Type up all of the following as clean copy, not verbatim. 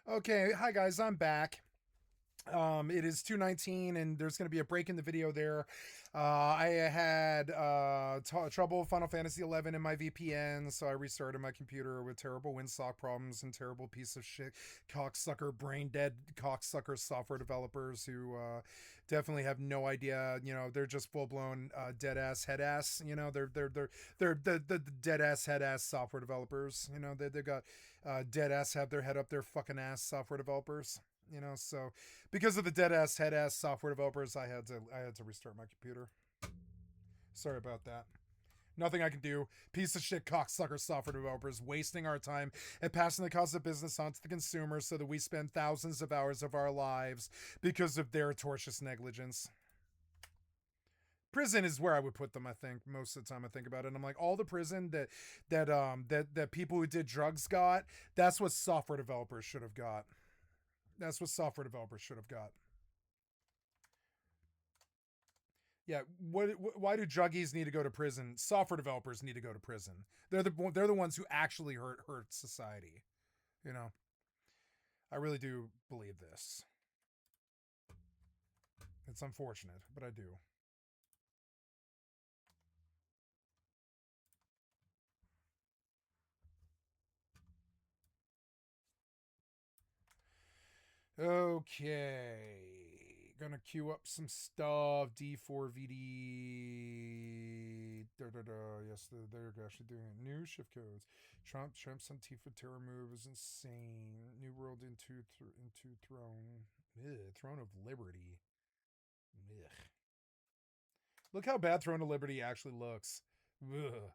Okay, hi guys, I'm back. It is 2:19, and there's going to be a break in the video there. I had trouble with Final Fantasy 11 in my VPN, so I restarted my computer with terrible windsock problems and terrible piece of shit cocksucker, brain dead cocksucker software developers who definitely have no idea. You know, they're just full blown dead ass head ass. You know, they're the dead ass head ass software developers. You know, they got dead ass have their head up their fucking ass software developers. You know, so because of the dead ass head ass software developers, I had to restart my computer. Sorry about that. Nothing I can do. Piece of shit cocksucker software developers wasting our time and passing the cost of business on to the consumer so that we spend thousands of hours of our lives because of their tortious negligence. Prison is where I would put them. I think most of the time I think about it, and I'm like, all the prison that people who did drugs got. That's what software developers should have got. That's what software developers should have got. Yeah, why do druggies need to go to prison? Software developers need to go to prison. They're the ones who actually hurt society. You know, I really do believe this. It's unfortunate, but I do. Okay, gonna queue up some stuff. D4VD. Da, da, da. Yes, they're actually doing it. New shift codes. Trump's Antifa terror move is insane. New world into throne. Ugh, throne of liberty. Ugh. Look how bad Throne of Liberty actually looks. Ugh.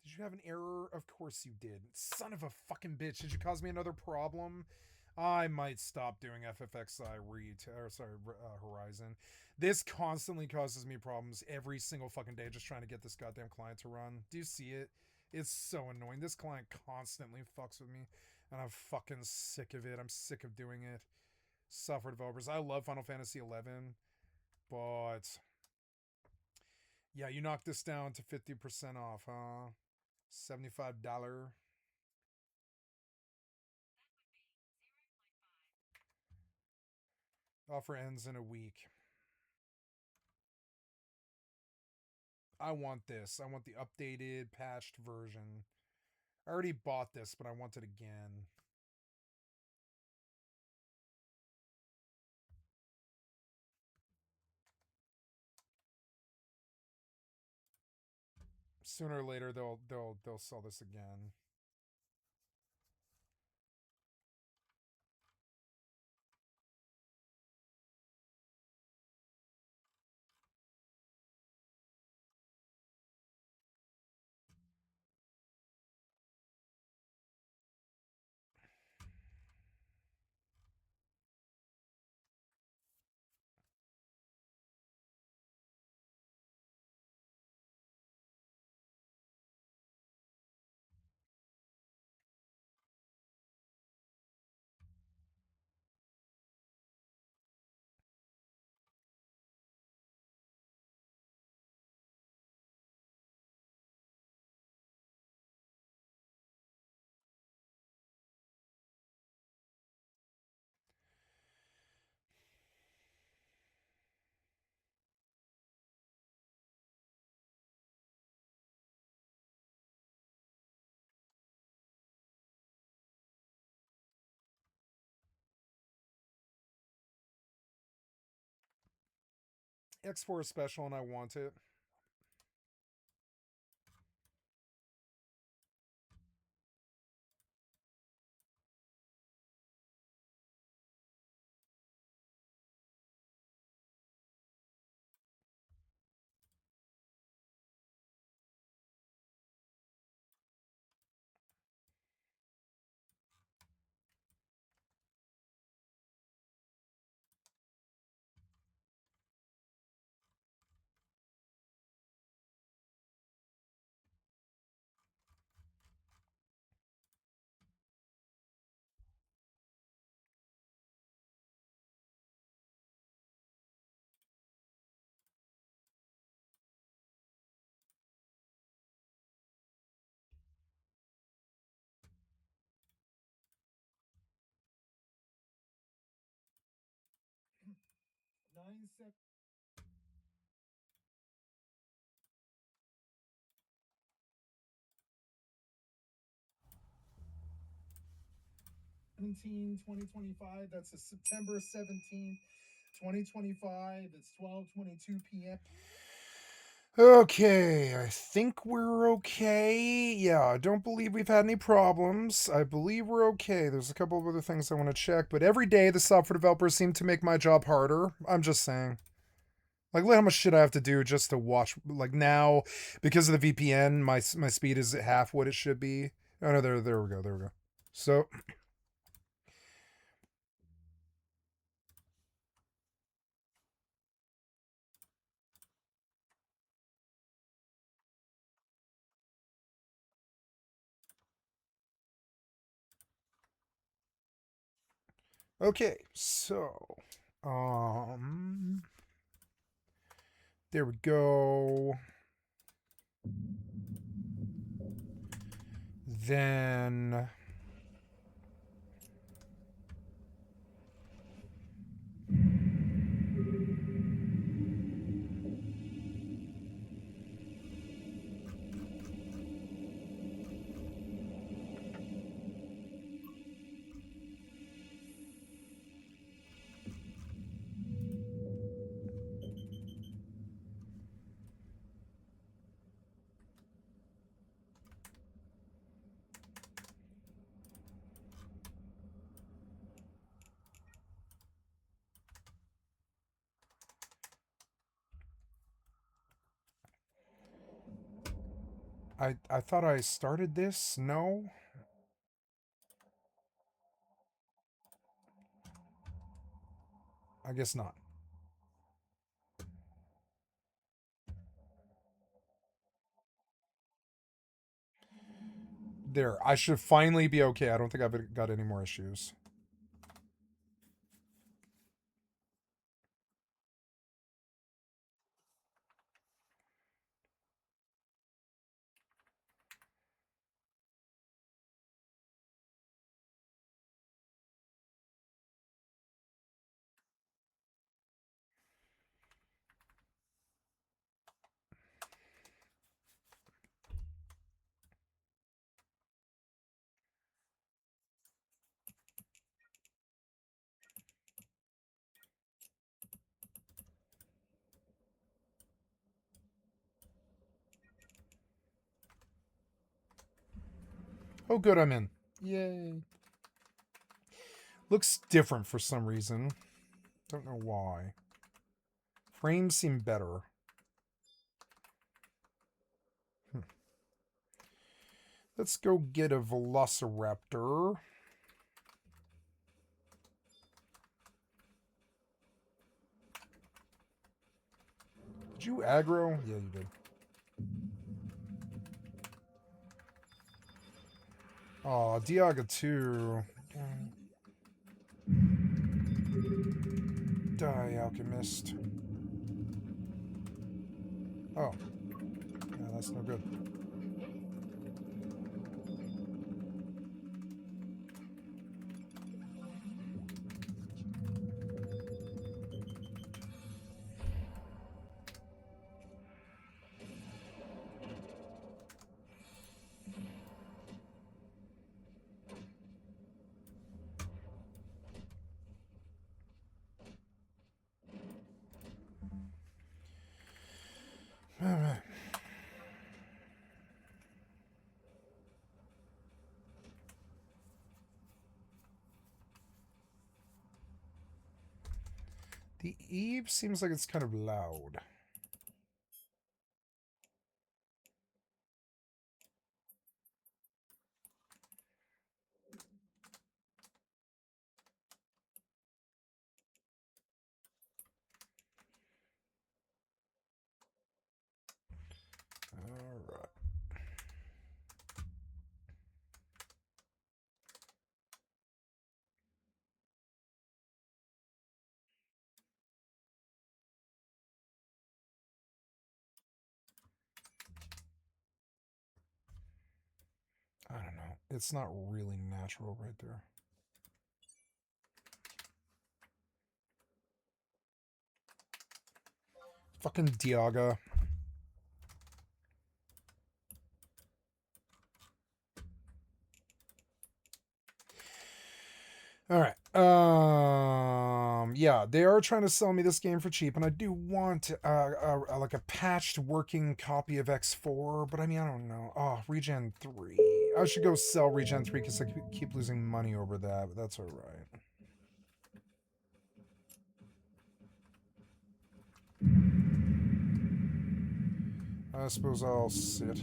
Did you have an error? Of course you did. Son of a fucking bitch. Did you cause me another problem? I might stop doing FFXI Horizon. This constantly causes me problems every single fucking day just trying to get this goddamn client to run. Do you see it? It's so annoying. This client constantly fucks with me, and I'm fucking sick of it. I'm sick of doing it. Software developers. I love Final Fantasy 11, but yeah, you knocked this down to 50% off, huh? $75. Offer ends in a week. I want this. I want the updated, patched version. I already bought this, but I want it again. Sooner or later, they'll sell this again. X4 is special, and I want it. 2025. That's a September 17th, 2025. It's 12:22 p.m. Okay, I think we're okay. Yeah, I don't believe we've had any problems. I believe we're okay. There's a couple of other things I want to check, but every day the software developers seem to make my job harder. I'm just saying. Like, look how much shit I have to do just to watch. Like now, because of the VPN, my speed is at half what it should be. Oh no, there we go, there we go. So okay, so um, there we go. Then I thought I started this. No, I guess not. There, I should finally be okay. I don't think I've got any more issues. Oh, good, I'm in. Yay. Looks different for some reason. Don't know why. Frames seem better. Let's go get a velociraptor. Did you aggro? Yeah, you did. Oh, Diaga 2. Die, Alchemist. Oh. Yeah, that's no good. Alright. The Eve seems like it's kind of loud. Alright. I don't know. It's not really natural right there. Fucking Diaga. All right. Yeah, they are trying to sell me this game for cheap, and I do want like a patched working copy of X4, but I mean, I don't know. Oh, Regen 3. I should go sell Regen 3 because I keep losing money over that, but that's all right. I suppose I'll sit.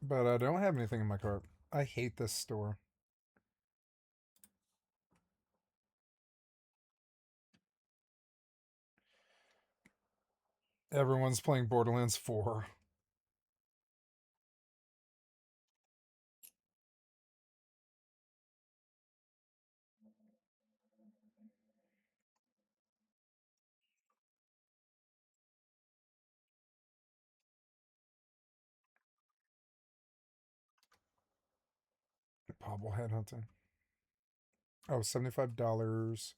But I don't have anything in my cart. I hate this store. Everyone's playing Borderlands 4. Bobblehead hunting. Oh, $75.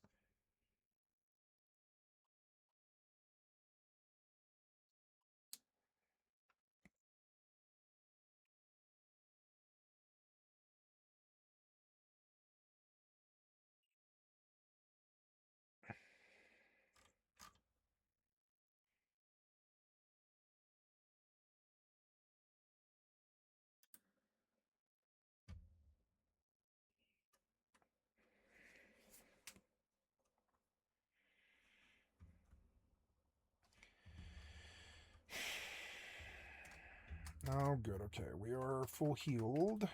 Oh, good. Okay, we are full healed.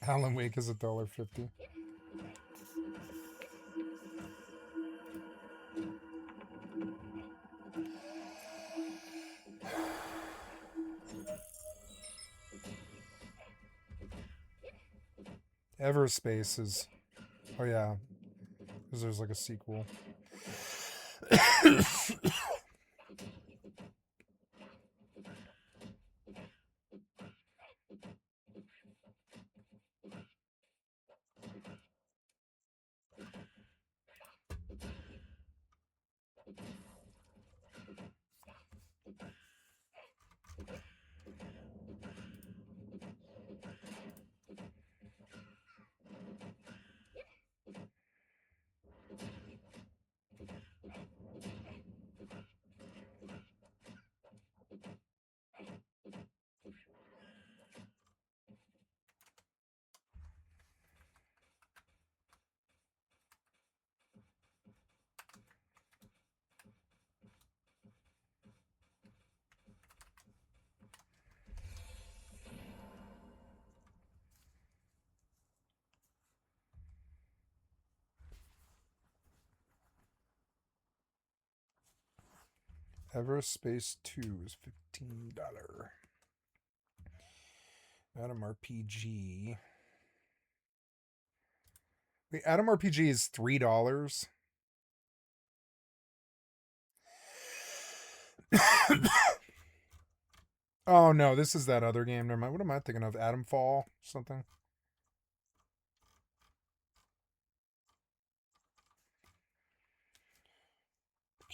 Alan Wake is $1.50. Everspace is. Oh yeah, because there's like a sequel. Everspace 2 is $15. Atom RPG. Wait, Atom RPG is $3. Oh no, this is that other game. Never mind. What am I thinking of? Atom Fall something.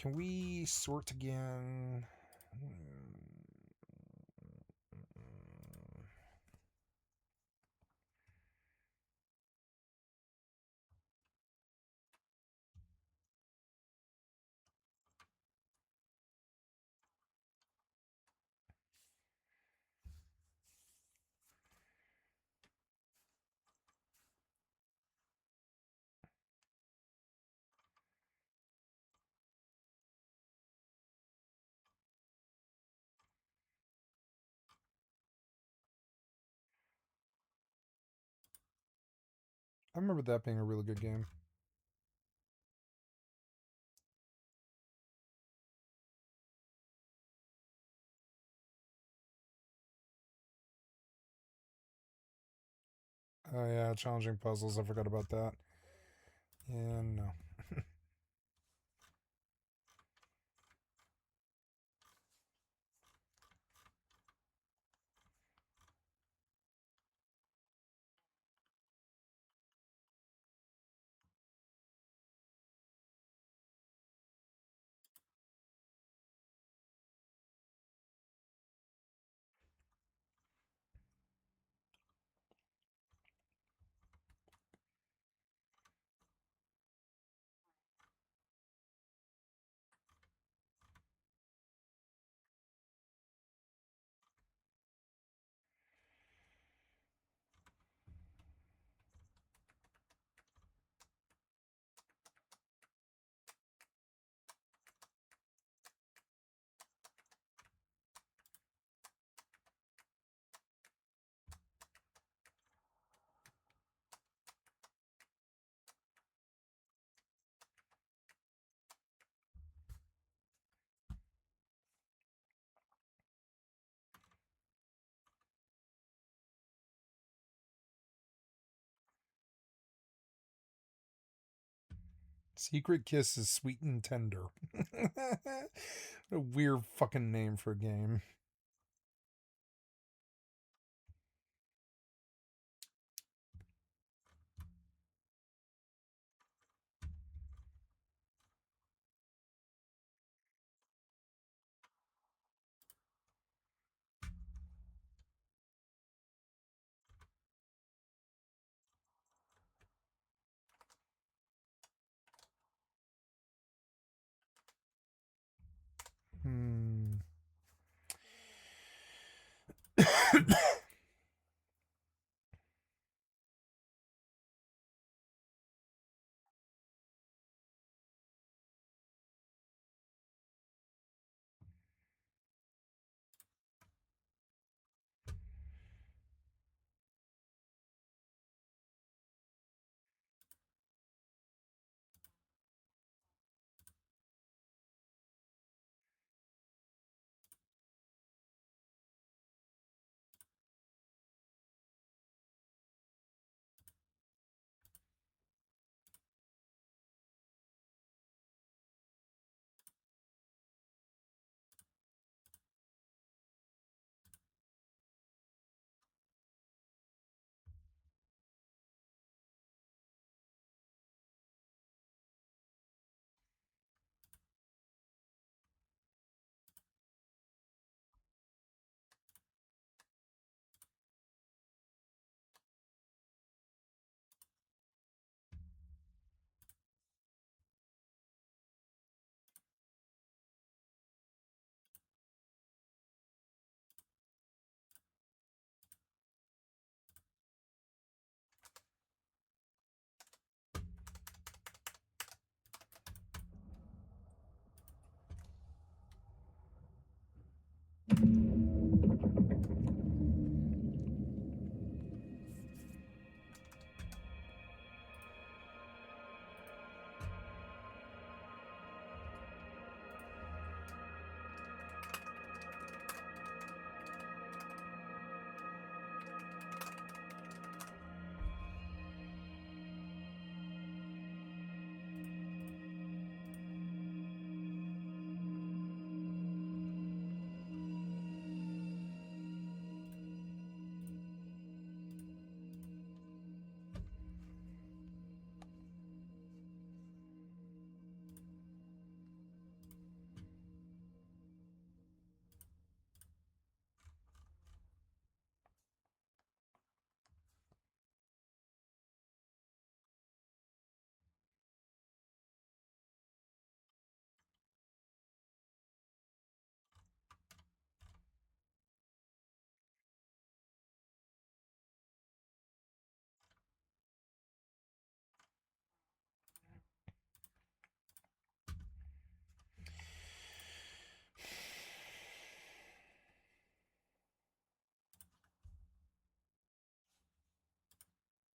Can we sort again? I remember that being a really good game. Oh yeah, challenging puzzles. I forgot about that. Yeah, no. Secret Kiss is sweet and tender. A weird fucking name for a game. Hmm.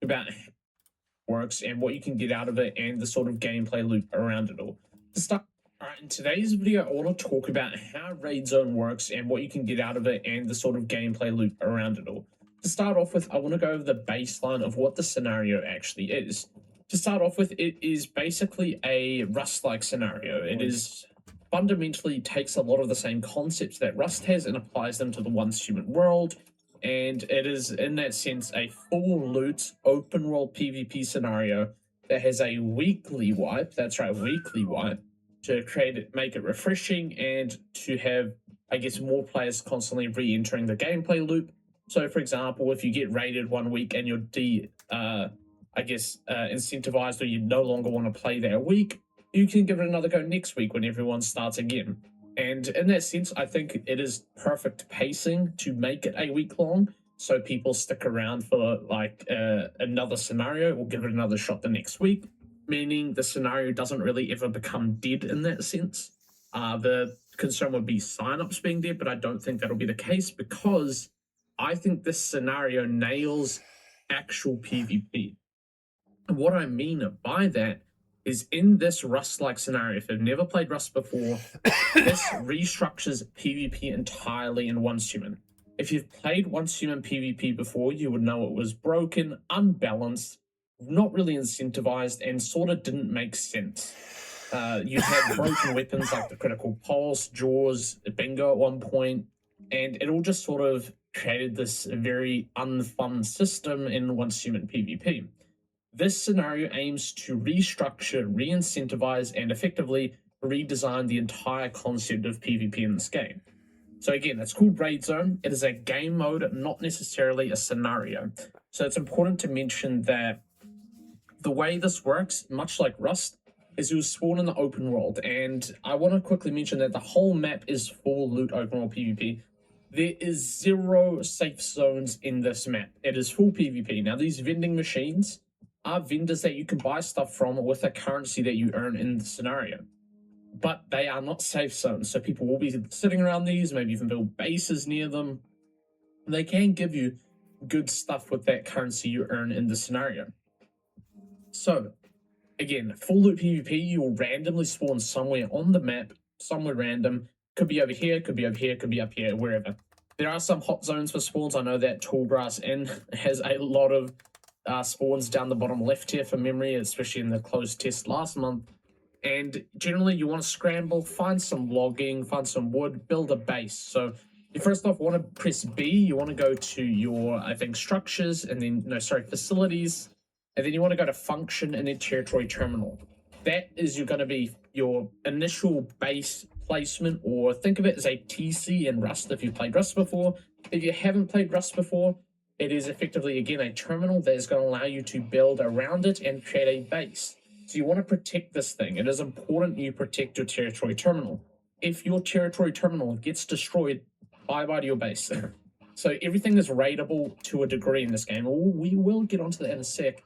About works and what you can get out of it and the sort of gameplay loop around it all. To start, alright, in today's video, I want to talk about how Raid Zone works and what you can get out of it and the sort of gameplay loop around it all. To start off with, I want to go over the baseline of what the scenario actually is. To start off with, it is basically a Rust-like scenario. It is fundamentally takes a lot of the same concepts that Rust has and applies them to the once human world. And it is, in that sense, a full loot open world PvP scenario that has a weekly wipe. That's right, weekly wipe, to create it, make it refreshing, and to have, I guess, more players constantly re-entering the gameplay loop. So, for example, if you get raided one week and you're incentivized, or you no longer want to play that week, you can give it another go next week when everyone starts again. And in that sense, I think it is perfect pacing to make it a week long, so people stick around for like another scenario or give it another shot the next week, meaning the scenario doesn't really ever become dead in that sense. The concern would be signups being dead, but I don't think that'll be the case because I think this scenario nails actual PvP. And what I mean by that is, in this Rust-like scenario, if you've never played Rust before, this restructures PvP entirely in Once Human. If you've played Once Human PvP before, you would know it was broken, unbalanced, not really incentivized, and sort of didn't make sense. You had broken weapons like the Critical Pulse, Jaws, Bingo at one point, and it all just sort of created this very unfun system in Once Human PvP. This scenario aims to restructure, re-incentivize, and effectively redesign the entire concept of PvP in this game. So again, it's called Raid Zone. It is a game mode, not necessarily a scenario. So it's important to mention that the way this works, much like Rust, is you spawn in the open world. And I want to quickly mention that the whole map is full loot open world PvP. There is 0 safe zones in this map. It is full PvP. Now, these vending machines are vendors that you can buy stuff from with a currency that you earn in the scenario. But they are not safe zones, so people will be sitting around these, maybe even build bases near them. They can give you good stuff with that currency you earn in the scenario. So, again, full loot PvP, you will randomly spawn somewhere on the map, somewhere random. Could be over here, could be over here, could be up here, wherever. There are some hot zones for spawns. I know that Tallgrass Inn has a lot of spawns down the bottom left here for memory, especially in the closed test last month. And generally, you want to scramble, find some logging, find some wood, build a base. So you first off want to press B. You want to go to your, I think, structures, and then, facilities. And then you want to go to function and then territory terminal. That is going to be your initial base placement, or think of it as a TC in Rust if you've played Rust before. If you haven't played Rust before, it is effectively, again, a terminal that is going to allow you to build around it and create a base. So you want to protect this thing. It is important you protect your territory terminal. If your territory terminal gets destroyed, bye-bye to your base. So everything is raidable to a degree in this game. We will get onto that in a sec.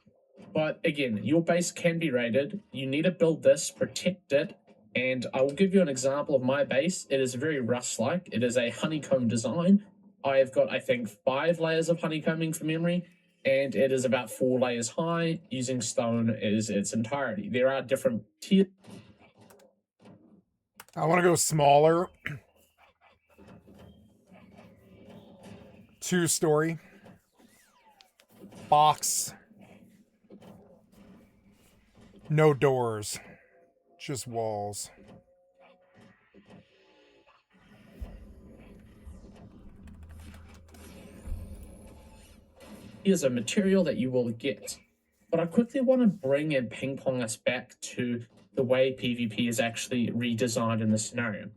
But again, your base can be raided. You need to build this, protect it, and I will give you an example of my base. It is very Rust-like. It is a honeycomb design. I have got, I think, 5 layers of honeycombing from memory, and it is about 4 layers high, using stone as its entirety. There are different tiers. I want to go smaller. 2-story. Box. No doors. Just walls. Here's a material that you will get. But I quickly want to bring and ping pong us back to the way PvP is actually redesigned in this scenario.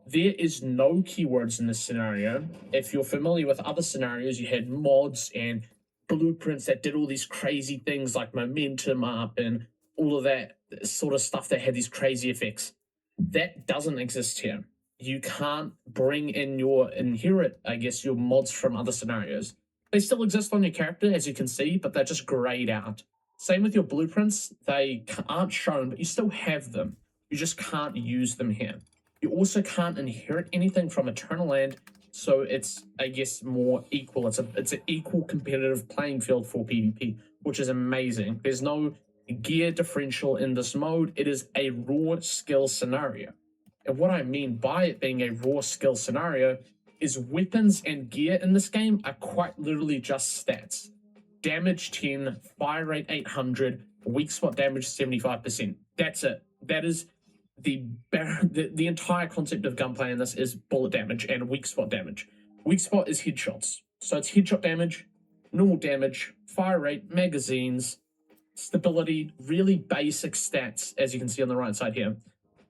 There is no keywords in this scenario. If you're familiar with other scenarios, you had mods and blueprints that did all these crazy things like momentum up and all of that sort of stuff that had these crazy effects. That doesn't exist here. You can't bring in your your mods from other scenarios. They still exist on your character, as you can see, but they're just grayed out. Same with your blueprints. They aren't shown, but you still have them. You just can't use them here. You also can't inherit anything from Eternal Land, so it's, I guess, more equal. It's an equal competitive playing field for PvP, which is amazing. There's no gear differential in this mode. It is a raw skill scenario. And what I mean by it being a raw skill scenario is weapons and gear in this game are quite literally just stats. Damage 10, fire rate 800, weak spot damage 75%. That's it. That is the entire concept of gunplay in this is bullet damage and weak spot damage. Weak spot is headshots. So it's headshot damage, normal damage, fire rate, magazines, stability, really basic stats, as you can see on the right side here.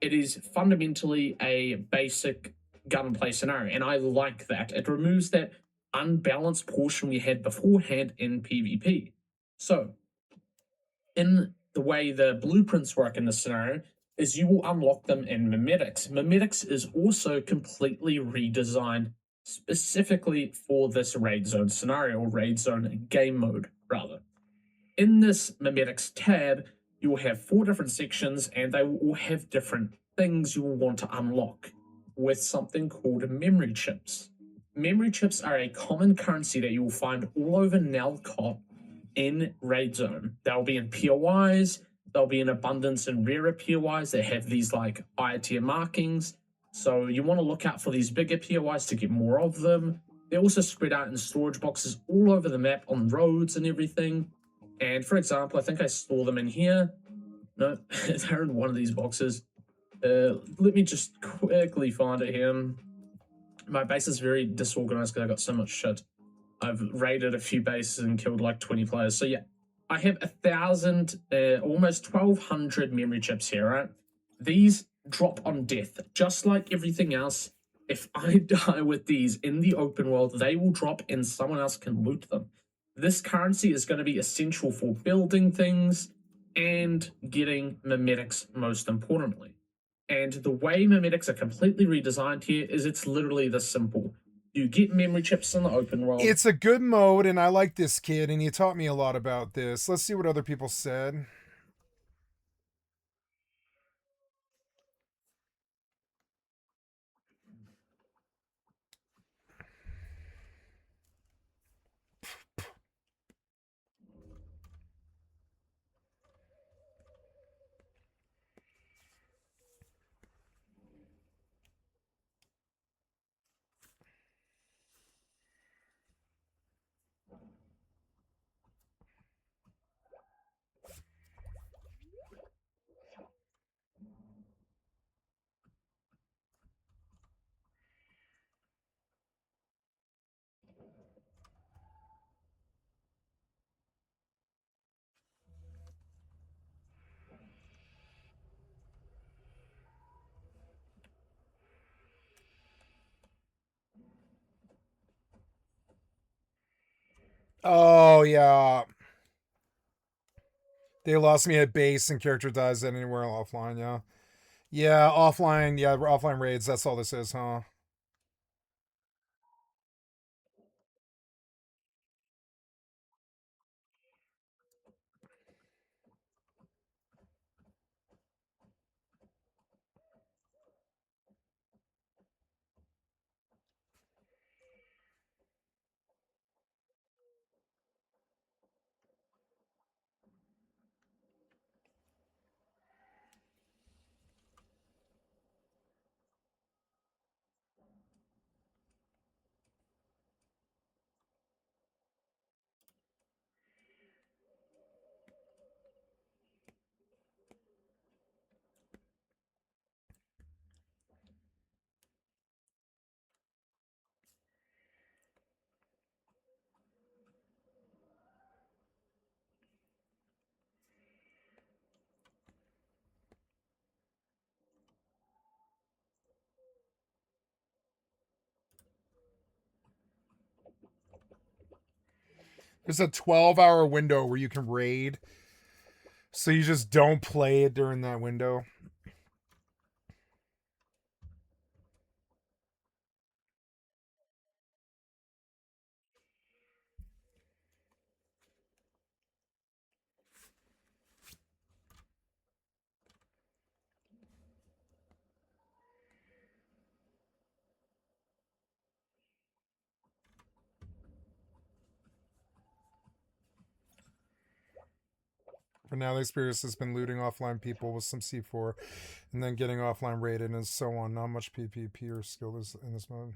It is fundamentally a basic gunplay scenario, and I like that. It removes that unbalanced portion we had beforehand in PvP. So, in the way the blueprints work in this scenario, is you will unlock them in Mimetics. Mimetics is also completely redesigned specifically for this raid zone scenario, or raid zone game mode, rather. In this Mimetics tab, you will have 4 different sections, and they will all have different things you will want to unlock with something called memory chips. Memory chips are a common currency that you will find all over Nalcott in Raid Zone. They'll be in POIs, they'll be in abundance in rarer POIs that have these like higher tier markings. So you want to look out for these bigger POIs to get more of them. They're also spread out in storage boxes all over the map on roads and everything. And for example, I think I store them in here. No, they're in one of these boxes. Let me just quickly find it here. My base is very disorganized because I got so much shit. I've raided a few bases and killed like 20 players. So yeah, I have 1,000, almost 1,200 memory chips here, right? These drop on death, just like everything else. If I die with these in the open world, they will drop and someone else can loot them. This currency is going to be essential for building things and getting mimetics, most importantly. And the way mimetics are completely redesigned here is it's literally this simple. You get memory chips in the open world. It's a good mode, and I like this kid, and he taught me a lot about this. Let's see what other people said. Oh, yeah. They lost me at base and character dies anywhere offline, yeah. Yeah, offline raids, that's all this is, huh? There's a 12-hour window where you can raid. So you just don't play it during that window. For now, the experience has been looting offline people with some C4 and then getting offline raided and so on. Not much PvP or skill is in this mode.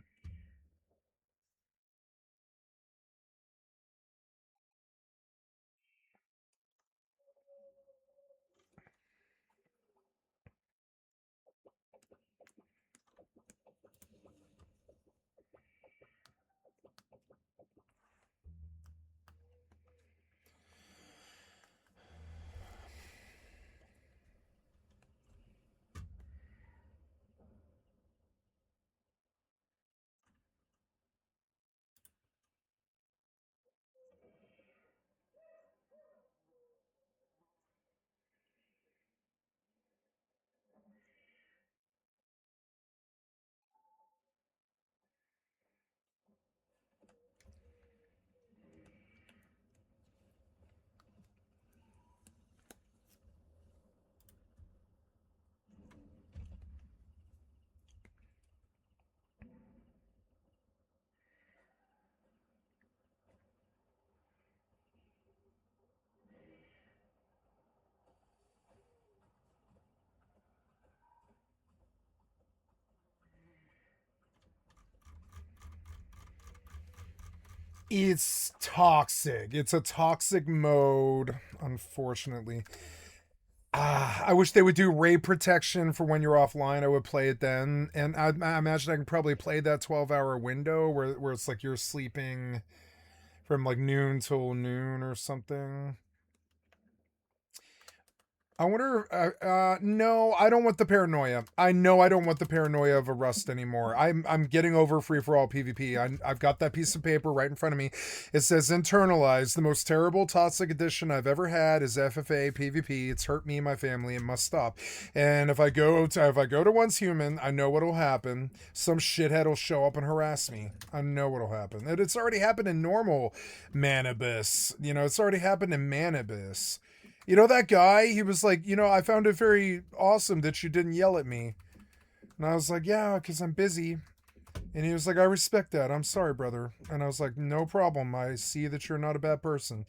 It's toxic. It's a toxic mode, unfortunately. I wish they would do raid protection for when you're offline. I would play it then. And I imagine I can probably play that 12-hour window where it's like you're sleeping from like noon till noon or something. I wonder. No, I don't want the paranoia. I know I don't want the paranoia of a Rust anymore. I'm getting over free for all PvP. I've got that piece of paper right in front of me. It says internalize. The most terrible toxic addition I've ever had is FFA PvP. It's hurt me and my family. It must stop. And if I go to Once Human, I know what'll happen. Some shithead will show up and harass me. I know what'll happen. And it's already happened in normal Manibus. You know, it's already happened in Manibus. You know that guy? He was like, you know, I found it very awesome that you didn't yell at me. And I was like, yeah, because I'm busy. And he was like, I respect that. I'm sorry, brother. And I was like, no problem. I see that you're not a bad person.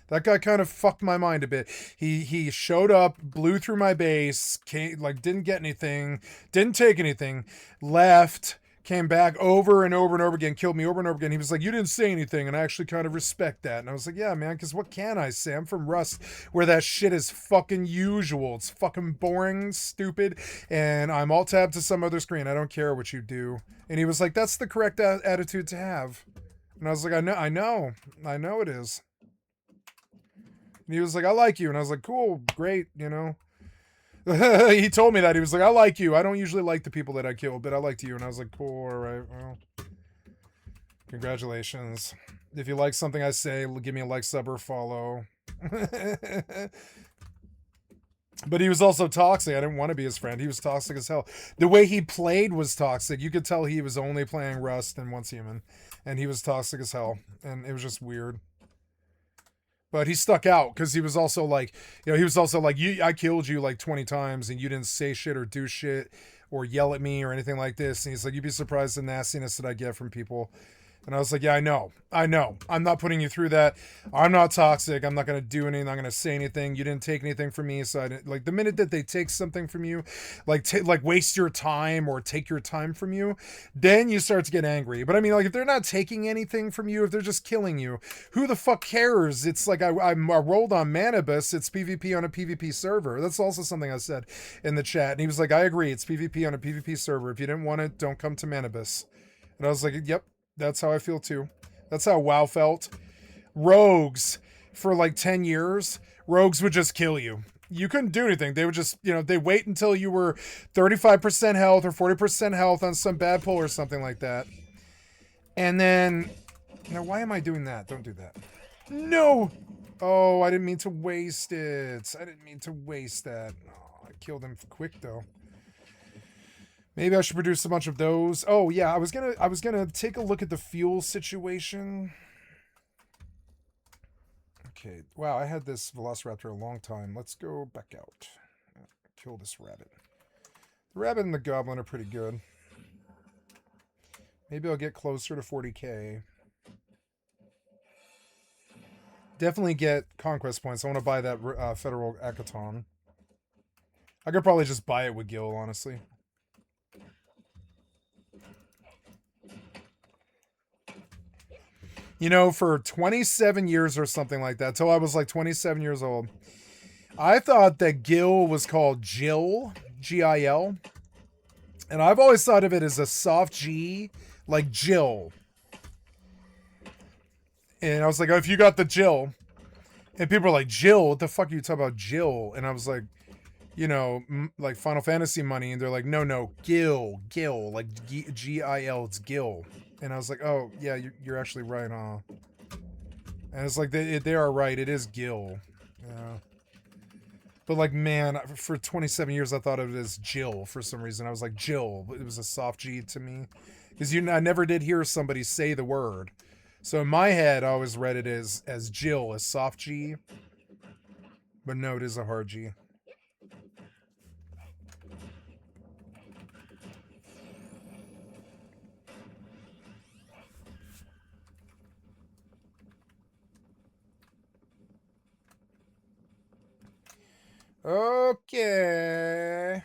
That guy kind of fucked my mind a bit. He showed up, blew through my base, didn't get anything, didn't take anything, left, came back over and over and over again, killed me over and over again. He was like, you didn't say anything, and I actually kind of respect that. And I was like, yeah, man, because what can I say? I'm from Rust, where that shit is fucking usual. It's fucking boring, stupid, and I'm alt tabbed to some other screen. I don't care what you do. And he was like, that's the correct attitude to have. And I was like, I know it is. And he was like, I like you. And I was like, cool, great, you know. He told me that. He was like, I like you. I don't usually like the people that I kill, but I liked you. And I was like, cool, all right, well, congratulations. If you like something I say, give me a like, sub, or follow. But he was also toxic. I didn't want to be his friend. He was toxic as hell. The way he played was toxic. You could tell he was only playing Rust and Once Human. And he was toxic as hell. And it was just weird. But he stuck out because he was also like, you know, I killed you like 20 times and you didn't say shit or do shit or yell at me or anything like this. And he's like, you'd be surprised the nastiness that I get from people. And I was like, yeah, I know. I'm not putting you through that. I'm not toxic. I'm not going to do anything. I'm going to say anything. You didn't take anything from me. So I didn't, like, the minute that they take something from you, like waste your time or take your time from you, then you start to get angry. But I mean, like, if they're not taking anything from you, if they're just killing you, who the fuck cares? It's like I rolled on Manibus. It's PvP on a PvP server. That's also something I said in the chat. And he was like, I agree. It's PvP on a PvP server. If you didn't want it, don't come to Manibus. And I was like, yep. That's how I feel too. That's how WoW felt. Rogues, for like 10 years, rogues would just kill you. You couldn't do anything. They would just, you know, they wait until you were 35% health or 40% health on some bad pull or something like that. And then, now why am I doing that? Don't do that. No! Oh, I didn't mean to waste it. I didn't mean to waste that. Oh, I killed him quick though. Maybe I should produce a bunch of those. Oh yeah, I was gonna take a look at the fuel situation. Okay, wow, I had this Velociraptor a long time. Let's go back out. Kill this rabbit. The rabbit and the goblin are pretty good. Maybe I'll get closer to 40k. Definitely get conquest points. I want to buy that federal Akaton. I could probably just buy it with Gil, honestly. You know, for 27 years or something like that, till I was like 27 years old, I thought that Gil was called Jill, G-I-L. And I've always thought of it as a soft G, like Jill. And I was like, oh, if you got the Jill. And people are like, Jill? What the fuck are you talking about, Jill? And I was like, you know, like Final Fantasy money. And they're like, no, Gil, like G-I-L, it's Gil. And I was like, oh, yeah, you're actually right, huh? And it's like, they are right. It is Gil. Yeah. But like, man, for 27 years, I thought of it as Jill for some reason. I was like, Jill. It was a soft G to me. Because I never did hear somebody say the word. So in my head, I always read it as Jill, as soft G. But no, it is a hard G. Okay.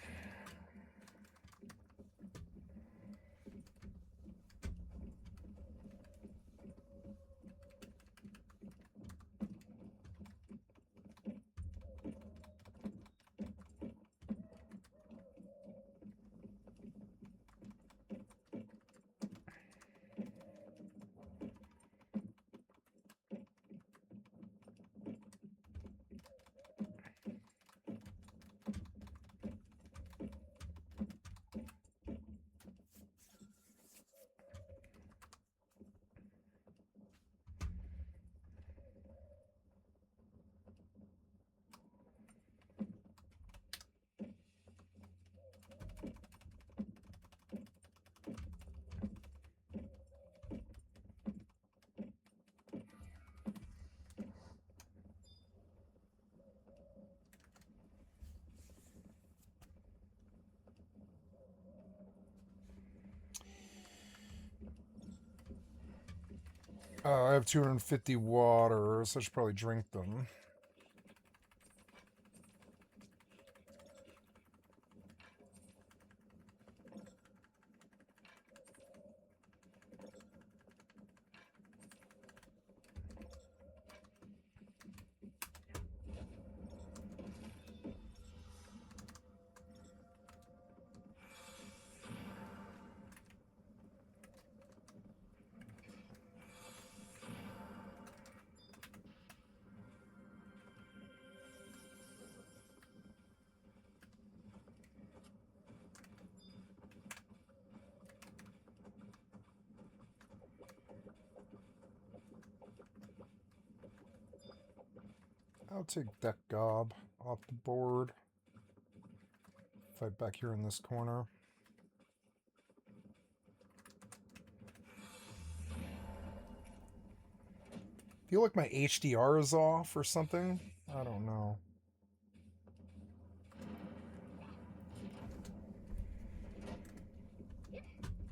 I have 250 water, so I should probably drink them. I'll take that gob off the board. Fight back here in this corner. Feel like my HDR is off or something. I don't know.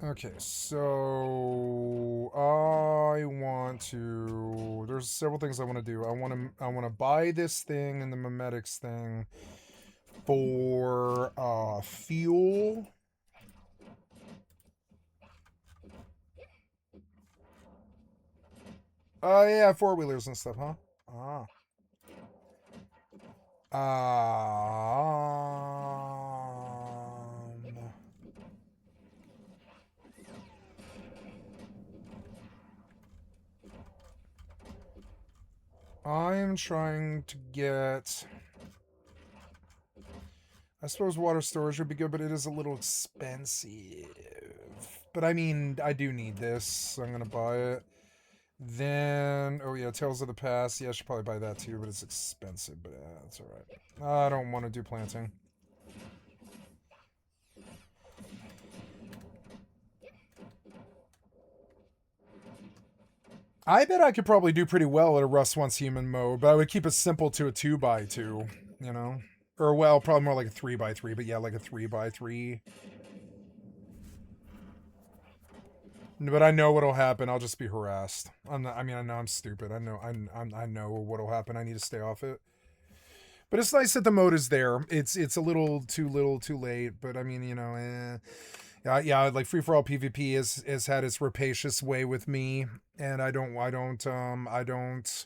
Okay, so I want to. There's several things I want to do. I want to buy this thing and the memetics thing for fuel. Oh yeah, four-wheelers and stuff, huh? Ah. I'm trying to get. I suppose water storage would be good, but it is a little expensive. But I mean, I do need this, so I'm gonna buy it. Then, oh yeah, Tales of the Past. Yeah, I should probably buy that too, but it's expensive. But yeah, that's alright. I don't want to do planting. I bet I could probably do pretty well at a Rust Once Human mode, but I would keep it simple to a 2x2, you know? Or, well, probably more like a 3x3, but yeah, like a 3x3. But I know what'll happen. I'll just be harassed. I'm not, I mean, I know I'm stupid. I know I know what'll happen. I need to stay off it. But it's nice that the mode is there. It's a little too late. But I mean, you know, yeah. Like free for all PvP has had its rapacious way with me, and I don't want to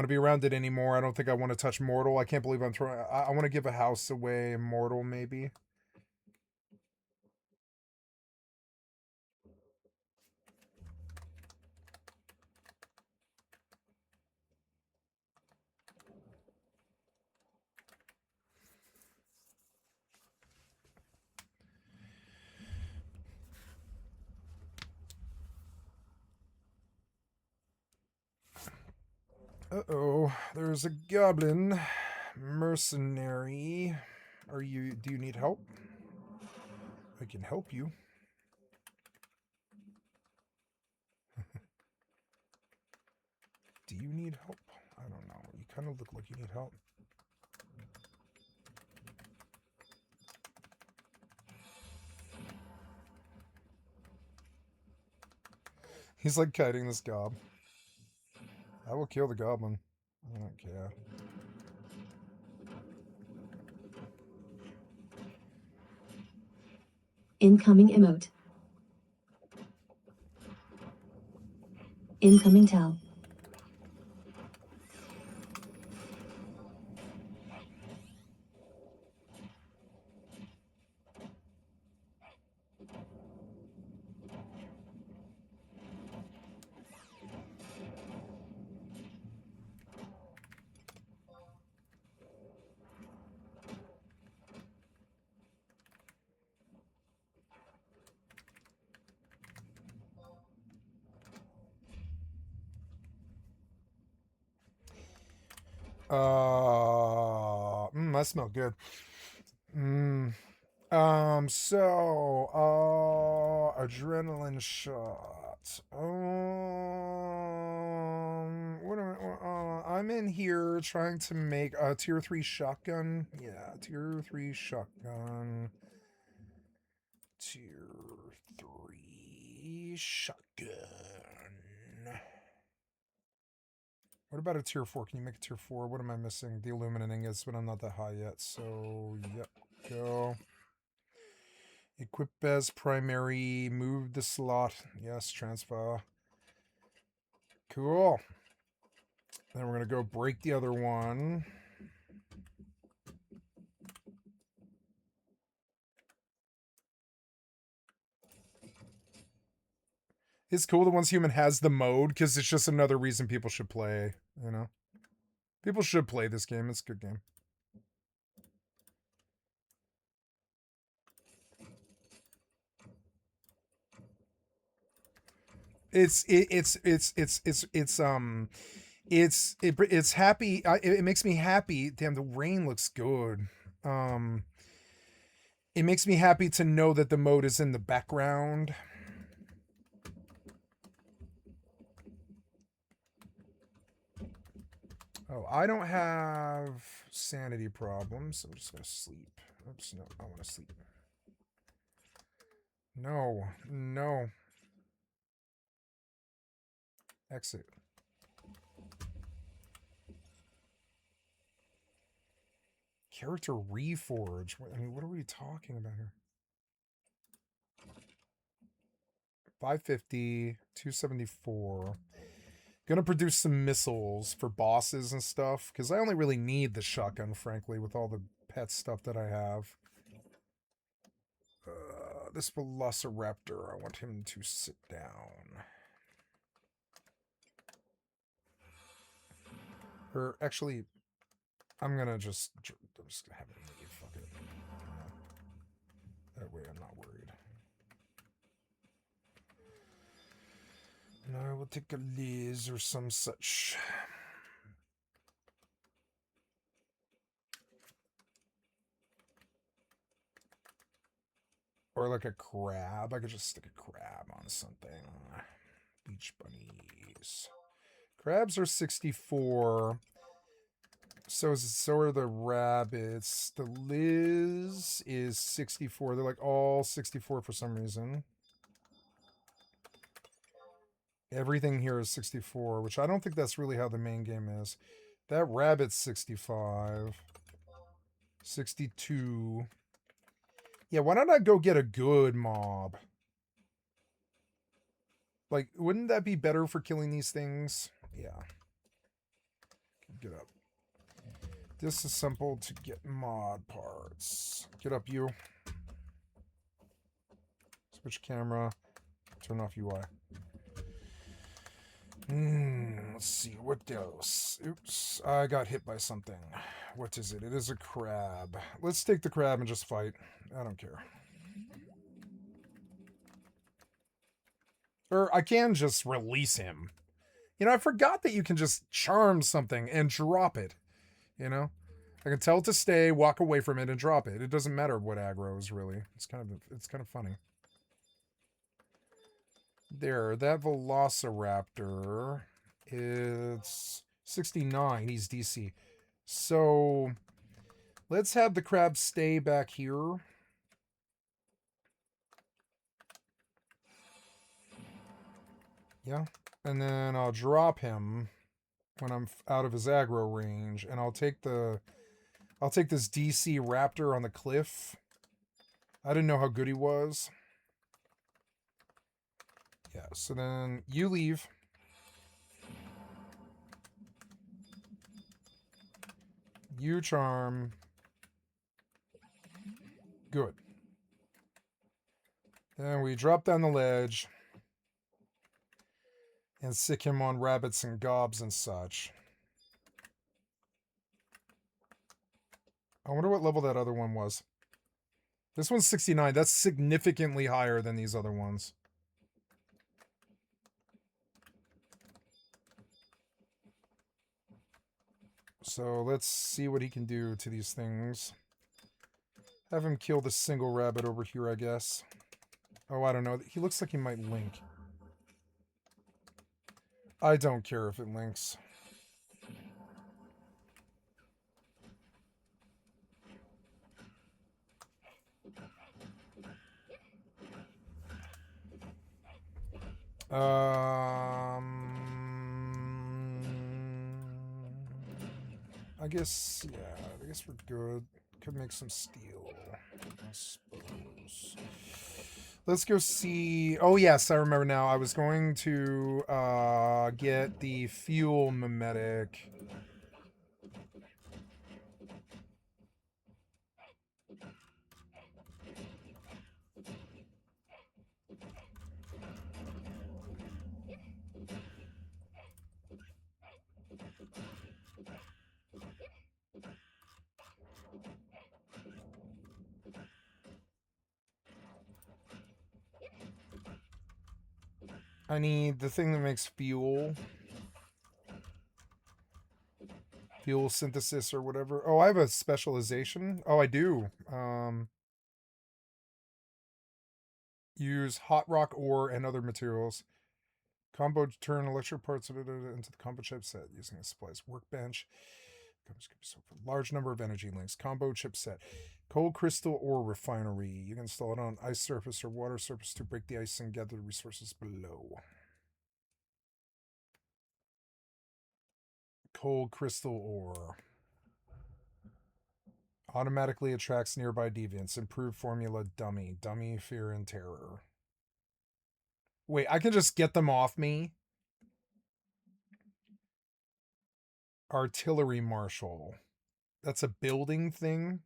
be around it anymore. I don't think I want to touch mortal. I can't believe I'm throwing. I want to give a house away. Mortal maybe. Uh-oh, there's a goblin mercenary. Do you need help? I can help you. Do you need help? I don't know. You kind of look like you need help. He's like kiting this gob. I will kill the goblin. I don't care. Incoming emote. Incoming tell. That smelled good. Adrenaline shot. I'm in here trying to make a tier 3 shotgun. Yeah, tier 3 shotgun. Tier 3 shotgun. What about a tier 4? Can you make a tier 4? What am I missing? The illuminant ingots, but I'm not that high yet. So, yep. Go. Equip as primary. Move the slot. Yes, transfer. Cool. Then we're going to go break the other one. It's cool that Once Human has the mode, because it's just another reason people should play, you know? People should play this game. It's a good game. It's happy. It makes me happy. Damn, the rain looks good. It makes me happy to know that the mode is in the background. Oh, I don't have sanity problems. I'm just gonna sleep. Oops, no, I want to sleep. No. Exit. Character reforge. I mean, what are we talking about here? 550, 274. Gonna produce some missiles for bosses and stuff, because I only really need the shotgun, frankly, with all the pet stuff that I have. This Velociraptor, I want him to sit down. Or, actually, I'm gonna just have it leave, fuck it. That way I'm not worried. No, I will take a Liz or some such. Or like a crab. I could just stick a crab on something. Beach bunnies. Crabs are 64. So are the rabbits. The Liz is 64. They're like all 64 for some reason. Everything here is 64, which I don't think that's really how the main game is. That rabbit's 65. 62. Yeah, why don't I go get a good mob? Like, wouldn't that be better for killing these things? Yeah. Get up. Disassemble to get mod parts. Get up, you. Switch camera. Turn off UI. Let's see. What else? Oops. I got hit by something. What is it? It is a crab. Let's take the crab and just fight. I don't care. Or I can just release him. You know, I forgot that you can just charm something and drop it. You know? I can tell it to stay, walk away from it, and drop it. It doesn't matter what aggro is, really. It's kind of funny. There, that Velociraptor, it's 69. He's DC. So, let's have the crab stay back here. Yeah. And then I'll drop him when I'm out of his aggro range. And I'll take this DC Raptor on the cliff. I didn't know how good he was. Yeah, so then you leave. You charm. Good. Then we drop down the ledge and sick him on rabbits and gobs and such. I wonder what level that other one was. This one's 69. That's significantly higher than these other ones. So let's see what he can do to these things. Have him kill the single rabbit over here, I guess. Oh, I don't know. He looks like he might link. I don't care if it links. I guess, yeah, I guess we're good. Could make some steel, I suppose. Let's go see. Oh, yes, I remember now. I was going to get the fuel mimetic. I need the thing that makes fuel. Fuel synthesis or whatever. Oh, I have a specialization. Oh, I do. Use hot rock ore and other materials. Combo turn electric parts into the combo chipset using a supplies workbench. Large number of energy links. Combo chipset. Cold crystal ore refinery. You can install it on ice surface or water surface to break the ice and gather the resources below. Cold crystal ore. Automatically attracts nearby deviants. Improved formula dummy. Dummy, fear, and terror. Wait, I can just get them off me? Artillery marshal. That's a building thing?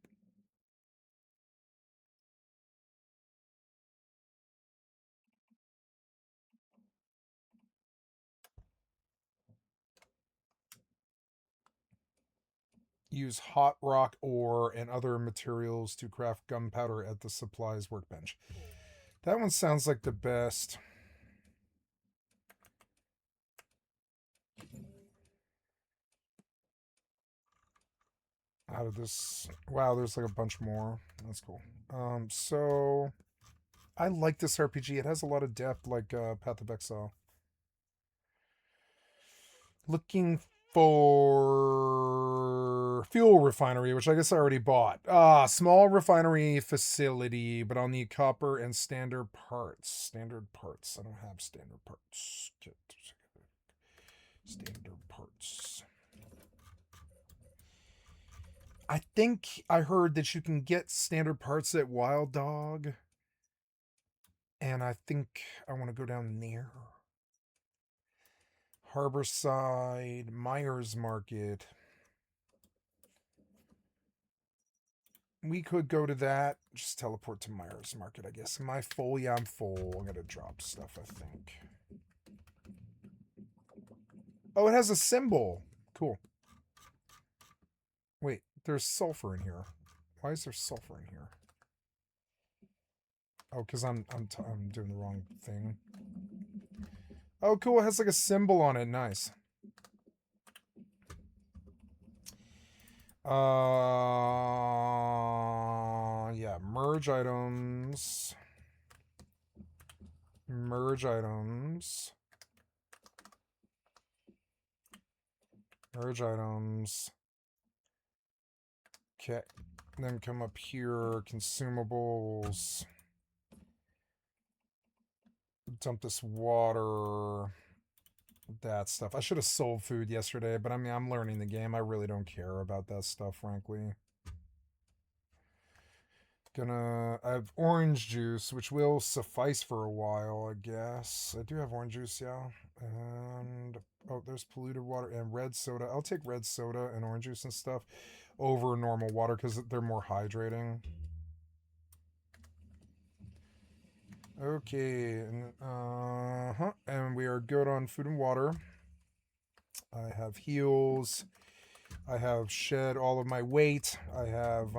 Use hot rock ore and other materials to craft gunpowder at the supplies workbench. That one sounds like the best. Out of this, wow, there's like a bunch more. That's cool. So I like this RPG. It has a lot of depth, like Path of Exile. Looking for fuel refinery, which I guess I already bought. Small refinery facility, but I'll need copper and standard parts. Standard parts. I don't have standard parts. Get standard parts. I think I heard that you can get standard parts at Wild Dog. And I think I want to go down there. Harborside, Myers Market. We could go to that. Just teleport to Myers Market, I guess. Am I full? Yeah, I'm full. I'm going to drop stuff, I think. Oh, it has a symbol. Cool. Wait, there's sulfur in here. Why is there sulfur in here? Oh, because I'm doing the wrong thing. Oh, cool. It has like a symbol on it. Nice. Yeah, merge items. Merge items. Merge items. Okay. Then come up here, consumables. Dump this water. That stuff. I should have sold food yesterday, but I mean, I'm learning the game. I really don't care about that stuff, frankly. I have orange juice, which will suffice for a while, I guess. I do have orange juice, yeah. And, oh, there's polluted water and red soda. I'll take red soda and orange juice and stuff over normal water because they're more hydrating. Okay, and we are good on food and water. I have heals. I have shed all of my weight. I have,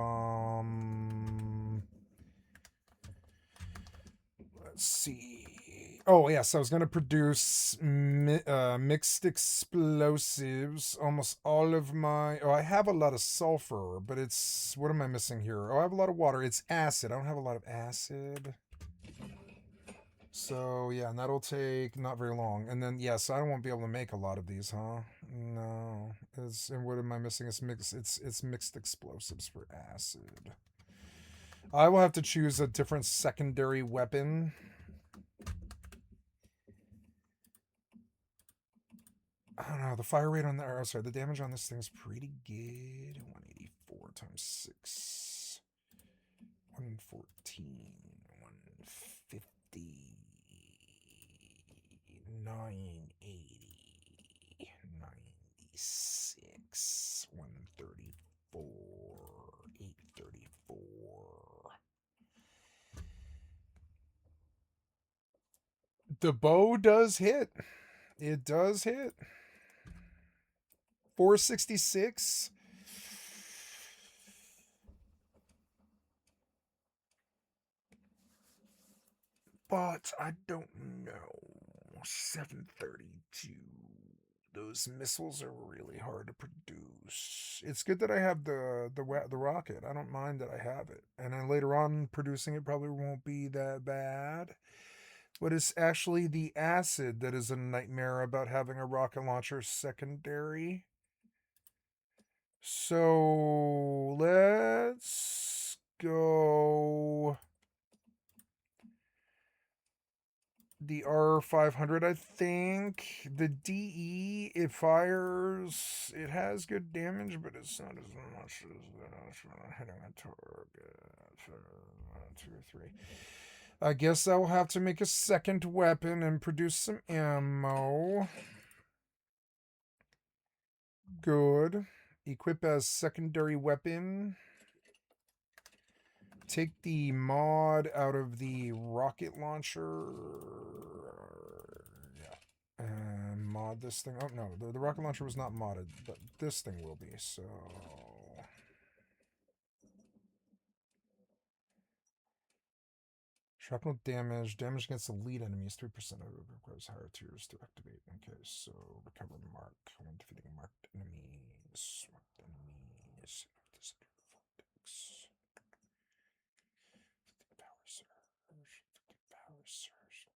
let's see. Oh, yes, I was going to produce mixed explosives. Almost all of my... Oh, I have a lot of sulfur, but it's... What am I missing here? Oh, I have a lot of water. It's acid. I don't have a lot of acid. So, yeah, and that'll take not very long. And then, yes, I won't be able to make a lot of these, huh? No. And what am I missing? It's mixed explosives for acid. I will have to choose a different secondary weapon. I don't know. The fire rate on the... sorry, the damage on this thing is pretty good. 184 times 6. 114. 150. 980. 96. 134. 834. The bow does hit. It does hit. 466. But I don't know. 732. Those missiles are really hard to produce. It's good that I have the rocket. I don't mind that I have it. And then later on, producing it probably won't be that bad. But it's actually the acid that is a nightmare about having a rocket launcher secondary. So let's go the R500, I think. The DE, it fires, it has good damage, but it's not as much as hitting a target. 2 or 3. I guess I'll have to make a second weapon and produce some ammo. Good. Equip as secondary weapon. Take the mod out of the rocket launcher. Yeah. And mod this thing. Oh, no. The rocket launcher was not modded, but this thing will be, so... Shrapnel damage. Damage against elite enemies. 3% of it requires higher tiers to activate. Okay, so recover mark. When defeating marked enemies. Marked enemies. Power surge. Power surge.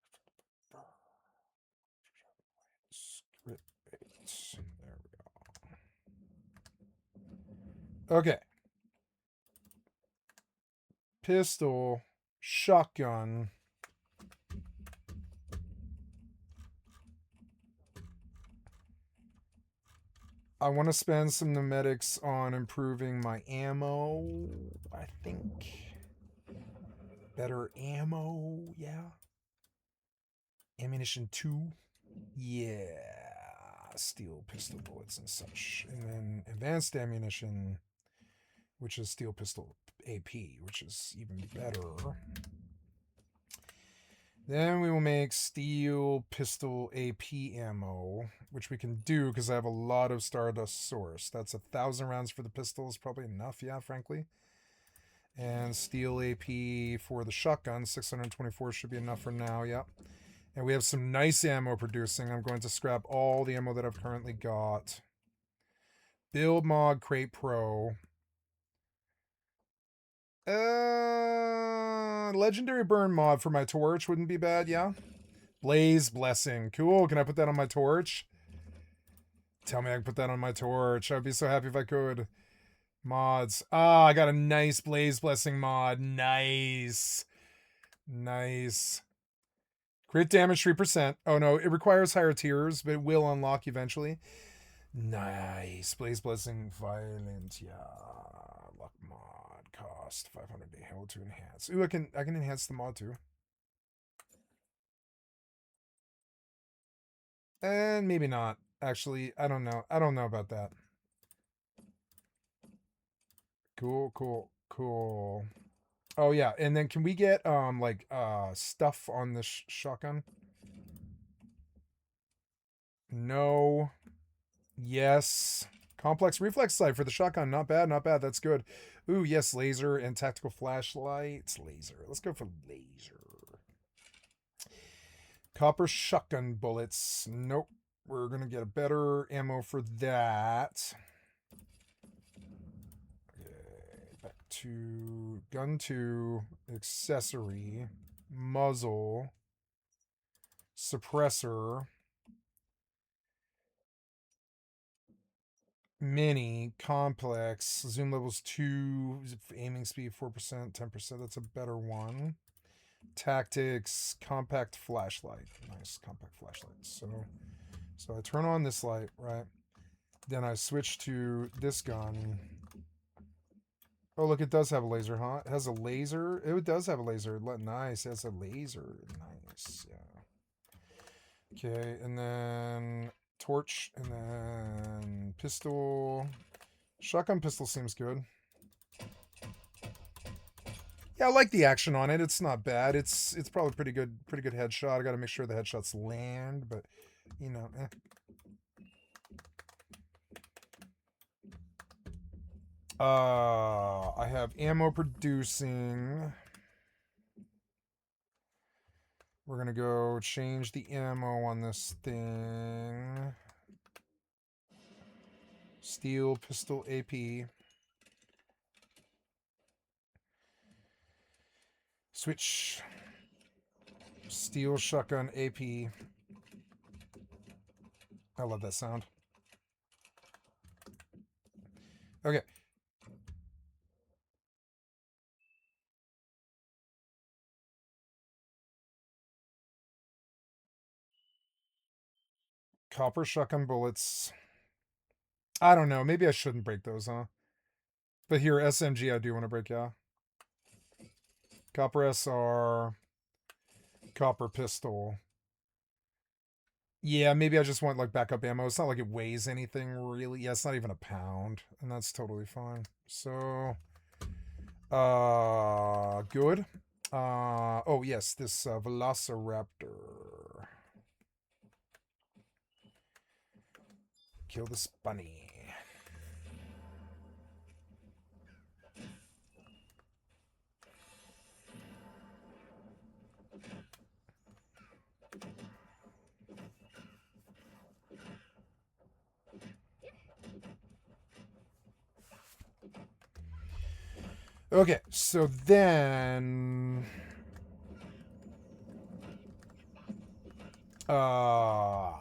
Script bait. There we go. Okay. Pistol, shotgun. I want to spend some pneumatics on improving my ammo, I think. Better ammo, yeah. Ammunition 2. Yeah. Steel pistol bullets and such. And then advanced ammunition, which is steel pistol AP, which is even better. Then we will make steel pistol AP ammo, which we can do because I have a lot of Stardust Source. That's 1,000 rounds for the pistol is probably enough, yeah, frankly. And steel AP for the shotgun, 624 should be enough for now, yep. And we have some nice ammo producing. I'm going to scrap all the ammo that I've currently got. Build Mod Crate Pro. Legendary Burn Mod for my torch wouldn't be bad, yeah? Blaze Blessing. Cool. Can I put that on my torch? Tell me I can put that on my torch. I'd be so happy if I could. Mods. Ah, I got a nice Blaze Blessing mod. Nice. Nice. Crit damage 3%. Oh no, it requires higher tiers, but it will unlock eventually. Nice. Blaze Blessing Violent. Yeah. Luck mod. Cost 500 day held to enhance. Ooh, I can enhance the mod too. And maybe not. Actually, I don't know. I don't know about that. Cool, cool, cool. Oh yeah, and then can we get like stuff on the shotgun? No. Yes. Complex reflex sight for the shotgun. Not bad, not bad. That's good. Ooh, yes, laser and tactical flashlights. Laser. Let's go for laser. Copper shotgun bullets. Nope. We're gonna get a better ammo for that. Okay, back to gun 2, accessory, muzzle, suppressor, mini, complex, zoom levels 2, aiming speed 4%, 10%. That's a better one. Tactics, compact flashlight. Nice compact flashlight. So I turn on this light, right? Then I switch to this gun. Oh, look, it does have a laser, huh? It has a laser. It does have a laser. Nice. It has a laser. Nice. Yeah. Okay, and then torch, and then pistol. Shotgun pistol seems good. Yeah, I like the action on it. It's not bad. It's probably pretty good headshot. I got to make sure the headshots land, but you know, eh. I have ammo producing. We're gonna go change the ammo on this thing. Steel pistol AP. Switch. Steel shotgun AP. I love that sound. Okay. Copper shotgun bullets. I don't know. Maybe I shouldn't break those, huh? But here, SMG, I do want to break, yeah. Copper SR. Copper pistol. Yeah, maybe I just want like backup ammo. It's not like it weighs anything really. Yeah, it's not even a pound, and that's totally fine. So, good. Oh yes, this Velociraptor. Kill this bunny. Okay, so then uh,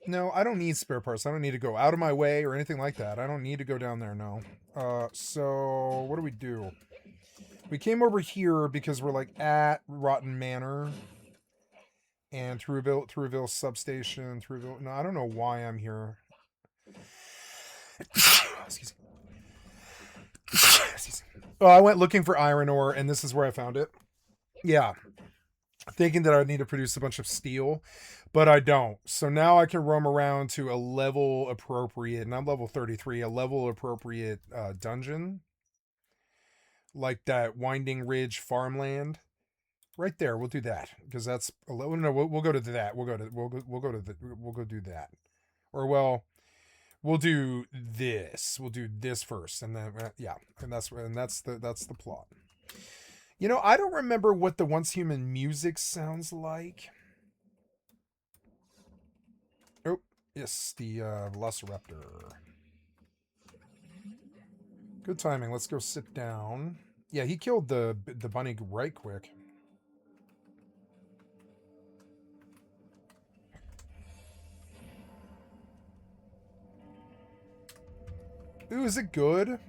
No, I don't need spare parts. I don't need to go out of my way or anything like that. I don't need to go down there, no. So what do we do? We came over here because we're like at Rotten Manor and Thruwville substation, Thruwville. No, I don't know why I'm here. Excuse me. Excuse me. Oh, I went looking for iron ore, and this is where I found it. Yeah, thinking that I would need to produce a bunch of steel, but I don't. So now I can roam around to a level appropriate, and I'm level 33, a level appropriate dungeon, like that Winding Ridge farmland. Right there, we'll do that because that's a little. No, we'll go to that. We'll go do that, or well, we'll do this. We'll do this first, and then yeah, and that's the plot. You know, I don't remember what the Once Human music sounds like. Oh, yes, the Velociraptor. Good timing. Let's go sit down. Yeah, he killed the bunny right quick. Ooh, is it good?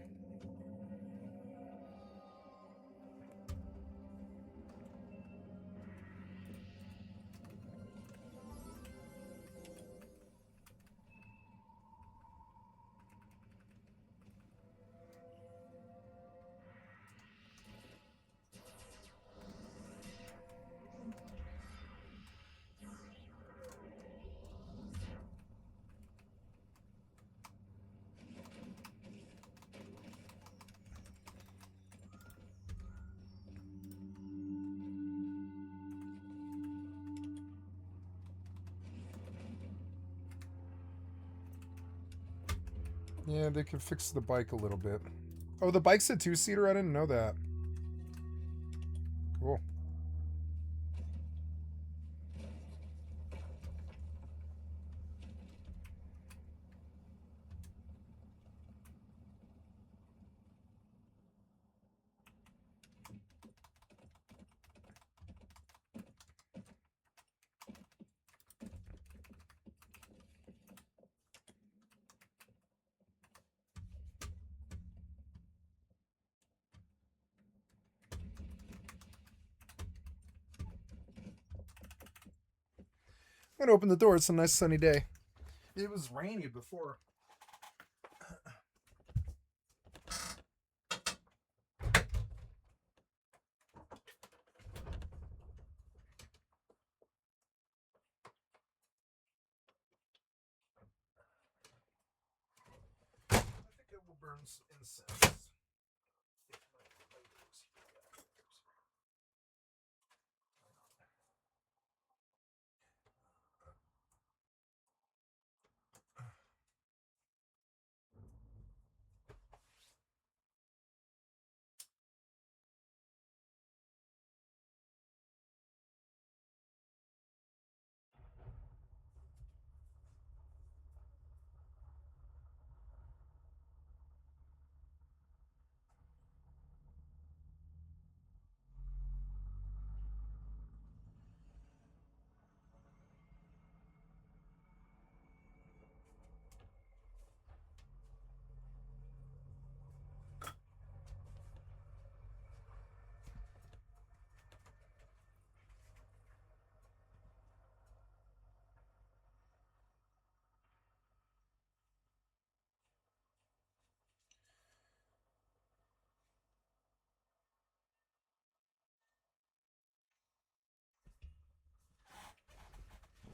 Yeah, they could fix the bike a little bit. Oh, the bike's a two-seater? I didn't know that. Cool. I'm gonna open the door. It's a nice sunny day. It was rainy before. I think I will burn some incense.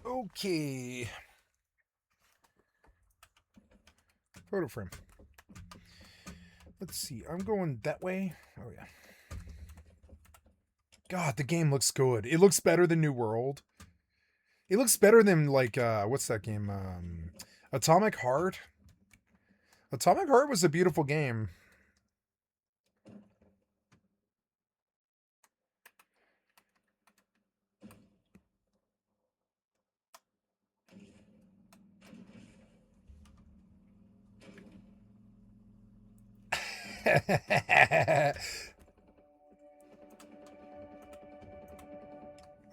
Okay. Photo frame. Let's see. I'm going that way. Oh, yeah. God, the game looks good. It looks better than New World. It looks better than, like, what's that game? Atomic Heart? Atomic Heart was a beautiful game.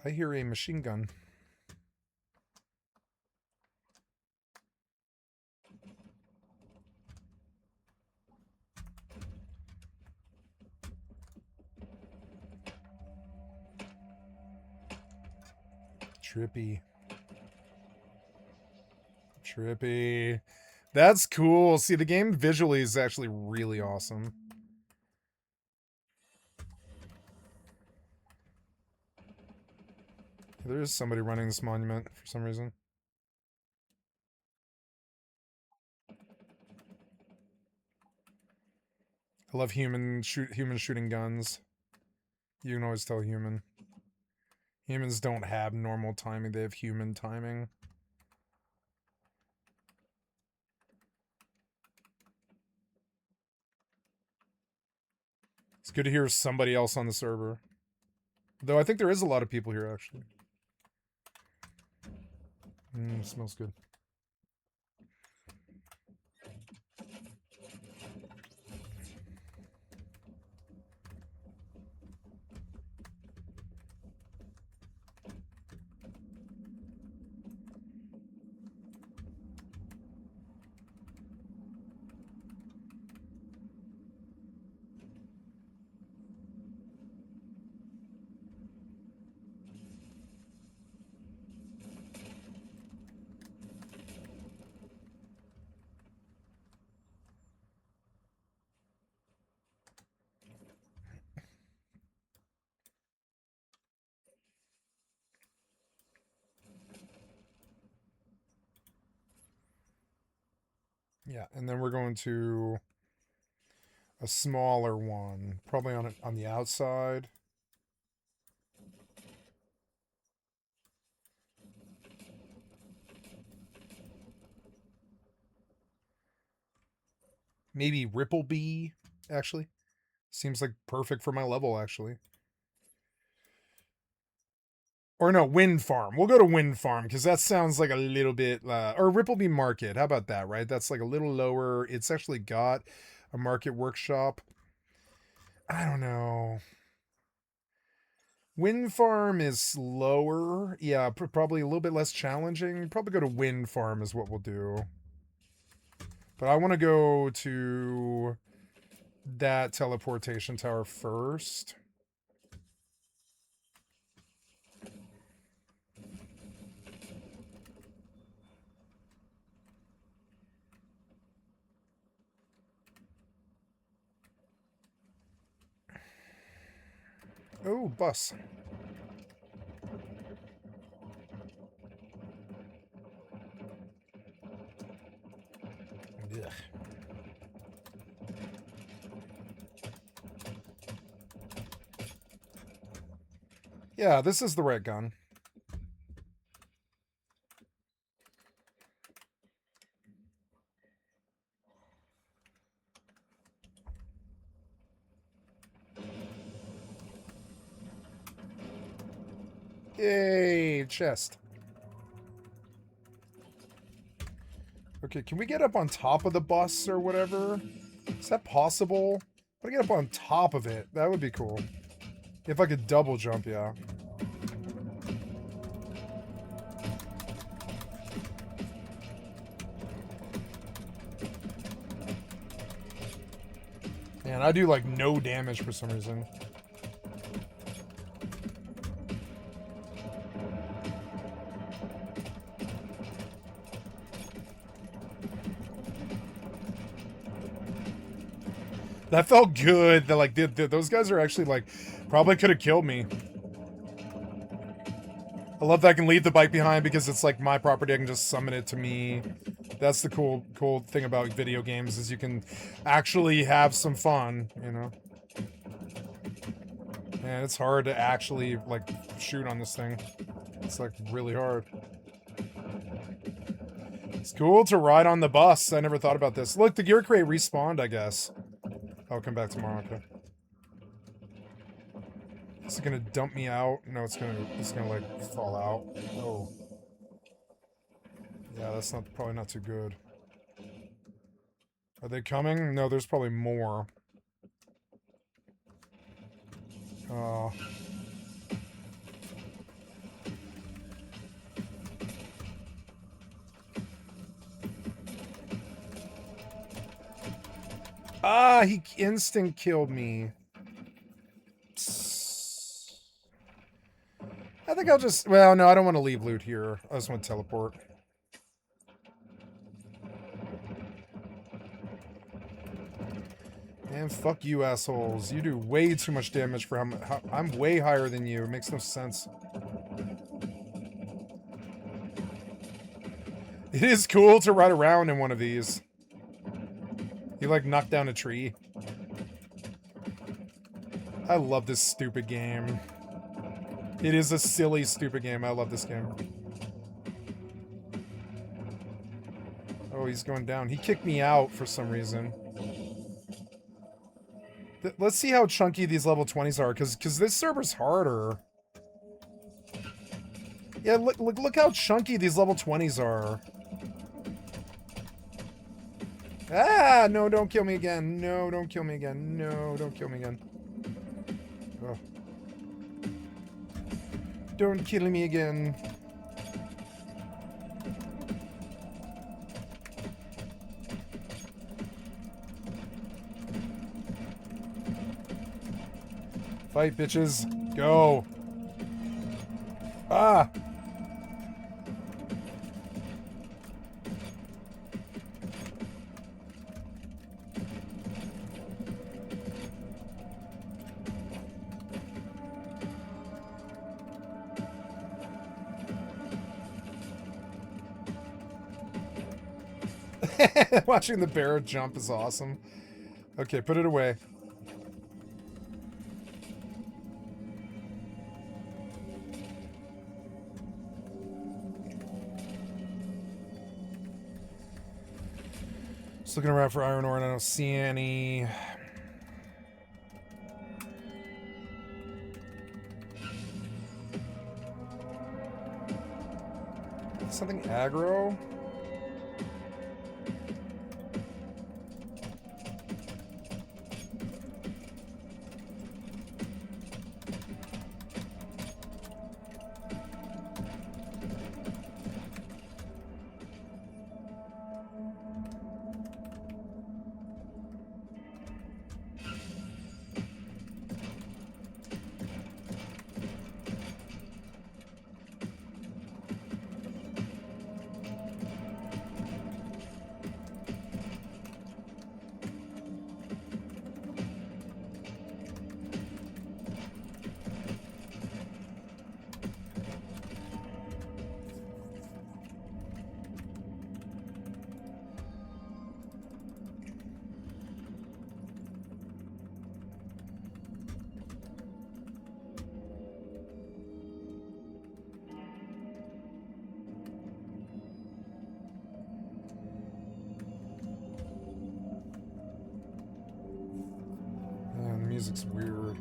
I hear a machine gun. Trippy. Trippy. That's cool. See, the game visually is actually really awesome. There is somebody running this monument for some reason. I love humans shooting guns. You can always tell human. Humans don't have normal timing, they have human timing. It's good to hear somebody else on the server. Though I think there is a lot of people here, actually. Smells good. Yeah, and then we're going to a smaller one, probably on the outside. Maybe Rippleby, actually. Seems like perfect for my level, actually. Or no, Wind Farm. We'll go to Wind Farm, because that sounds like a little bit... or Rippleby Market. How about that, right? That's like a little lower. It's actually got a market workshop. I don't know. Wind Farm is slower. Yeah, probably a little bit less challenging. Probably go to Wind Farm is what we'll do. But I want to go to that teleportation tower first. Oh, bus. Ugh. Yeah, this is the right gun. Yay, chest. Okay, can we get up on top of the bus or whatever? Is that possible? I want to get up on top of it. That would be cool. If I could double jump, yeah. Man, I do like no damage for some reason. That felt good. That like those guys are actually like probably could have killed me. I love that I can leave the bike behind because it's like my property. I can just summon it to me. That's the cool thing about video games is you can actually have some fun, you know. Man, it's hard to actually like shoot on this thing. It's like really hard. It's cool to ride on the bus. I never thought about this. Look, the gear crate respawned, I guess. I'll come back tomorrow, okay. Is it gonna dump me out? No, it's gonna like fall out. Oh. Yeah, that's probably not too good. Are they coming? No, there's probably more. Ah, he instant killed me. I think I'll just... Well, no, I don't want to leave loot here. I just want to teleport. And fuck you, assholes. You do way too much damage for how I'm way higher than you. It makes no sense. It is cool to ride around in one of these. You, like, knocked down a tree. I love this stupid game. It is a silly, stupid game. I love this game. Oh, he's going down. He kicked me out for some reason. Let's see how chunky these level 20s are, because this server's harder. Yeah, look how chunky these level 20s are. Ah, no, don't kill me again. No, don't kill me again. No, don't kill me again. Oh. Don't kill me again. Fight, bitches. Go. Ah! Watching the bear jump is awesome. Okay, put it away. Just looking around for iron ore and I don't see any. Something aggro? Man, the music's weird.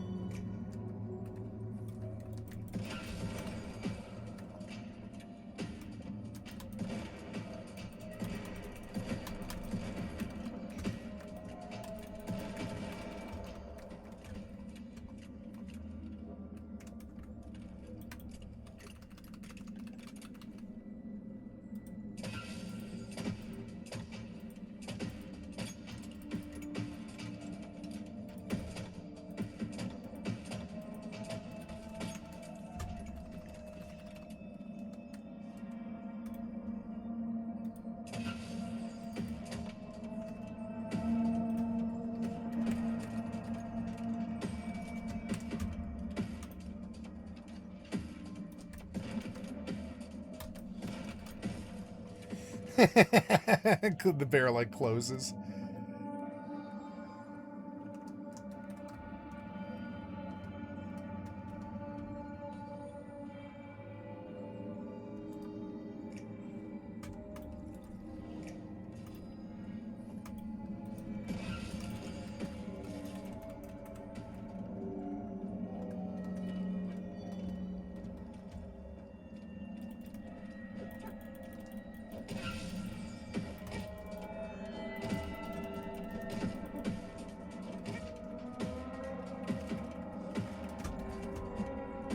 The bear like closes.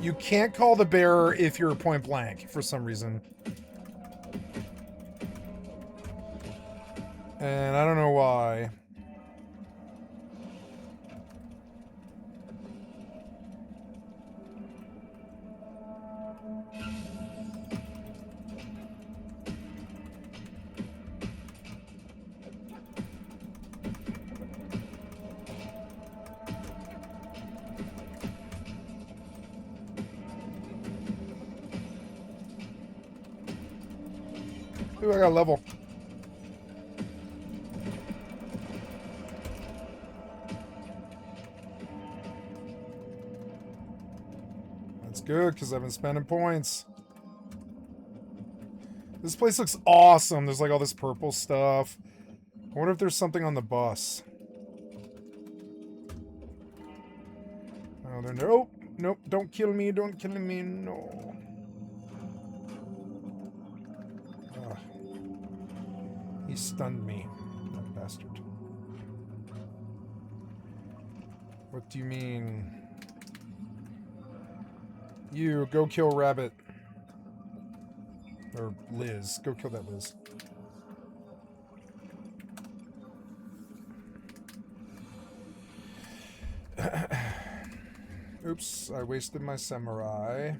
You can't call the bear if you're point blank for some reason. And I don't know why. Ooh, I got a level. That's good, because I've been spending points. This place looks awesome. There's like all this purple stuff. I wonder if there's something on the bus. Oh, there. Nope. Nope. Don't kill me. Don't kill me. No. Ugh. He stunned me. That bastard. What do you mean? You go kill Rabbit. Or Liz. Go kill that Liz. Oops, I wasted my samurai.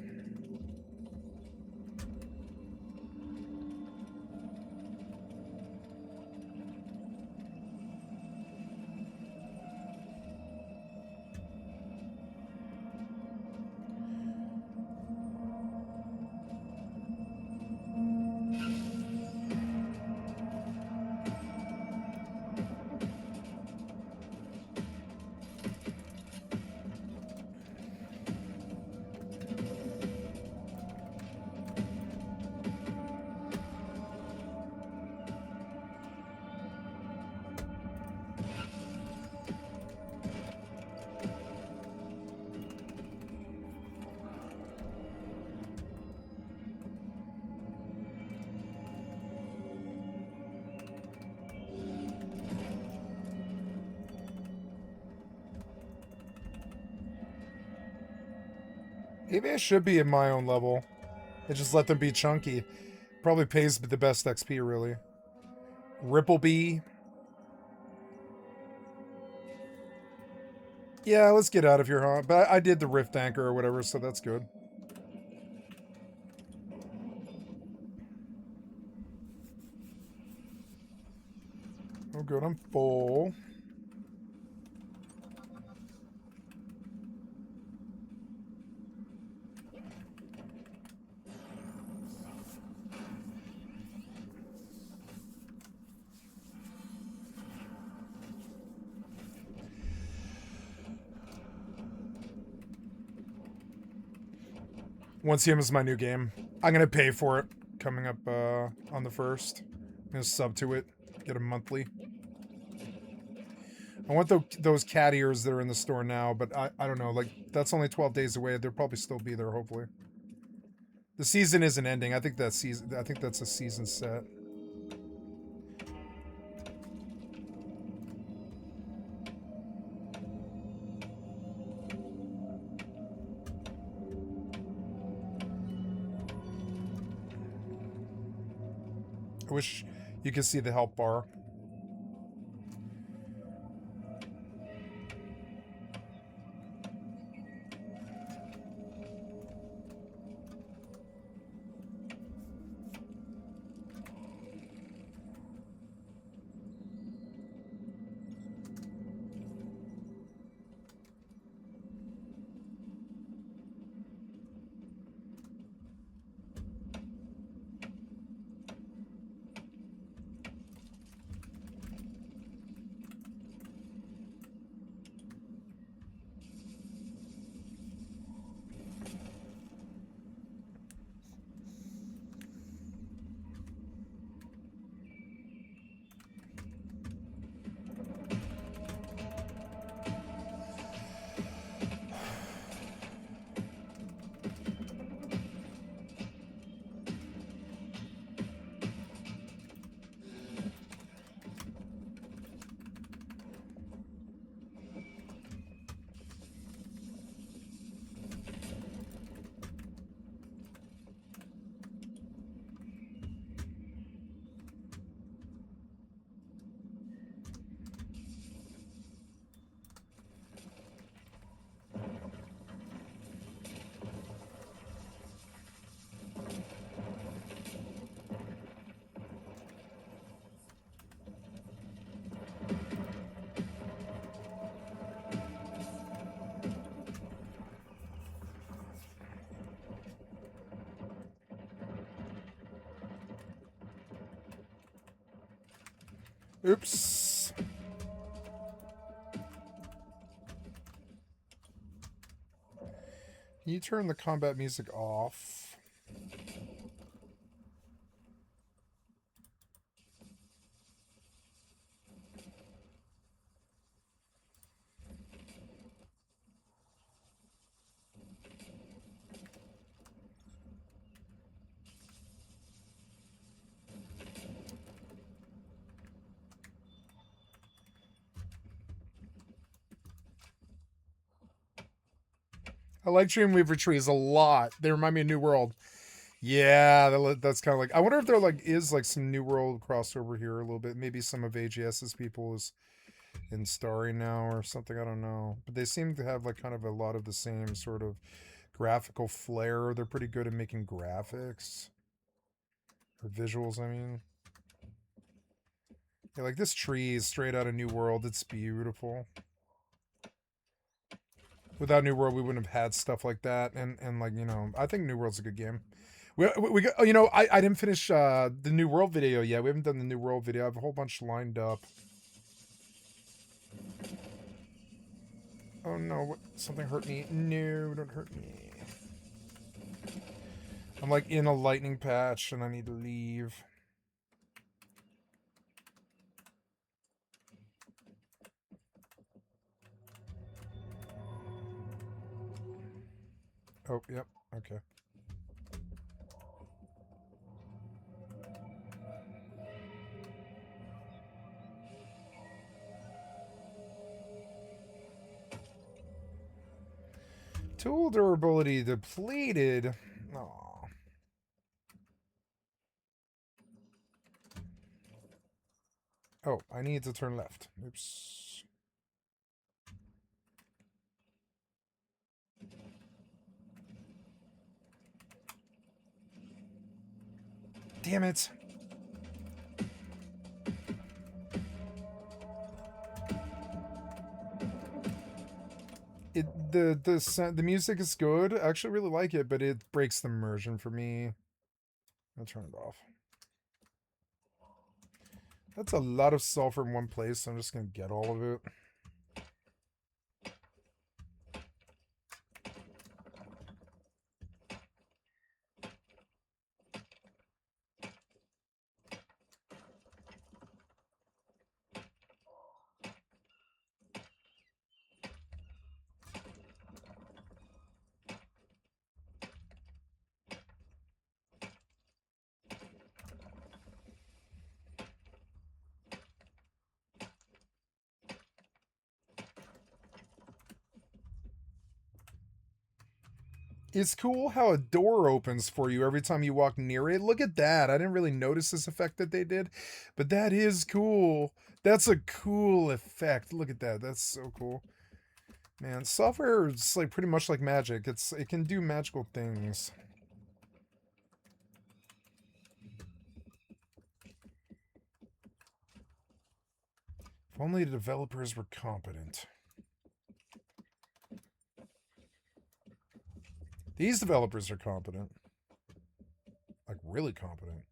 Maybe I should be at my own level. And just let them be chunky. Probably pays the best XP, really. Rippleby. Yeah, let's get out of here, huh? But I did the Rift Anchor or whatever, so that's good. Oh, good, I'm full. Once is my new game. I'm gonna pay for it coming up on the 1st. I'm gonna sub to it, get a monthly. I want those cat ears that are in the store now, but I don't know. Like, that's only 12 days away. They'll probably still be there, hopefully. The season isn't ending. I think that's a season set. I wish you could see the help bar. Oops. Can you turn the combat music off? I like Dreamweaver trees a lot. They remind me of New World. Yeah, that's kind of like. I wonder if there is some New World crossover here a little bit. Maybe some of AGS's people is in Starry now or something. I don't know, but they seem to have like kind of a lot of the same sort of graphical flair. They're pretty good at making graphics or visuals. I mean, yeah, like this tree is straight out of New World. It's beautiful. Without New World, we wouldn't have had stuff like that, and like I think New World's a good game. We got, I didn't finish the New World video yet. We haven't done the New World video. I have a whole bunch lined up. Oh no, something hurt me. No, don't hurt me. I'm like in a lightning patch and I need to leave. Oh, yep, okay. Tool durability depleted. Aw. Oh, I need to turn left. Oops. Damn it. The music is good. I actually really like it, but it breaks the immersion for me. I'll turn it off. That's a lot of sulfur in one place, so I'm just gonna get all of it. It's cool how a door opens for you every time you walk near it. Look at that. I didn't really notice this effect that they did, but that is cool. That's a cool effect. Look at that. That's so cool. Man, software is like pretty much like magic. It can do magical things. If only the developers were competent. These developers are competent. Like, really competent.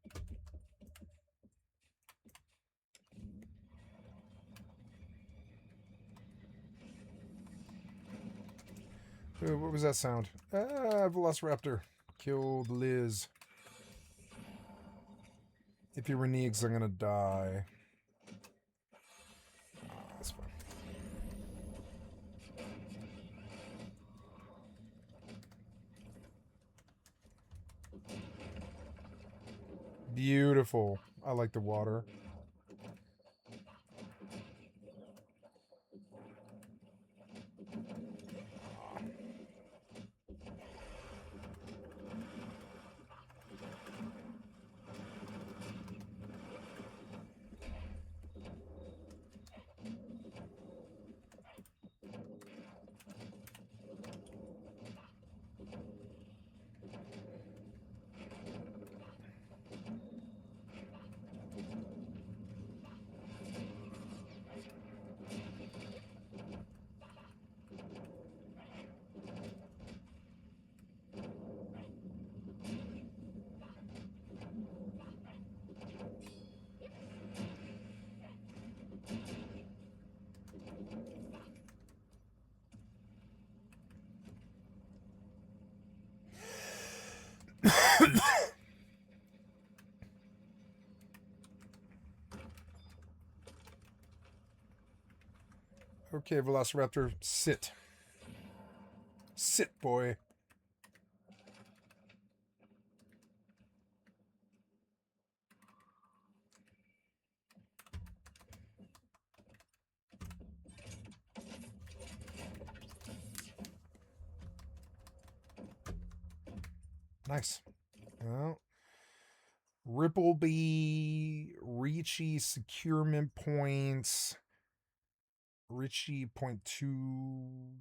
Ooh, what was that sound? Ah, Velociraptor. Killed Liz. If he reneges, I'm gonna die. That's fine. Beautiful. I like the water. Okay, Velociraptor, sit. Sit, boy. Nice. Well, Rippleby, Ricci, securement points. Richie, 0.2.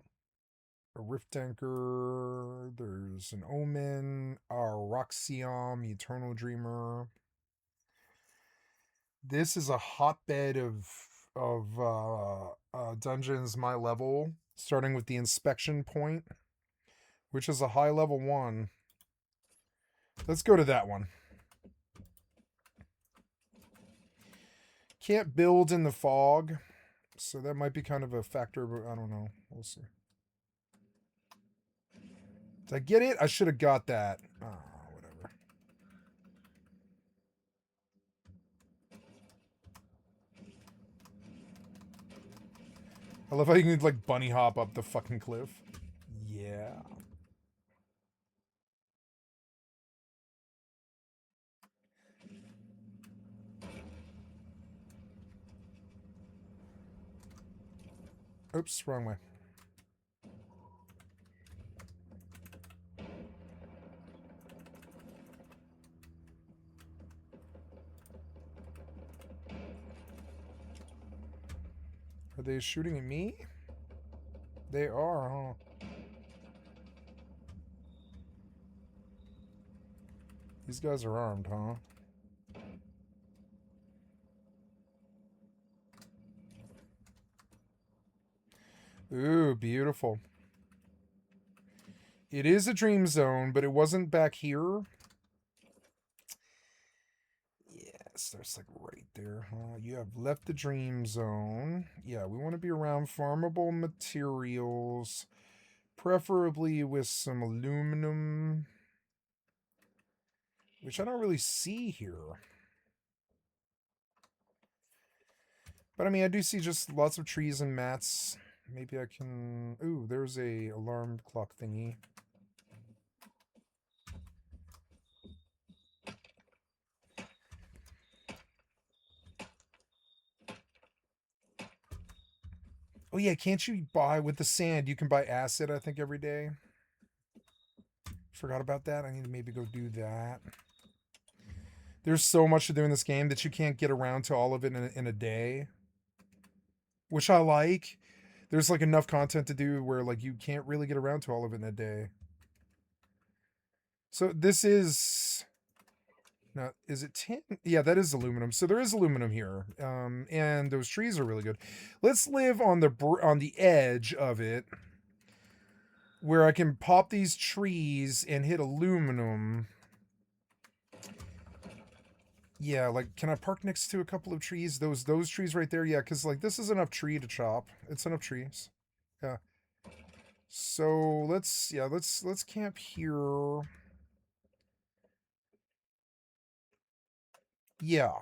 A Rift Anchor. There's an Omen. A Roxium, Eternal Dreamer. This is a hotbed of dungeons my level, starting with the inspection point, which is a high level 1. Let's go to that one. Can't build in the fog, so that might be kind of a factor, but I don't know. We'll see. Did I get it? I should have got that. Oh, whatever. I love how you can, like, bunny hop up the fucking cliff. Yeah. Oops, wrong way. Are they shooting at me? They are, huh? These guys are armed, huh? Ooh, beautiful. It is a dream zone, but it wasn't back here. Yes, there's like right there, huh? You have left the dream zone. Yeah, we want to be around farmable materials, preferably with some aluminum, which I don't really see here. But I mean, I do see just lots of trees and mats. Maybe I can... Ooh, there's a alarm clock thingy. Oh yeah, can't you buy with the sand? You can buy acid, I think, every day. Forgot about that. I need to maybe go do that. There's so much to do in this game that you can't get around to all of it in a day, which I like. There's like enough content to do where like you can't really get around to all of it in a day. So this is... Now, is it tin? Yeah, that is aluminum. So there is aluminum here, and those trees are really good. Let's live on the edge of it, where I can pop these trees and hit aluminum. Yeah, like, can I park next to a couple of trees? Those trees right there? Yeah, because, like, this is enough tree to chop. It's enough trees. Yeah. So, let's camp here. Yeah.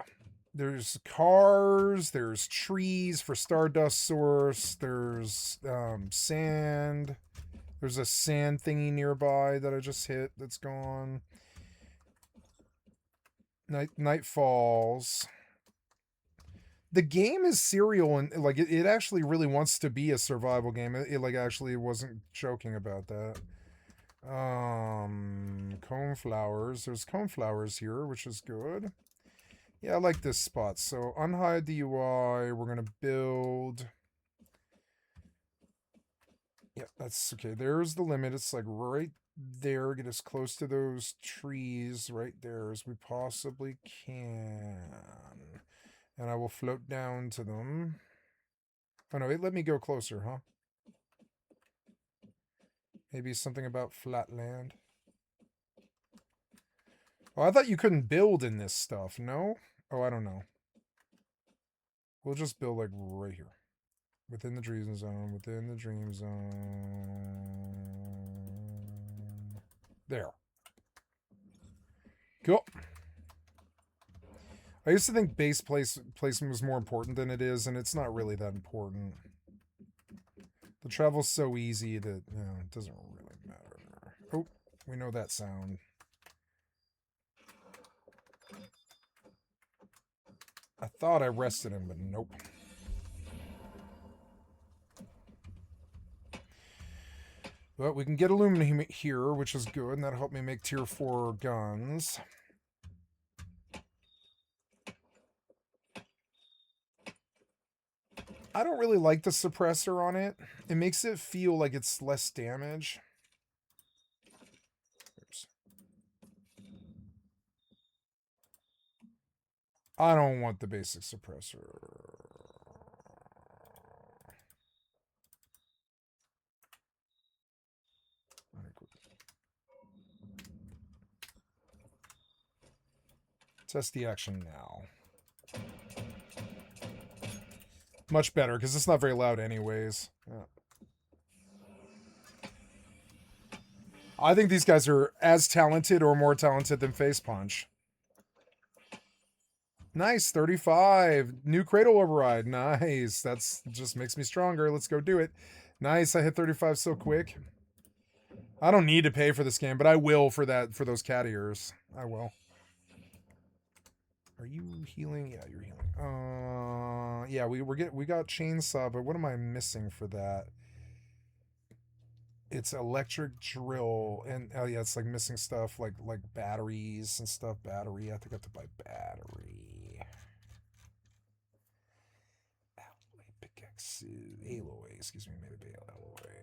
There's cars, there's trees for Stardust Source, there's sand. There's a sand thingy nearby that I just hit that's gone. Night falls. The game is serial, and like it actually really wants to be a survival game. It like actually wasn't joking about that. Coneflowers. There's coneflowers here, which is good. Yeah, I like this spot. So unhide the UI. We're gonna build. Yeah, that's okay. There's the limit. It's like right there. Get as close to those trees right there as we possibly can. And I will float down to them. Oh no, it let me go closer, huh? Maybe something about flat land. Oh, I thought you couldn't build in this stuff, no? Oh, I don't know. We'll just build like right here. Within the dream zone, within the dream zone. There. Cool. I used to think base placement was more important than it is, and it's not really that important. The travel's so easy that, you know, it doesn't really matter. Oh, we know that sound. I thought I rested him, but nope. But we can get aluminum here, which is good, and that'll help me make tier 4 guns. I don't really like the suppressor on it. It makes it feel like it's less damage. Oops. I don't want the basic suppressor. Test the action now. Much better, because it's not very loud anyways. Yeah. I think these guys are as talented or more talented than Face Punch. Nice, 35. New Cradle Override. Nice. That's just makes me stronger. Let's go do it. Nice, I hit 35 so quick. I don't need to pay for this game, but I will for those cat ears. I will. Are you healing? Yeah, you're healing. Yeah, we got chainsaw, but what am I missing for that? It's electric drill, and oh yeah, it's like missing stuff like batteries and stuff. Battery. I think I have to buy battery. Alloy pickaxe, alloy. Excuse me, maybe alloy.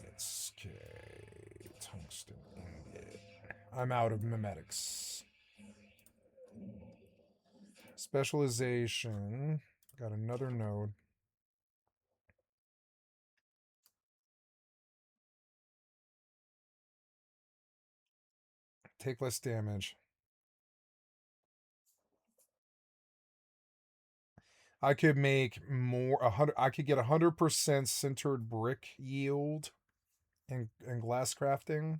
It's okay. Tungsten ingot. I'm out of mimetics. Specialization. Got another node. Take less damage. I could make more. 100. I could get 100% centered brick yield in glass crafting,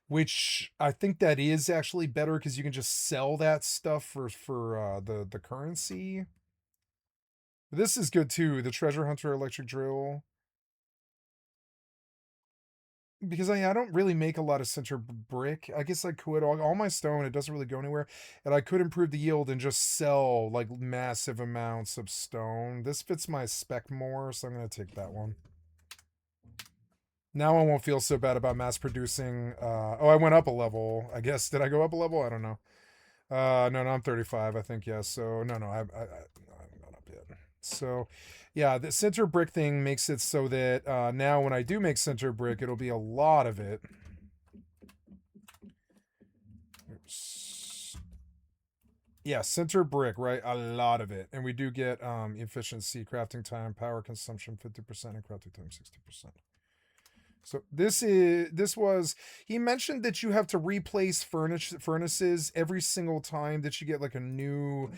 which I think that is actually better because you can just sell that stuff for the currency. This is good too. The treasure hunter electric drill. Because I don't really make a lot of center brick. I guess I could. All my stone, it doesn't really go anywhere. And I could improve the yield and just sell like massive amounts of stone. This fits my spec more, so I'm going to take that one. Now I won't feel so bad about mass producing. Oh, I went up a level. I guess. Did I go up a level? I don't know. No, I'm 35, I think. Yeah, so no, I'm not up yet. So, yeah, the center brick thing makes it so that now when I do make center brick, it'll be a lot of it. Oops. Yeah, center brick, right? A lot of it. And we do get efficiency, crafting time, power consumption 50%, and crafting time 60%. So he mentioned that you have to replace furnaces every single time that you get like a new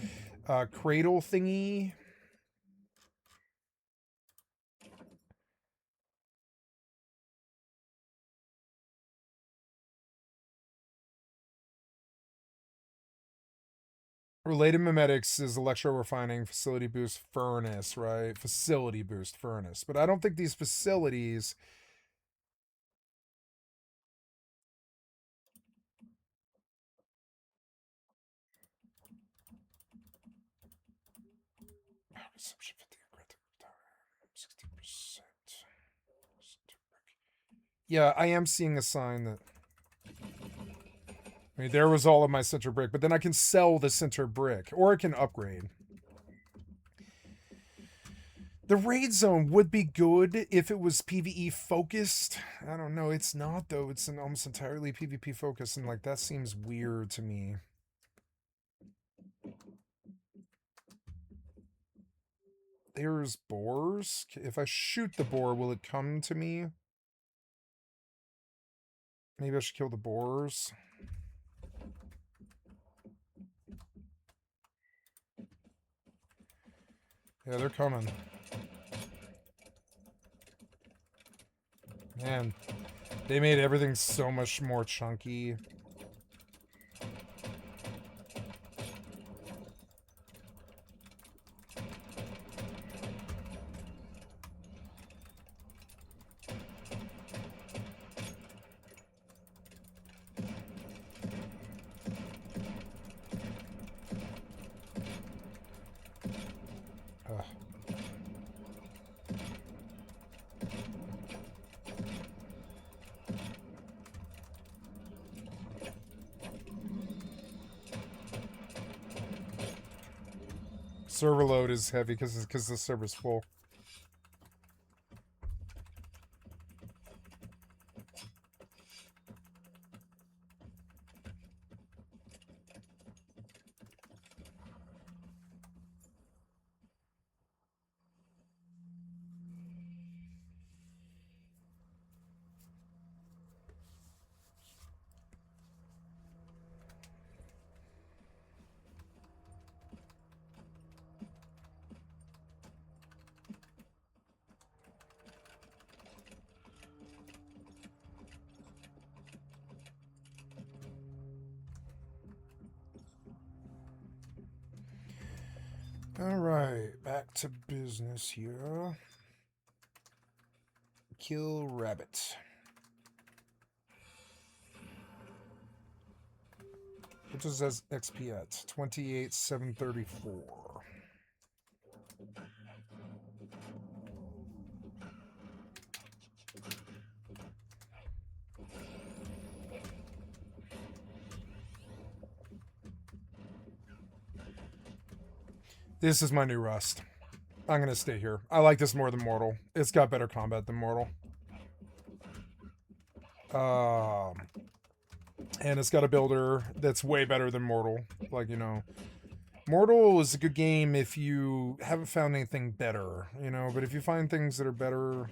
cradle thingy. Related mimetics is electro refining, facility boost, furnace, right? Facility boost, furnace. But I don't think these facilities. Consumption 50, 60%. Yeah, I am seeing a sign that. I mean, there was all of my center brick, but then I can sell the center brick, or I can upgrade. The raid zone would be good if it was PvE focused. I don't know. It's not, though. It's almost entirely PvP focused, and like that seems weird to me. There's boars. If I shoot the boar, will it come to me? Maybe I should kill the boars. Yeah, they're coming. Man, they made everything so much more chunky. Server load is heavy because the server's full. All right, back to business here. Kill rabbit. Which is as XP at 28,734. This is my new Rust. I'm gonna stay here. I like this more than Mortal. It's got better combat than Mortal. And it's got a builder that's way better than Mortal. Like, you know, Mortal is a good game if you haven't found anything better, you know, but if you find things that are better...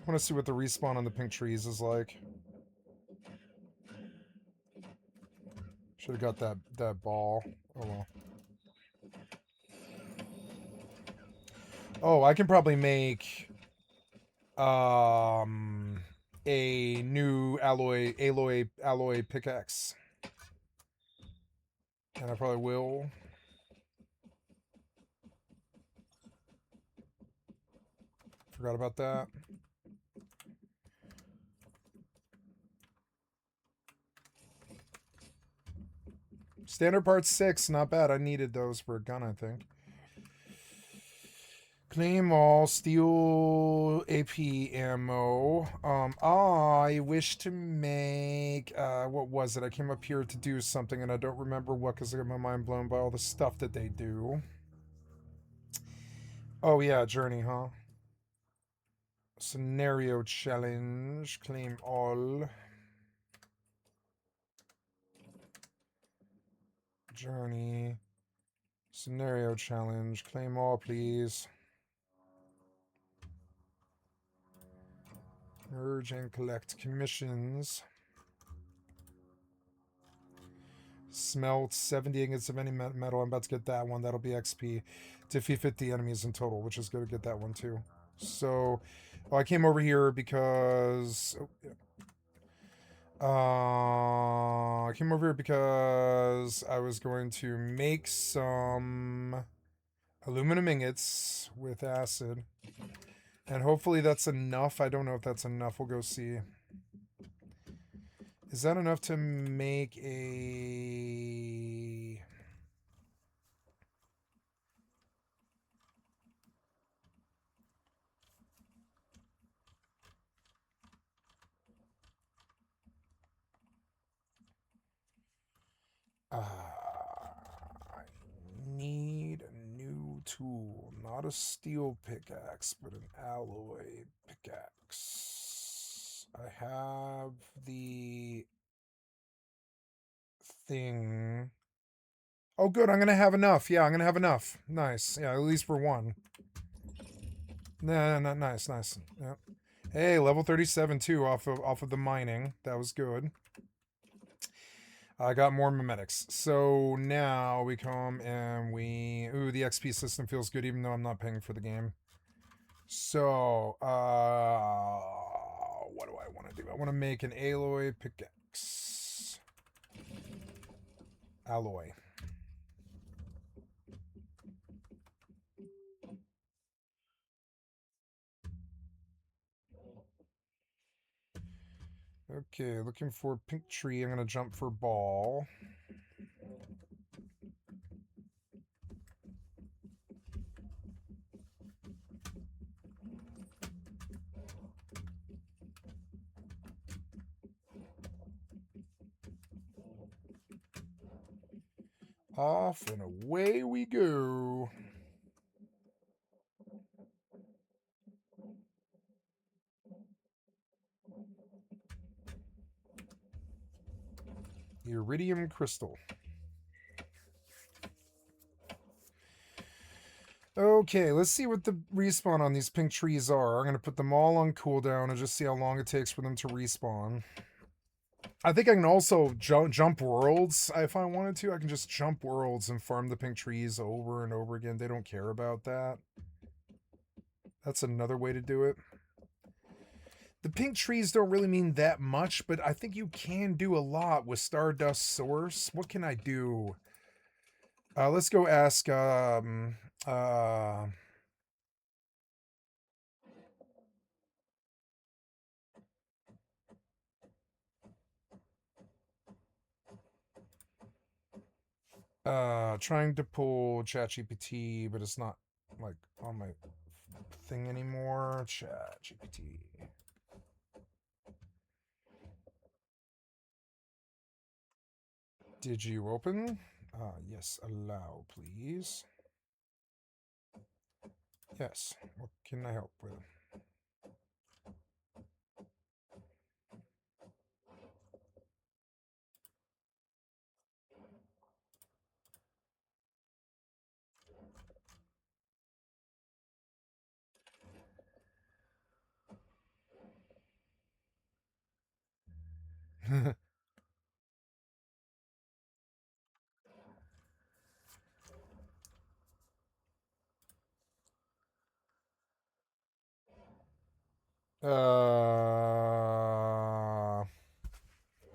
I want to see what the respawn on the pink trees is like. Should have got that ball. Oh well. Oh, I can probably make a new alloy pickaxe. And I probably will. Forgot about that. Standard parts 6, not bad. I needed those for a gun, I think. Claim all steel AP ammo. I wish to make what was it? I came up here to do something and I don't remember what because I got my mind blown by all the stuff that they do. Oh yeah, journey, huh? Scenario challenge. Claim all. Journey. Scenario challenge. Claim all, please. Merge and collect commissions. Smelt 70 ingots of any metal. I'm about to get that one. That'll be XP. Defeat 50 enemies in total, which is good to get that one too. So, I came over here because... I came over here because I was going to make some aluminum ingots with acid. And hopefully that's enough. I don't know if that's enough. We'll go see. Is that enough to make a... I need a new tool. Not a steel pickaxe, but an alloy pickaxe. I have the thing. Oh, good. I'm going to have enough. Yeah, I'm going to have enough. Nice. Yeah, at least for one. Nah, nice. Yeah. Hey, level 37 too off of the mining. That was good. I got more memetics. So now we come and we... Ooh, the XP system feels good even though I'm not paying for the game. So, what do I want to do? I want to make an alloy pickaxe. Alloy. Okay, looking for pink tree. I'm gonna jump for ball. Off and away we go. Iridium crystal. Okay, let's see what the respawn on these pink trees are. I'm going to put them all on cooldown and just see how long it takes for them to respawn. I think I can also jump worlds if I wanted to. I can just jump worlds and farm the pink trees over and over again. They don't care about that. That's another way to do it. The pink trees don't really mean that much, but I think you can do a lot with Stardust Source. What can I do? Let's go ask trying to pull ChatGPT, but it's not like on my thing anymore. ChatGPT. Did you open? Yes, allow, please. Yes, what can I help with?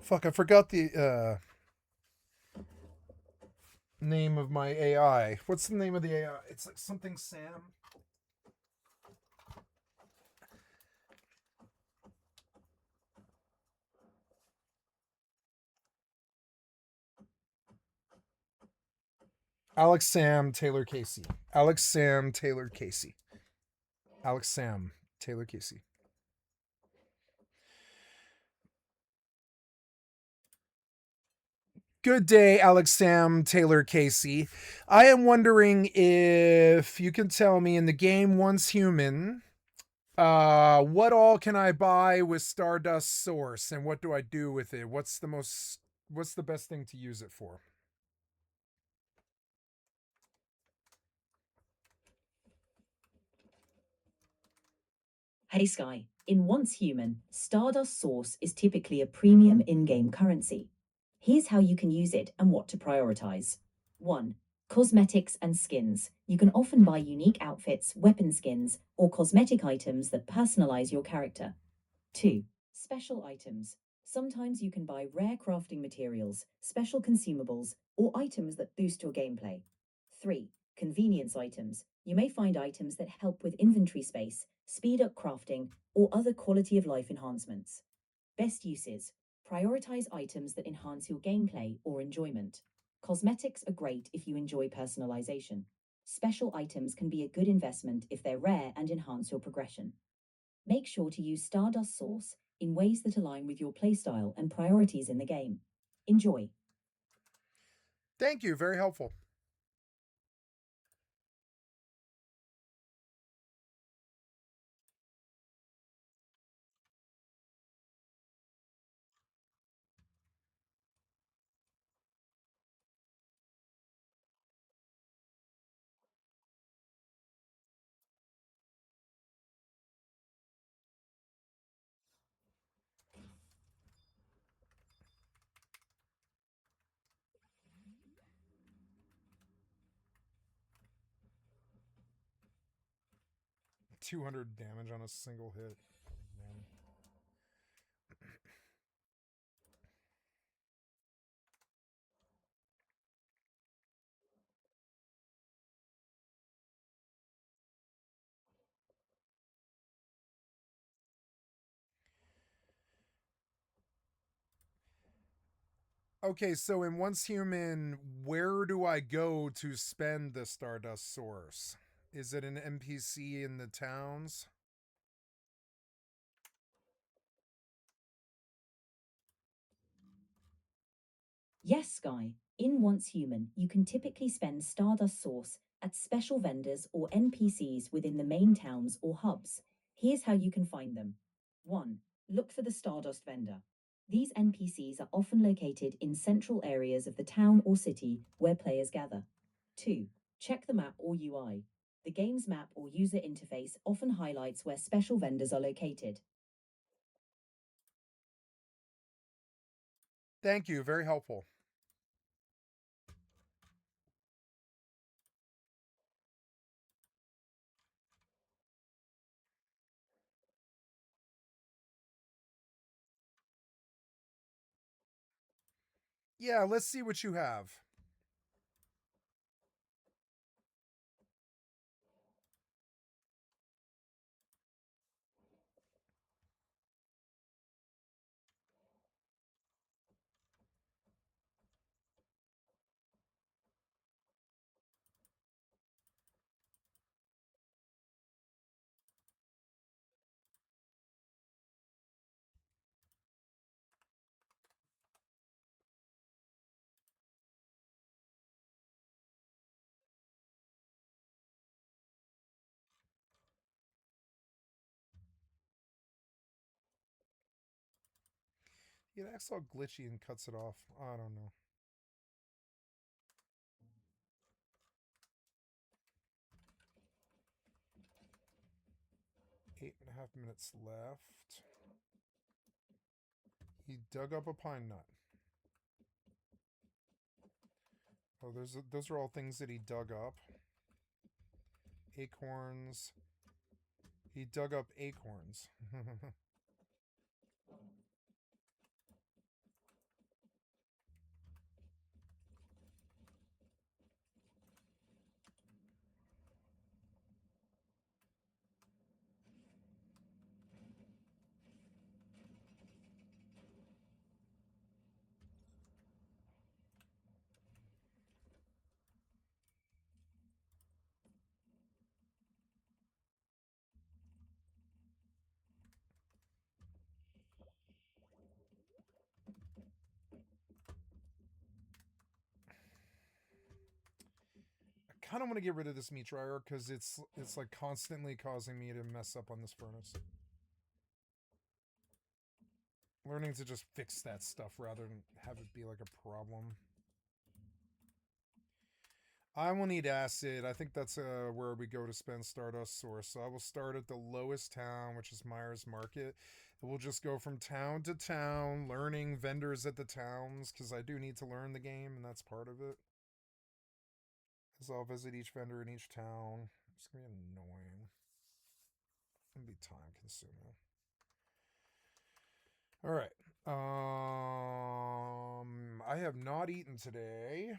Fuck, I forgot the name of my AI. What's the name of the AI? It's like something Sam. Alex Sam Taylor Casey. Alex Sam Taylor Casey. Alex Sam Taylor Casey. Good day, Alex Sam Taylor Casey. I am wondering if you can tell me in the game Once Human, what all can I buy with Stardust Source and what do I do with it? What's the best thing to use it for? Hey Sky, in Once Human, Stardust Source is typically a premium in-game currency. Here's how you can use it and what to prioritize. 1. Cosmetics and skins. You can often buy unique outfits, weapon skins, or cosmetic items that personalize your character. 2. Special items. Sometimes you can buy rare crafting materials, special consumables, or items that boost your gameplay. 3. Convenience items. You may find items that help with inventory space, speed up crafting, or other quality of life enhancements. Best uses. Prioritize items that enhance your gameplay or enjoyment. Cosmetics are great if you enjoy personalization. Special items can be a good investment if they're rare and enhance your progression. Make sure to use Stardust Source in ways that align with your playstyle and priorities in the game. Enjoy. Thank you. Very helpful. $200 damage on a single hit. Man. Okay, so in Once Human, where do I go to spend the Stardust Source? Is it an NPC in the towns? Yes, Sky. In Once Human, you can typically spend Stardust Source at special vendors or NPCs within the main towns or hubs. Here's how you can find them. 1. Look for the Stardust vendor. These NPCs are often located in central areas of the town or city where players gather. 2. Check the map or UI. The game's map or user interface often highlights where special vendors are located. Thank you, very helpful. Yeah, let's see what you have. It acts all glitchy and cuts it off. I don't know. Eight and a half minutes left. He dug up a pine nut. Oh, those are all things that he dug up. Acorns. He dug up acorns. I kind of want to get rid of this meat dryer because it's like constantly causing me to mess up on this furnace. Learning to just fix that stuff rather than have it be like a problem. I will need acid. I think that's where we go to spend Stardust Source. So I will start at the lowest town, which is Myers Market. And we'll just go from town to town, learning vendors at the towns, because I do need to learn the game, and that's part of it. So I'll visit each vendor in each town. It's going to be annoying. It's going to be time consuming. All right. I have not eaten today,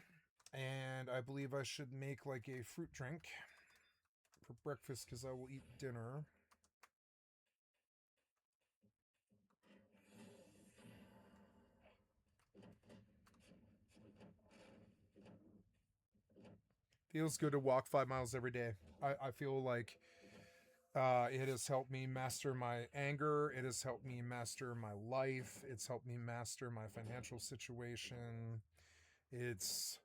and I believe I should make like a fruit drink for breakfast because I will eat dinner. Feels good to walk 5 miles every day. I feel like it has helped me master my anger. It has helped me master my life. It's helped me master my financial situation. It's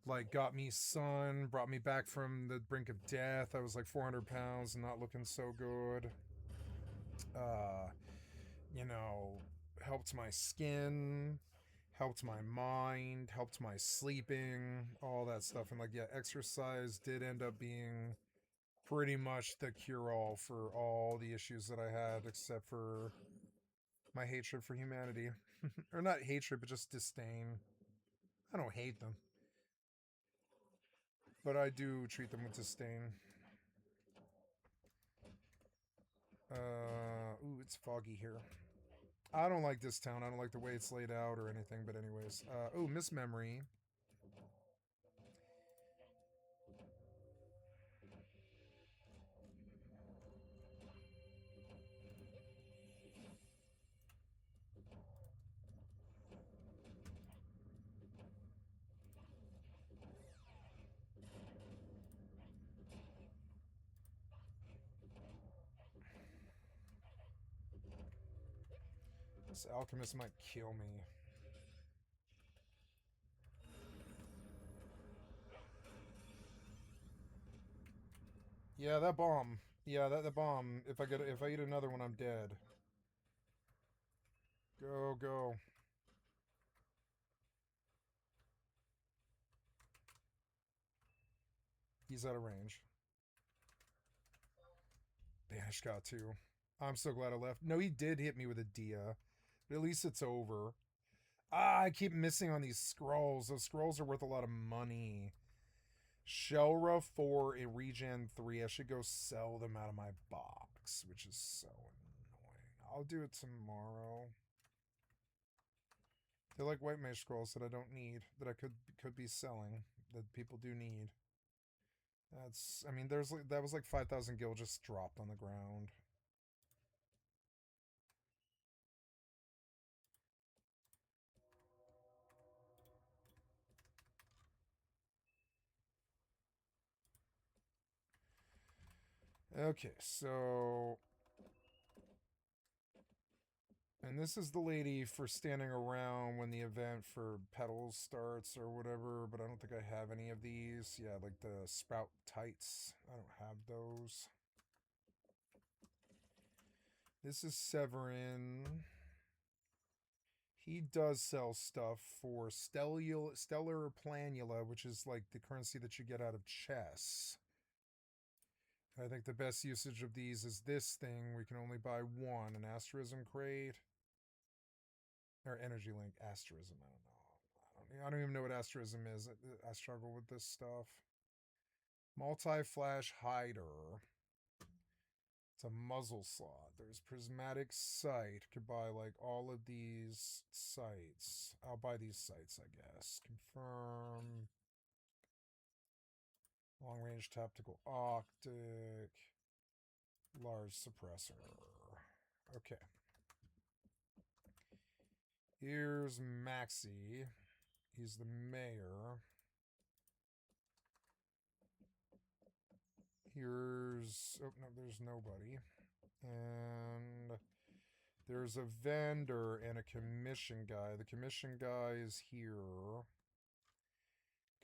like got me sun, brought me back from the brink of death. I was like 400 pounds and not looking so good. Uh, you know, helped my skin, helped my mind, helped my sleeping, all that stuff. And like, yeah, exercise did end up being pretty much the cure-all for all the issues that I had, except for my hatred for humanity. Or not hatred, but just disdain. I don't hate them, but I do treat them with disdain. Ooh, it's foggy here. I don't like this town. I don't like the way it's laid out or anything, but anyways. Oh, Miss Memory. This alchemist might kill me. Yeah, that bomb. Yeah, that bomb. If I eat another one, I'm dead. Go, go. He's out of range. Banish got to. I'm so glad I left. No, he did hit me with a Dia. But at least it's over. Ah, I keep missing on these scrolls. Those scrolls are worth a lot of money. Shelra 4 in regen 3. I should go sell them out of my box, which is so annoying. I'll do it tomorrow. They're like white mage scrolls that I don't need, that I could be selling, that people do need. That's, I mean, there's like, that was like 5,000 gil just dropped on the ground. Okay, so... And this is the lady for standing around when the event for petals starts or whatever, but I don't think I have any of these. Yeah, like the sprout tights. I don't have those. This is Severin. He does sell stuff for stellar planula, which is like the currency that you get out of chess. I think the best usage of these is this thing. We can only buy one, an asterism crate. Or energy link asterism, I don't know. I don't even know what asterism is. I struggle with this stuff. Multi-flash hider. It's a muzzle slot. There's prismatic sight. Could buy like all of these sights. I'll buy these sights, I guess. Confirm. Long range tactical optic. Large suppressor. Okay. Here's Maxi. He's the mayor. Here's... Oh, no, there's nobody. And there's a vendor and a commission guy. The commission guy is here.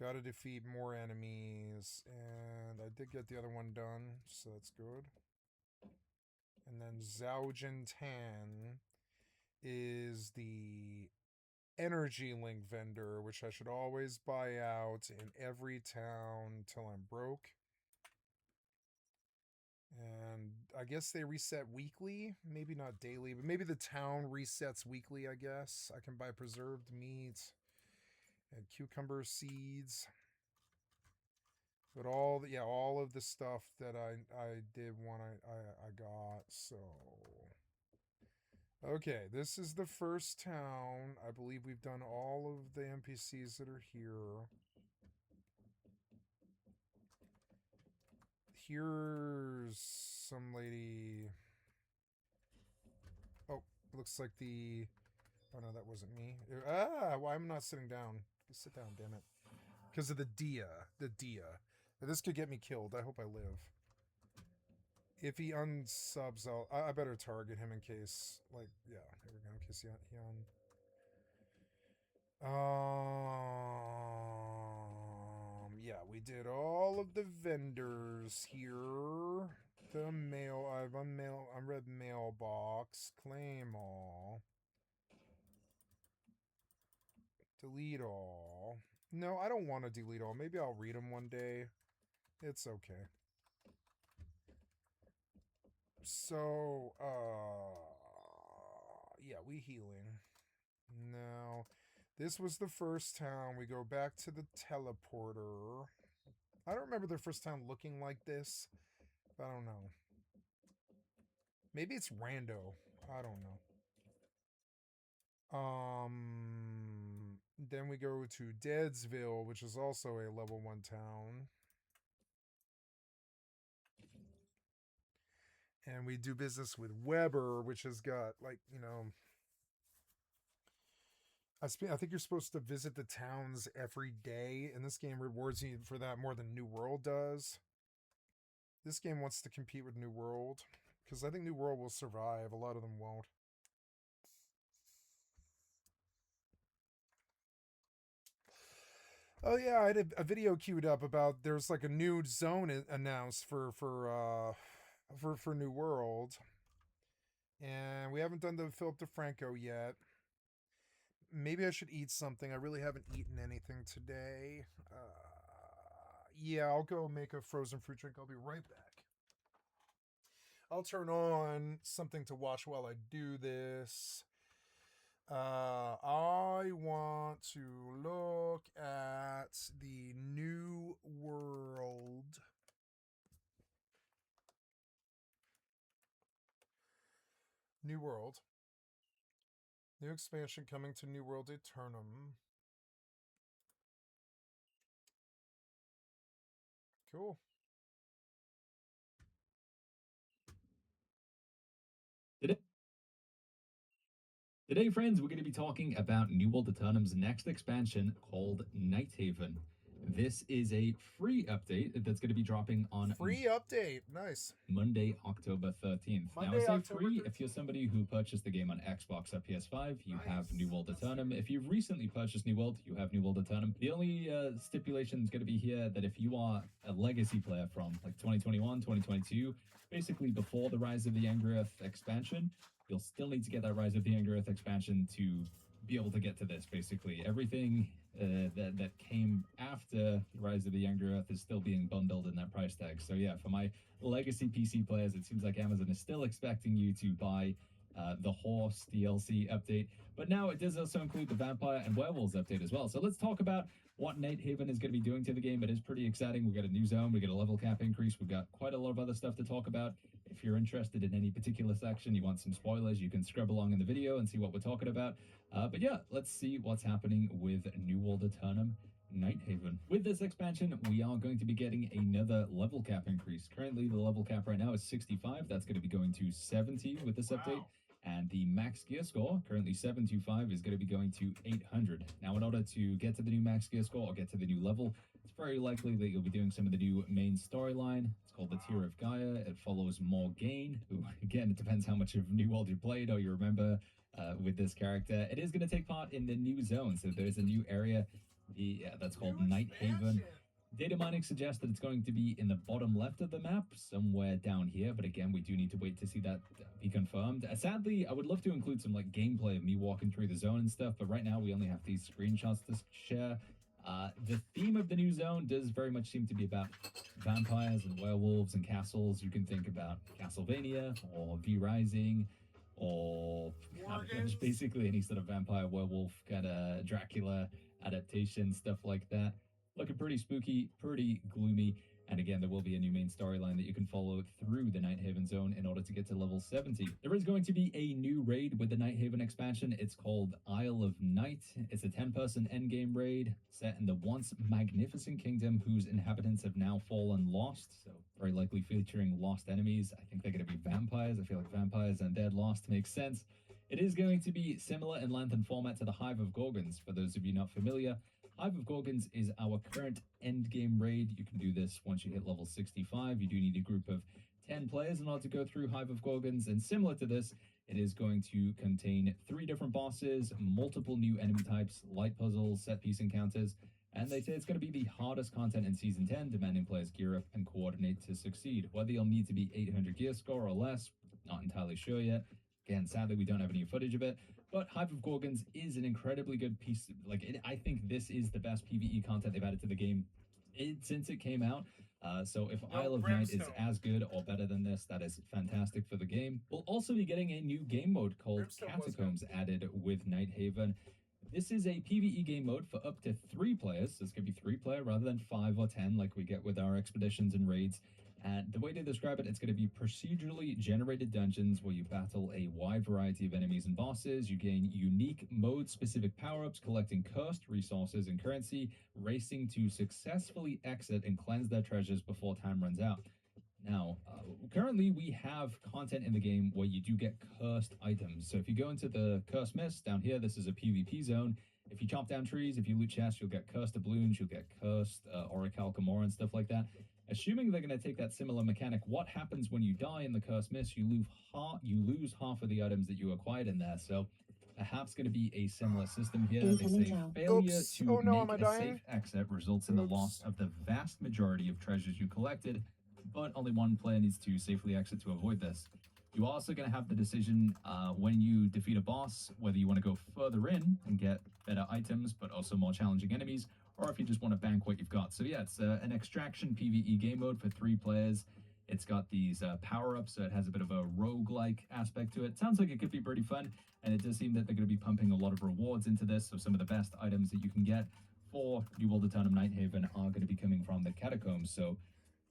Gotta defeat more enemies. And I did get the other one done, so that's good. And then Zhaojin Tan is the energy link vendor, which I should always buy out in every town till I'm broke. And I guess they reset weekly, maybe not daily, but maybe the town resets weekly, I guess. I can buy preserved meat and cucumber seeds. But all of the stuff that I did want I got, so okay, this is the first town. I believe we've done all of the NPCs that are here. Here's some lady. Oh, looks like the... Oh, no, that wasn't me. Ah, well, I'm not sitting down. Sit down, damn it. Because of the Dia. The Dia. This could get me killed. I hope I live. If he unsubs, I better target him in case... Like, yeah, here we go. In case he yeah, we did all of the vendors here. The mail, I've unread mailbox. Claim all. Delete all. No, I don't want to delete all. Maybe I'll read them one day. It's okay. So, yeah, we healing. Now, this was the first town. We go back to the teleporter. I don't remember the first town looking like this. I don't know. Maybe it's rando. I don't know. Then we go to Deadsville, which is also a level 1 town. And we do business with Weber, which has got, like, you know... I think you're supposed to visit the towns every day, and this game rewards you for that more than New World does. This game wants to compete with New World, because I think New World will survive. A lot of them won't. Oh yeah, I had a video queued up about there's like a new zone announced for New World, and we haven't done the Philip DeFranco yet. Maybe I should eat something. I really haven't eaten anything today. Yeah, I'll go make a frozen fruit drink. I'll be right back. I'll turn on something to watch while I do this. I want to look at the New World. New World. New expansion coming to New World Eternum. Cool. Today, friends, we're going to be talking about New World Eternum's next expansion called Nighthaven. This is a free update that's going to be dropping on Free update. Nice. Monday, October 13th. Now, I Monday, say October free 13th. if you're somebody who purchased the game on Xbox or PS5, you have Nice. New World Eternum. If you've recently purchased New World, you have New World Eternum. The only stipulation is going to be here that if you are a legacy player from like 2021, 2022, basically before the Rise of the Angry Earth expansion, you'll still need to get that Rise of the Angry Earth expansion to be able to get to this. Basically, everything that came after Rise of the Angry Earth is still being bundled in that price tag. So yeah, for my legacy PC players, it seems like Amazon is still expecting you to buy the Horse DLC update, but now it does also include the Vampire and Werewolves update as well. So let's talk about what Nighthaven is going to be doing to the game. It is pretty exciting. We got a new zone, we got a level cap increase, we've got quite a lot of other stuff to talk about. If you're interested in any particular section, you want some spoilers, you can scrub along in the video and see what we're talking about. But yeah, let's see what's happening with New World Eternum Nighthaven. With this expansion, we are going to be getting another level cap increase. Currently, the level cap right now is 65. That's going to be going to 70 with this update. And the max gear score, currently 725, is going to be going to 800. Now, in order to get to the new max gear score or get to the new level, it's very likely that you'll be doing some of the new main storyline. It's called the Tear of Gaia. It follows Morgaine, who, again, it depends how much of New World you played or you remember with this character. It is going to take part in the new zone, so there's a new area that's called Nighthaven. Data mining suggests that it's going to be in the bottom left of the map, somewhere down here, but again, we do need to wait to see that be confirmed. Sadly, I would love to include some like gameplay of me walking through the zone and stuff, but right now we only have these screenshots to share. The theme of the new zone does very much seem to be about vampires and werewolves and castles. You can think about Castlevania or V Rising or just basically any sort of vampire, werewolf, kind of Dracula adaptation, stuff like that. Looking pretty spooky, pretty gloomy. And again, there will be a new main storyline that you can follow through the Nighthaven zone in order to get to level 70. There is going to be a new raid with the Nighthaven expansion. It's called Isle of Night. It's a 10-person endgame raid set in the once magnificent kingdom whose inhabitants have now fallen lost. So very likely featuring lost enemies. I think they're going to be vampires. I feel like vampires and Dead Lost makes sense. It is going to be similar in length and format to the Hive of Gorgons. For those of you not familiar, Hive of Gorgons is our current endgame raid. You can do this once you hit level 65. You do need a group of 10 players in order to go through Hive of Gorgons. And similar to this, it is going to contain 3 different bosses, multiple new enemy types, light puzzles, set piece encounters. And they say it's going to be the hardest content in Season 10, demanding players gear up and coordinate to succeed. Whether you'll need to be 800 gear score or less, not entirely sure yet. Again, sadly, we don't have any footage of it. But Hive of Gorgons is an incredibly good piece. I think this is the best PvE content they've added to the game since it came out. So if Isle of Night is as good or better than this, that is fantastic for the game. We'll also be getting a new game mode called Catacombs added with Nighthaven. This is a PvE game mode for up to 3 players. So it's going to be 3-player rather than 5 or 10 like we get with our expeditions and raids. And the way to describe it, it's going to be procedurally generated dungeons where you battle a wide variety of enemies and bosses. You gain unique mode-specific power-ups, collecting cursed resources and currency, racing to successfully exit and cleanse their treasures before time runs out. Now, currently we have content in the game where you do get cursed items. So if you go into the Cursed Mist down here, this is a PvP zone. If you chop down trees, if you loot chests, you'll get cursed doubloons, you'll get cursed orichalcomore and stuff like that. Assuming they're going to take that similar mechanic, what happens when you die in the Cursed Mist? You lose half of the items that you acquired in there. So perhaps going to be a similar system here. They Incoming say town. failure Oops. to Oh no, am make I a dying? safe exit results in the loss Oops. of the vast majority of treasures you collected, but only one player needs to safely exit to avoid this. You're also going to have the decision when you defeat a boss, whether you want to go further in and get better items, but also more challenging enemies, or if you just want to bank what you've got. So yeah, it's an extraction PvE game mode for 3 players. It's got these power-ups, so it has a bit of a rogue-like aspect to it. Sounds like it could be pretty fun, and it does seem that they're going to be pumping a lot of rewards into this, so some of the best items that you can get for New World Eternum Nighthaven are going to be coming from the Catacombs. So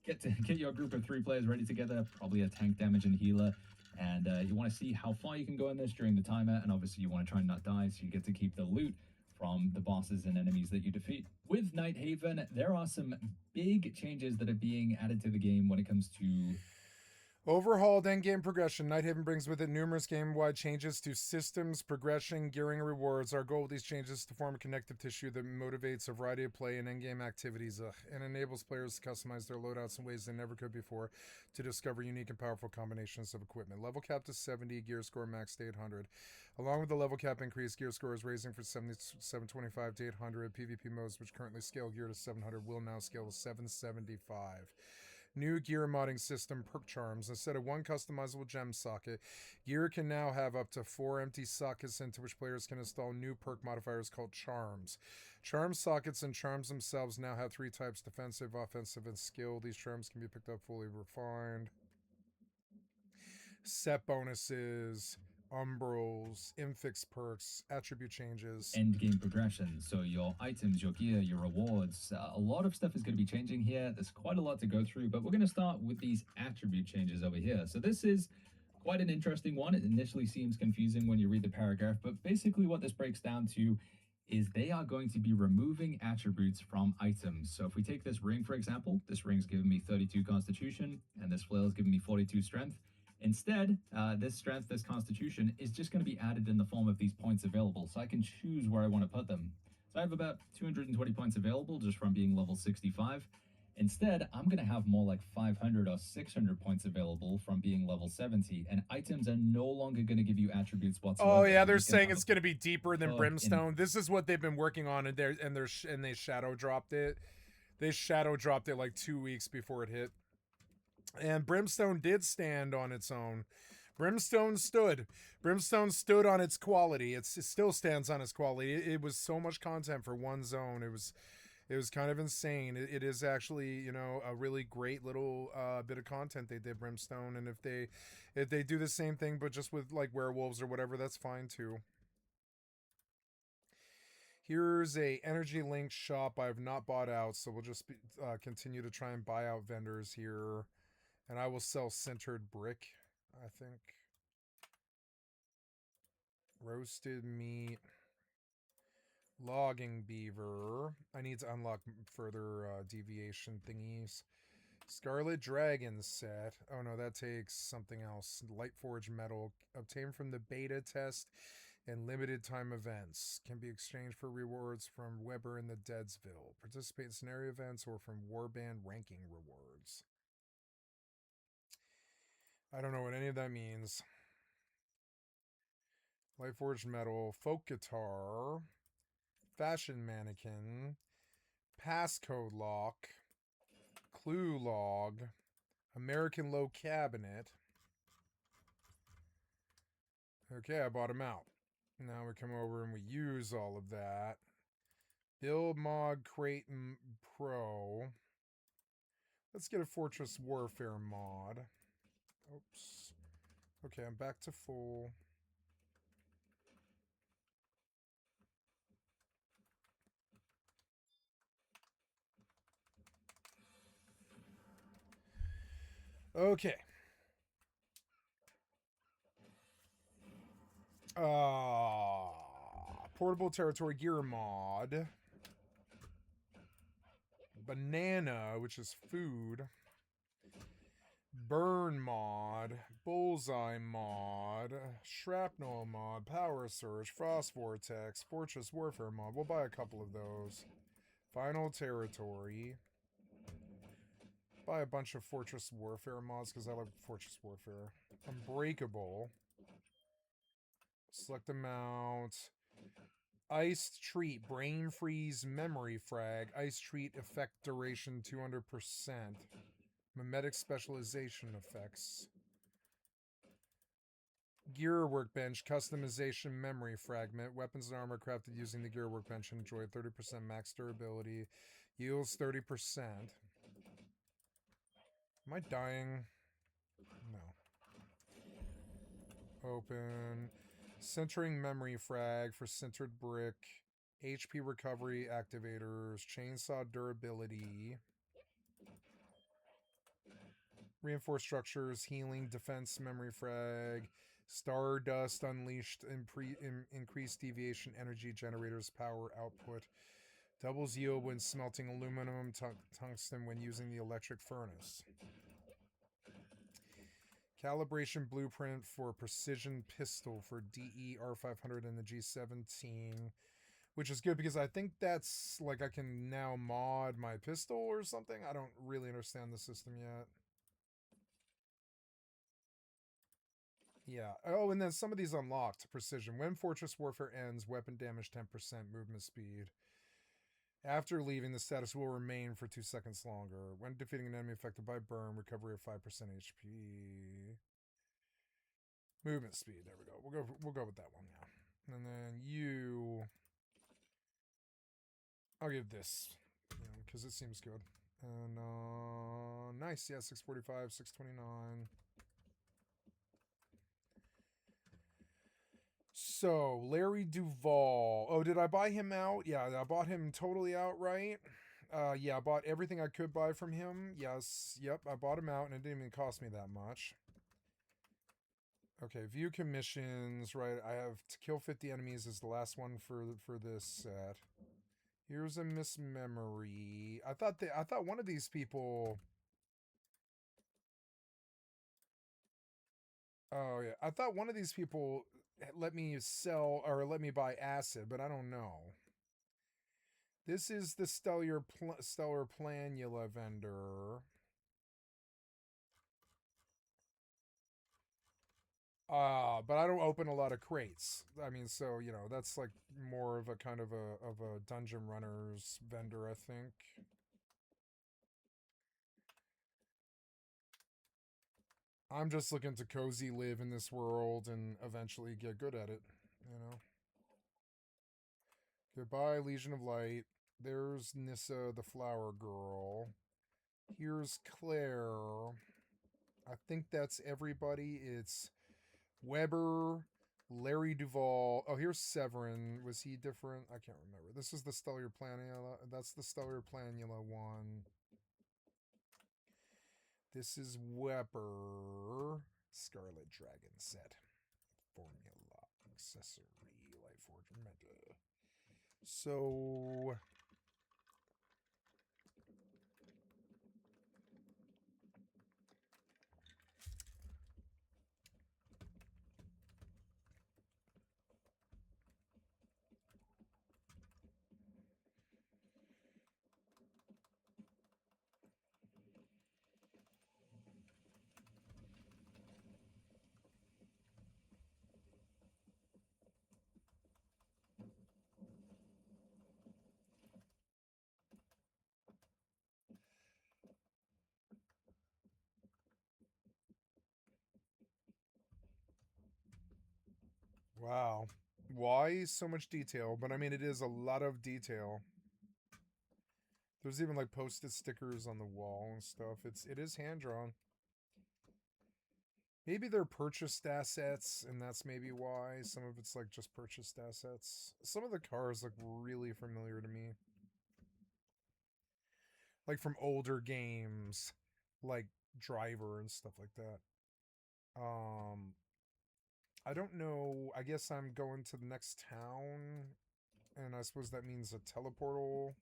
get your group of 3 players ready together, probably a tank, damage, and healer, and you want to see how far you can go in this during the timer, and obviously you want to try and not die, so you get to keep the loot from the bosses and enemies that you defeat. With Nighthaven, there are some big changes that are being added to the game when it comes to Overhauled endgame progression. Nighthaven brings with it numerous game-wide changes to systems, progression, gearing, and rewards. Our goal with these changes is to form a connective tissue that motivates a variety of play and endgame activities and enables players to customize their loadouts in ways they never could before to discover unique and powerful combinations of equipment. Level cap to 70, gear score max to 800. Along with the level cap increase, gear score is raising from 725 to 800. PvP modes, which currently scale gear to 700, will now scale to 775. New gear modding system, perk charms. Instead of one customizable gem socket, gear can now have up to 4 empty sockets into which players can install new perk modifiers called charms. Charm sockets and charms themselves now have 3 types: defensive, offensive, and skill. These charms can be picked up fully refined. Set bonuses, umbrals, infix perks, attribute changes. end game progression. So your items, your gear, your rewards, a lot of stuff is going to be changing here. There's quite a lot to go through, but we're going to start with these attribute changes over here. So this is quite an interesting one. It initially seems confusing when you read the paragraph, but basically what this breaks down to is they are going to be removing attributes from items. So if we take this ring, for example, this ring's giving me 32 constitution, and this flail is giving me 42 strength. Instead, this strength, this constitution, is just going to be added in the form of these points available, so I can choose where I want to put them. So I have about 220 points available just from being level 65. Instead, I'm going to have more like 500 or 600 points available from being level 70, and items are no longer going to give you attributes whatsoever. Oh yeah, they're You can saying have it's a going to be deeper than perk Brimstone. This is what they've been working on, and they shadow dropped it. They shadow dropped it like 2 weeks before it hit. And Brimstone did stand on its own. Brimstone stood. Brimstone stood on its quality. It still stands on its quality. It was so much content for one zone. It was kind of insane. It is actually, you know, a really great little bit of content they did, Brimstone. And if they do the same thing but just with like werewolves or whatever, that's fine too. Here's a energy link shop I have not bought out, so we'll just continue to try and buy out vendors here. And I will sell centered brick, I think. Roasted meat. Logging beaver. I need to unlock further deviation thingies. Scarlet Dragon set. Oh no, that takes something else. Lightforge metal. Obtained from the beta test and limited time events. Can be exchanged for rewards from Weber in the Deadsville. Participate in scenario events or from Warband ranking rewards. I don't know what any of that means. Lightforged metal, folk guitar, fashion mannequin, passcode lock, clue log, American low cabinet. Okay, I bought them out. Now we come over and we use all of that. Build mod crate pro. Let's get a Fortress Warfare mod. Oops. Okay, I'm back to full. Okay. Portable territory gear mod. Banana, which is food. Burn mod. Bullseye mod. Shrapnel mod. Power surge. Frost vortex. Fortress warfare mod. We'll buy a couple of those. Final territory. Buy a bunch of Fortress Warfare mods because I like Fortress Warfare. Unbreakable. Select amount. Ice treat, brain freeze, memory frag. Ice treat effect duration 200%. Mimetic specialization effects. Gear workbench, customization, memory fragment. Weapons and armor crafted using the gear workbench enjoy 30% max durability. Yields 30%. Am I dying? No. Open. Centering memory frag for centered brick. HP recovery activators. Chainsaw durability. Reinforced structures. Healing. Defense memory frag. Stardust unleashed. Increased deviation energy generators power output. Doubles yield when smelting aluminum. Tungsten when using the electric furnace. Calibration blueprint for precision pistol for DE R500 and the G17, which is good because I think that's like I can now mod my pistol or something. I don't really understand the system yet. Yeah. Oh, and then some of these unlocked. Precision. When Fortress Warfare ends, weapon damage 10%, movement speed. After leaving, the status will remain for 2 seconds longer. When defeating an enemy affected by burn, recovery of 5% HP. Movement speed. There we go. We'll go with that one now. And then you, I'll give this, because it seems good. And nice. Yeah, 645, 629. So Larry Duvall. Oh, did I buy him out? Yeah, I bought him totally outright. Yeah, I bought everything I could buy from him. Yes, yep, I bought him out, and it didn't even cost me that much. Okay, view commissions, right? I have to kill 50 enemies is the last one for this set. Here's a mismemory. I thought one of these people. Oh yeah, I thought one of these people let me sell or let me buy acid, but I don't know. This is the stellar planula vendor. But I don't open a lot of crates. I mean, so that's like more of a kind of a dungeon runners vendor, I think. I'm just looking to cozy live in this world and eventually get good at it, Goodbye, Legion of Light. There's Nissa, the flower girl. Here's Claire. I think that's everybody. It's Weber, Larry Duvall. Oh, here's Severin. Was he different? I can't remember. This is the Stellar Planula. That's the Stellar Planula one. This is Weber. Scarlet Dragon set. Formula. Accessory. Lightforge Metal. So... Wow. Why so much detail? But I mean, it is a lot of detail. There's even like posted stickers on the wall and stuff. It is hand drawn. Maybe they're purchased assets, and that's maybe why. Some of it's like just purchased assets. Some of the cars look really familiar to me. Like from older games, like Driver and stuff like that. I don't know. I guess I'm going to the next town, and I suppose that means a teleportal.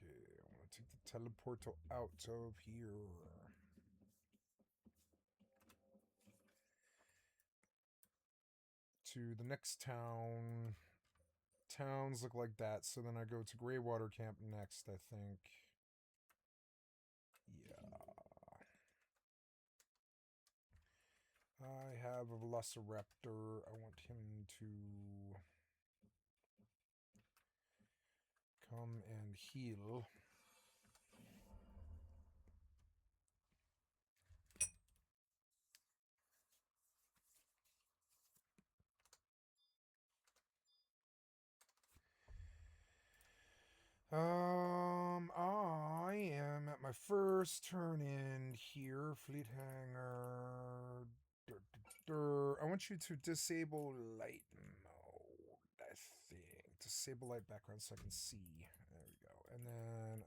Okay, I want to take the teleportal out of here. to the next town. Towns look like that, so then I go to Greywater Camp next, I think. Yeah. I have a Velociraptor. I want him to come and heal. I am at my first turn in here. Fleet Hanger. I want you to disable light mode, I think. Disable light background so I can see. There we go. And then,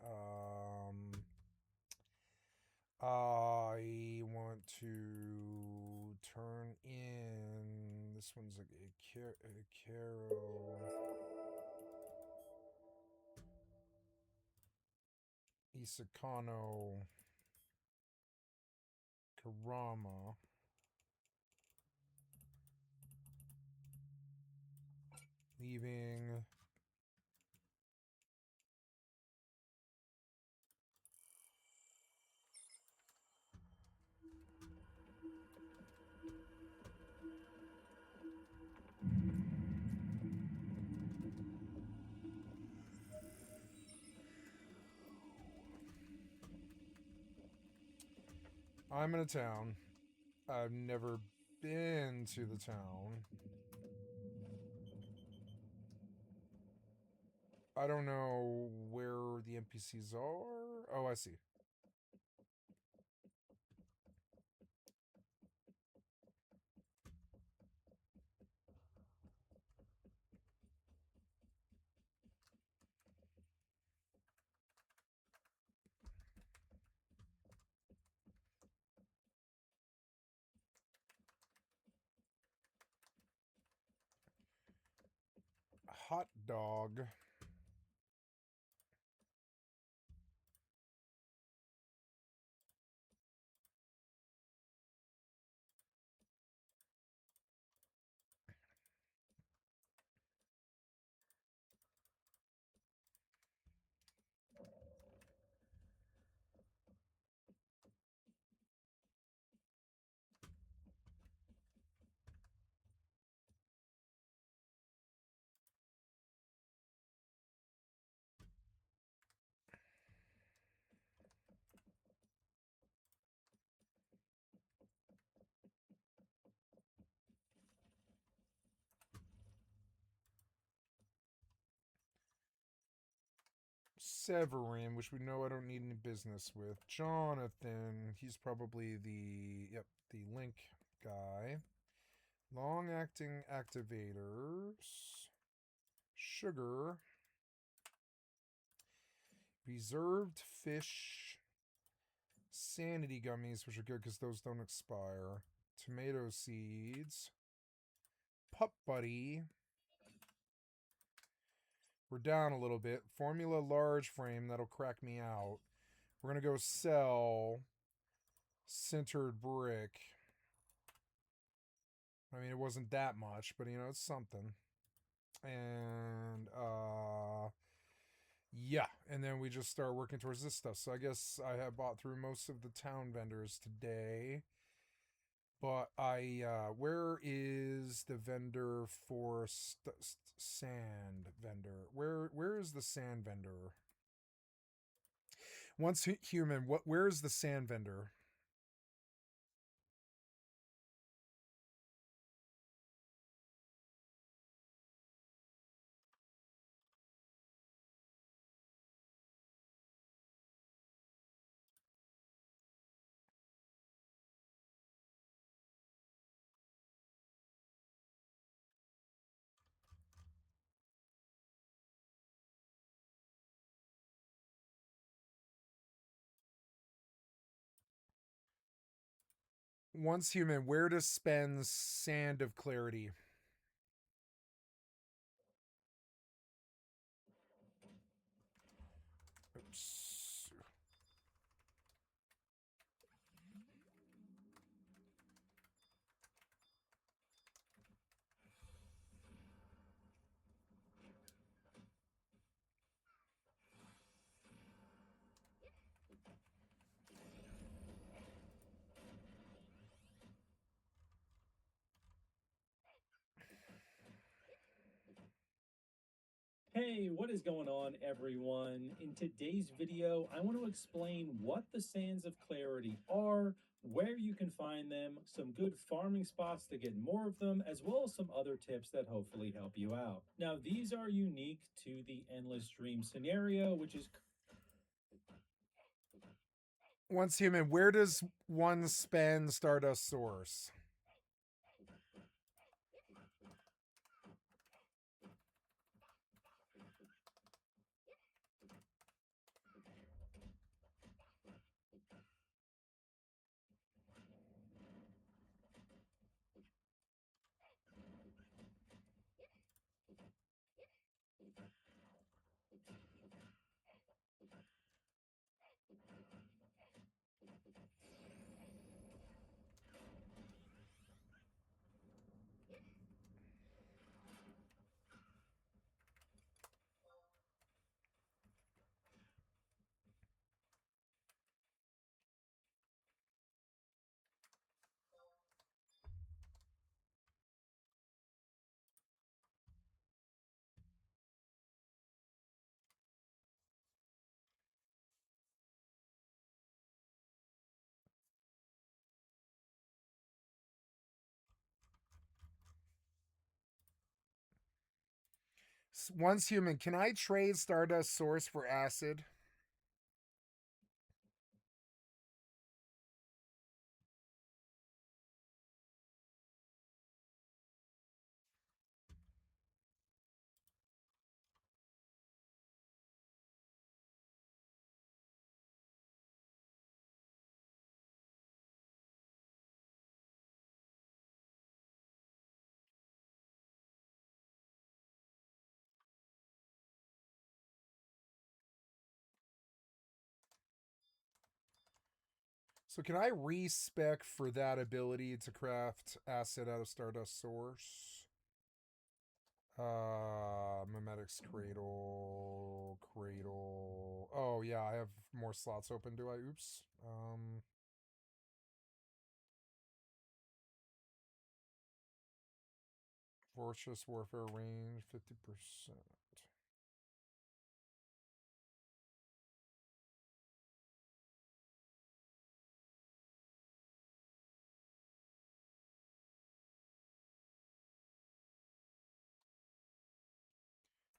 I want to turn in. This one's a Caro. Isakano. Karama. Leaving. I'm in a town. I've never been to the town. I don't know where the NPCs are. Oh, I see. Hot dog. Severin, which we know I don't need any business with. Jonathan, he's probably the link guy. Long-acting activators. Sugar. Reserved fish. Sanity gummies, which are good because those don't expire. Tomato seeds. Pup Buddy. We're down a little bit. Formula large frame, that'll crack me out. We're going to go sell centered brick. I mean, it wasn't that much, but you know, it's something. And, yeah. And then we just start working towards this stuff. So I guess I have bought through most of the town vendors today. But where is the vendor for sand vendor? Where is the sand vendor? Once human, where is the sand vendor? Once human, where to spend sand of clarity? Oops. Hey, what is going on, everyone? In today's video, I want to explain what the Sands of Clarity are, where you can find them, some good farming spots to get more of them, as well as some other tips that hopefully help you out. Now, these are unique to the Endless Dream scenario, which is Once human, where does one spend Stardust Source? Once human, can I trade Stardust Source for acid? So can I respec for that ability to craft acid out of Stardust Source? Mimetic's Cradle. Oh yeah, I have more slots open, do I? Oops. Fortress Warfare range, 50%.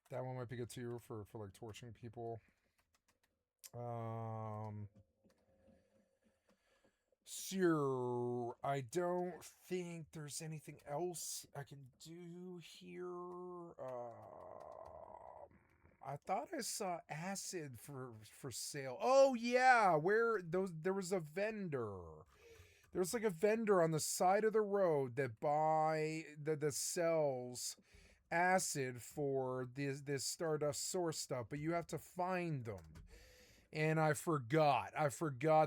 That one might be good too for like torching people. Sure. I don't think there's anything else I can do here. I thought I saw acid for sale. Oh yeah, where those there was a vendor. There's like a vendor on the side of the road that sells acid for this Stardust Source stuff, but you have to find them. And I forgot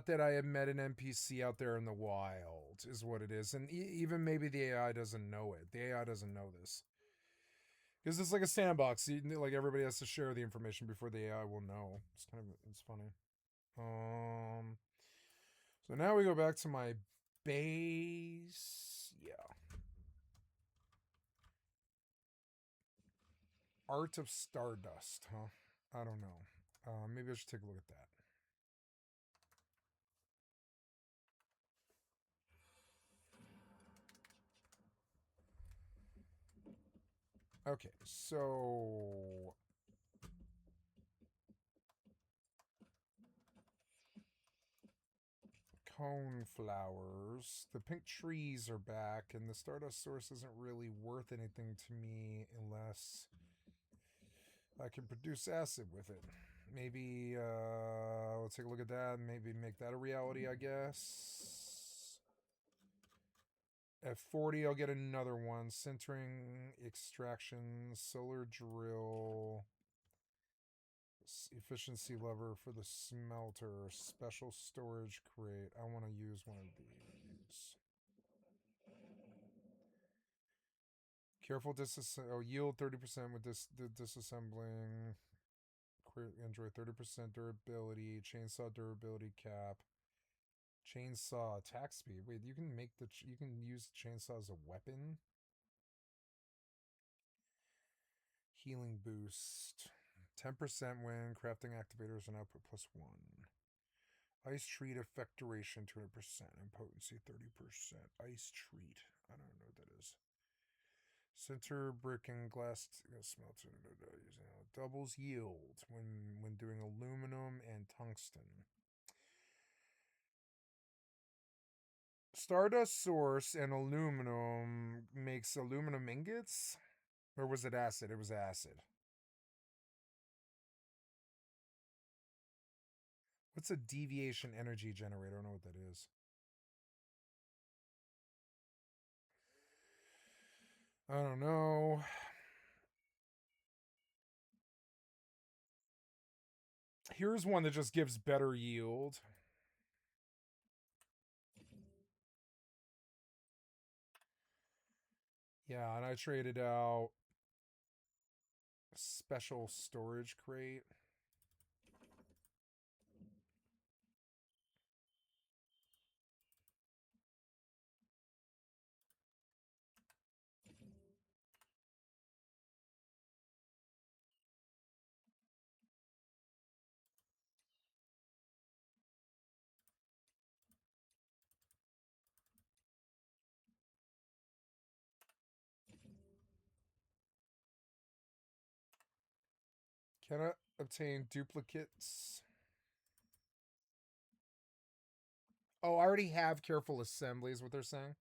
that I had met an NPC out there in the wild, is what it is. And even maybe the AI doesn't know it. The AI doesn't know this. Because it's like a sandbox. Like everybody has to share the information before the AI will know. It's funny. So now we go back to my base. Yeah. Art of Stardust, huh? I don't know. Maybe I should take a look at that. Okay, so cone flowers. The pink trees are back, and the Stardust Source isn't really worth anything to me unless I can produce acid with it. Maybe let's take a look at that and maybe make that a reality, I guess. At 40, I'll get another one. Centering, extraction, solar drill, efficiency lever for the smelter, special storage crate. I want to use one of these. Careful yield 30% with disassembling. Enjoy 30% durability. Chainsaw durability cap. Chainsaw attack speed. Wait, you can you can use chainsaw as a weapon? Healing boost. 10% when crafting activators and output +1. Ice treat effect duration 200% and potency 30%. Ice treat. I don't know what that is. Center brick and glass smelter doubles yield when doing aluminum and tungsten. Stardust source and aluminum makes aluminum ingots? Or was it acid? It was acid. What's a deviation energy generator? I don't know what that is. I don't know. Here's one that just gives better yield. Yeah, and I traded out special storage crate. Cannot obtain duplicates. Oh, I already have careful assembly is what they're saying.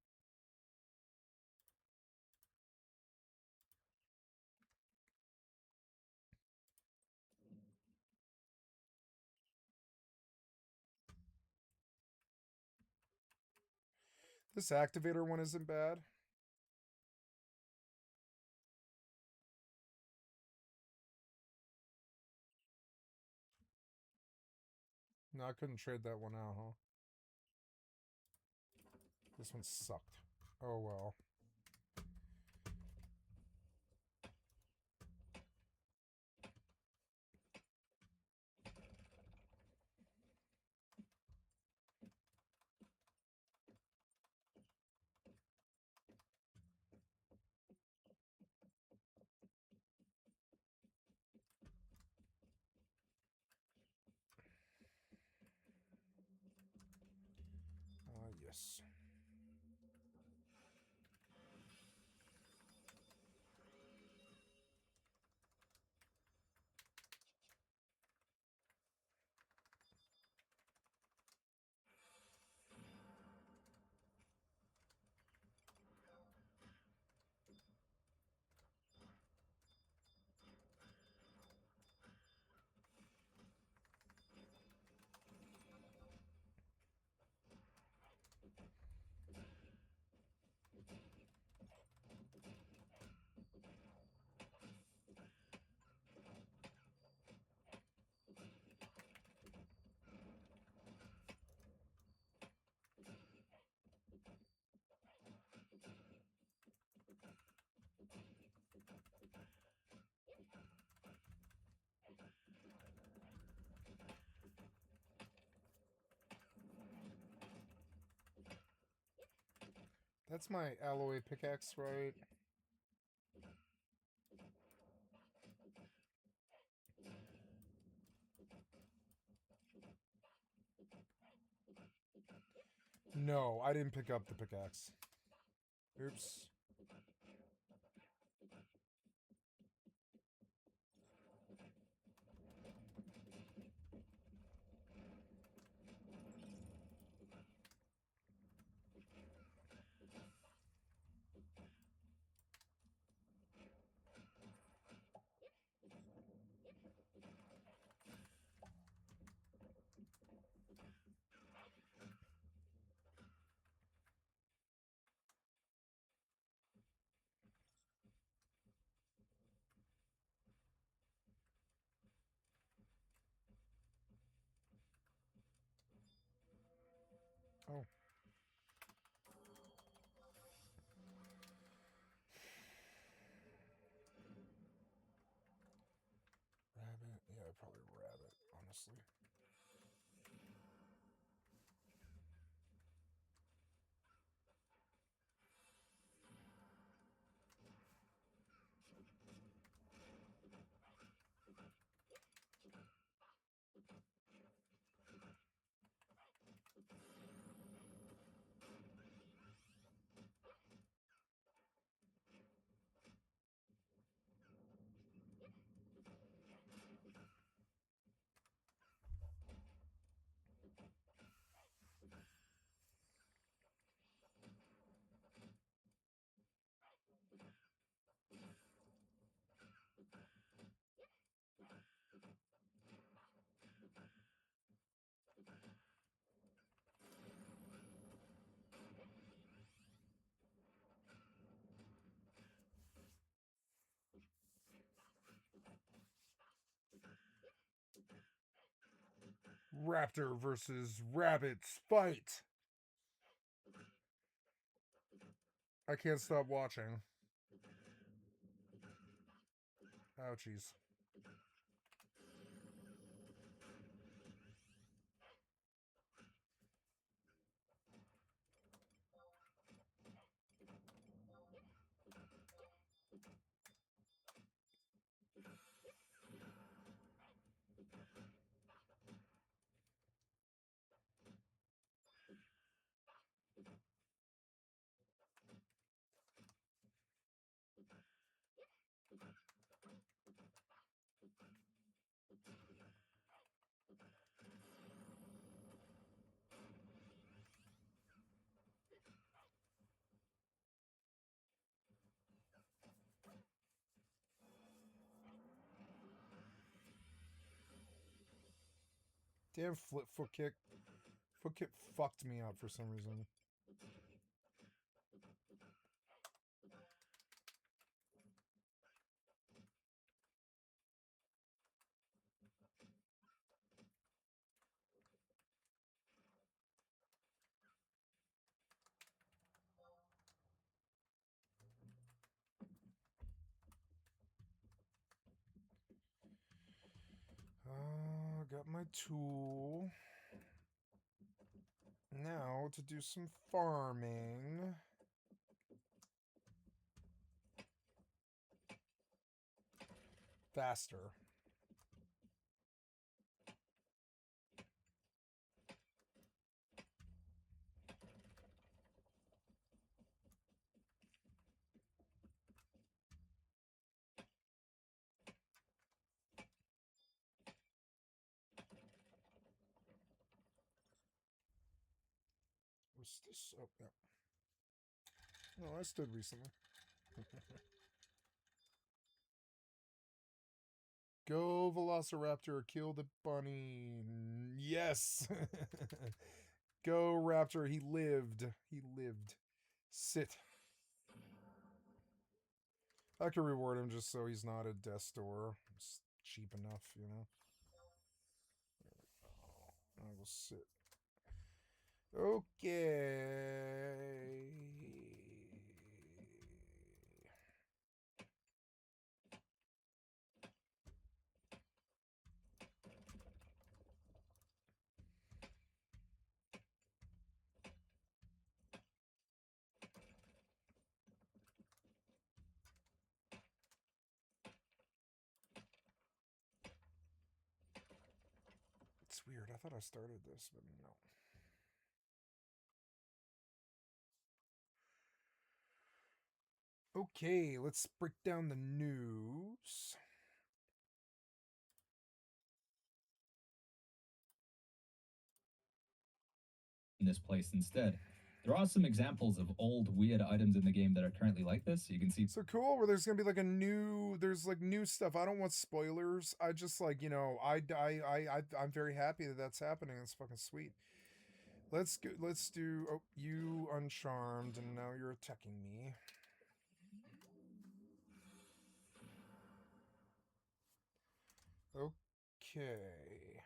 This activator one isn't bad. No, I couldn't trade that one out, huh? This one sucked. Oh well. Yes. That's my alloy pickaxe, right? No, I didn't pick up the pickaxe. Oops. Oh. Rabbit? Yeah, probably rabbit, honestly. Raptor versus rabbits fight. I can't stop watching. Ouchies. Damn foot kick. Foot kick fucked me up for some reason. Got my tool. Now to do some farming. Faster. What's this? Oh, yeah. No, I stood recently. Go, Velociraptor, kill the bunny. Yes. Go, Raptor, he lived. He lived. Sit. I could reward him just so he's not a death store. It's cheap enough, you know. I will sit. Okay. It's weird. I thought I started this, but no. Okay, let's break down the news. In this place instead. There are some examples of old weird items in the game that are currently like this. You can see. So cool, where there's gonna be like a new, there's like new stuff. I don't want spoilers. I just like, you know, I'm very happy that that's happening. It's fucking sweet. Let's go. Let's do. Oh, you uncharmed, and now you're attacking me. Okay.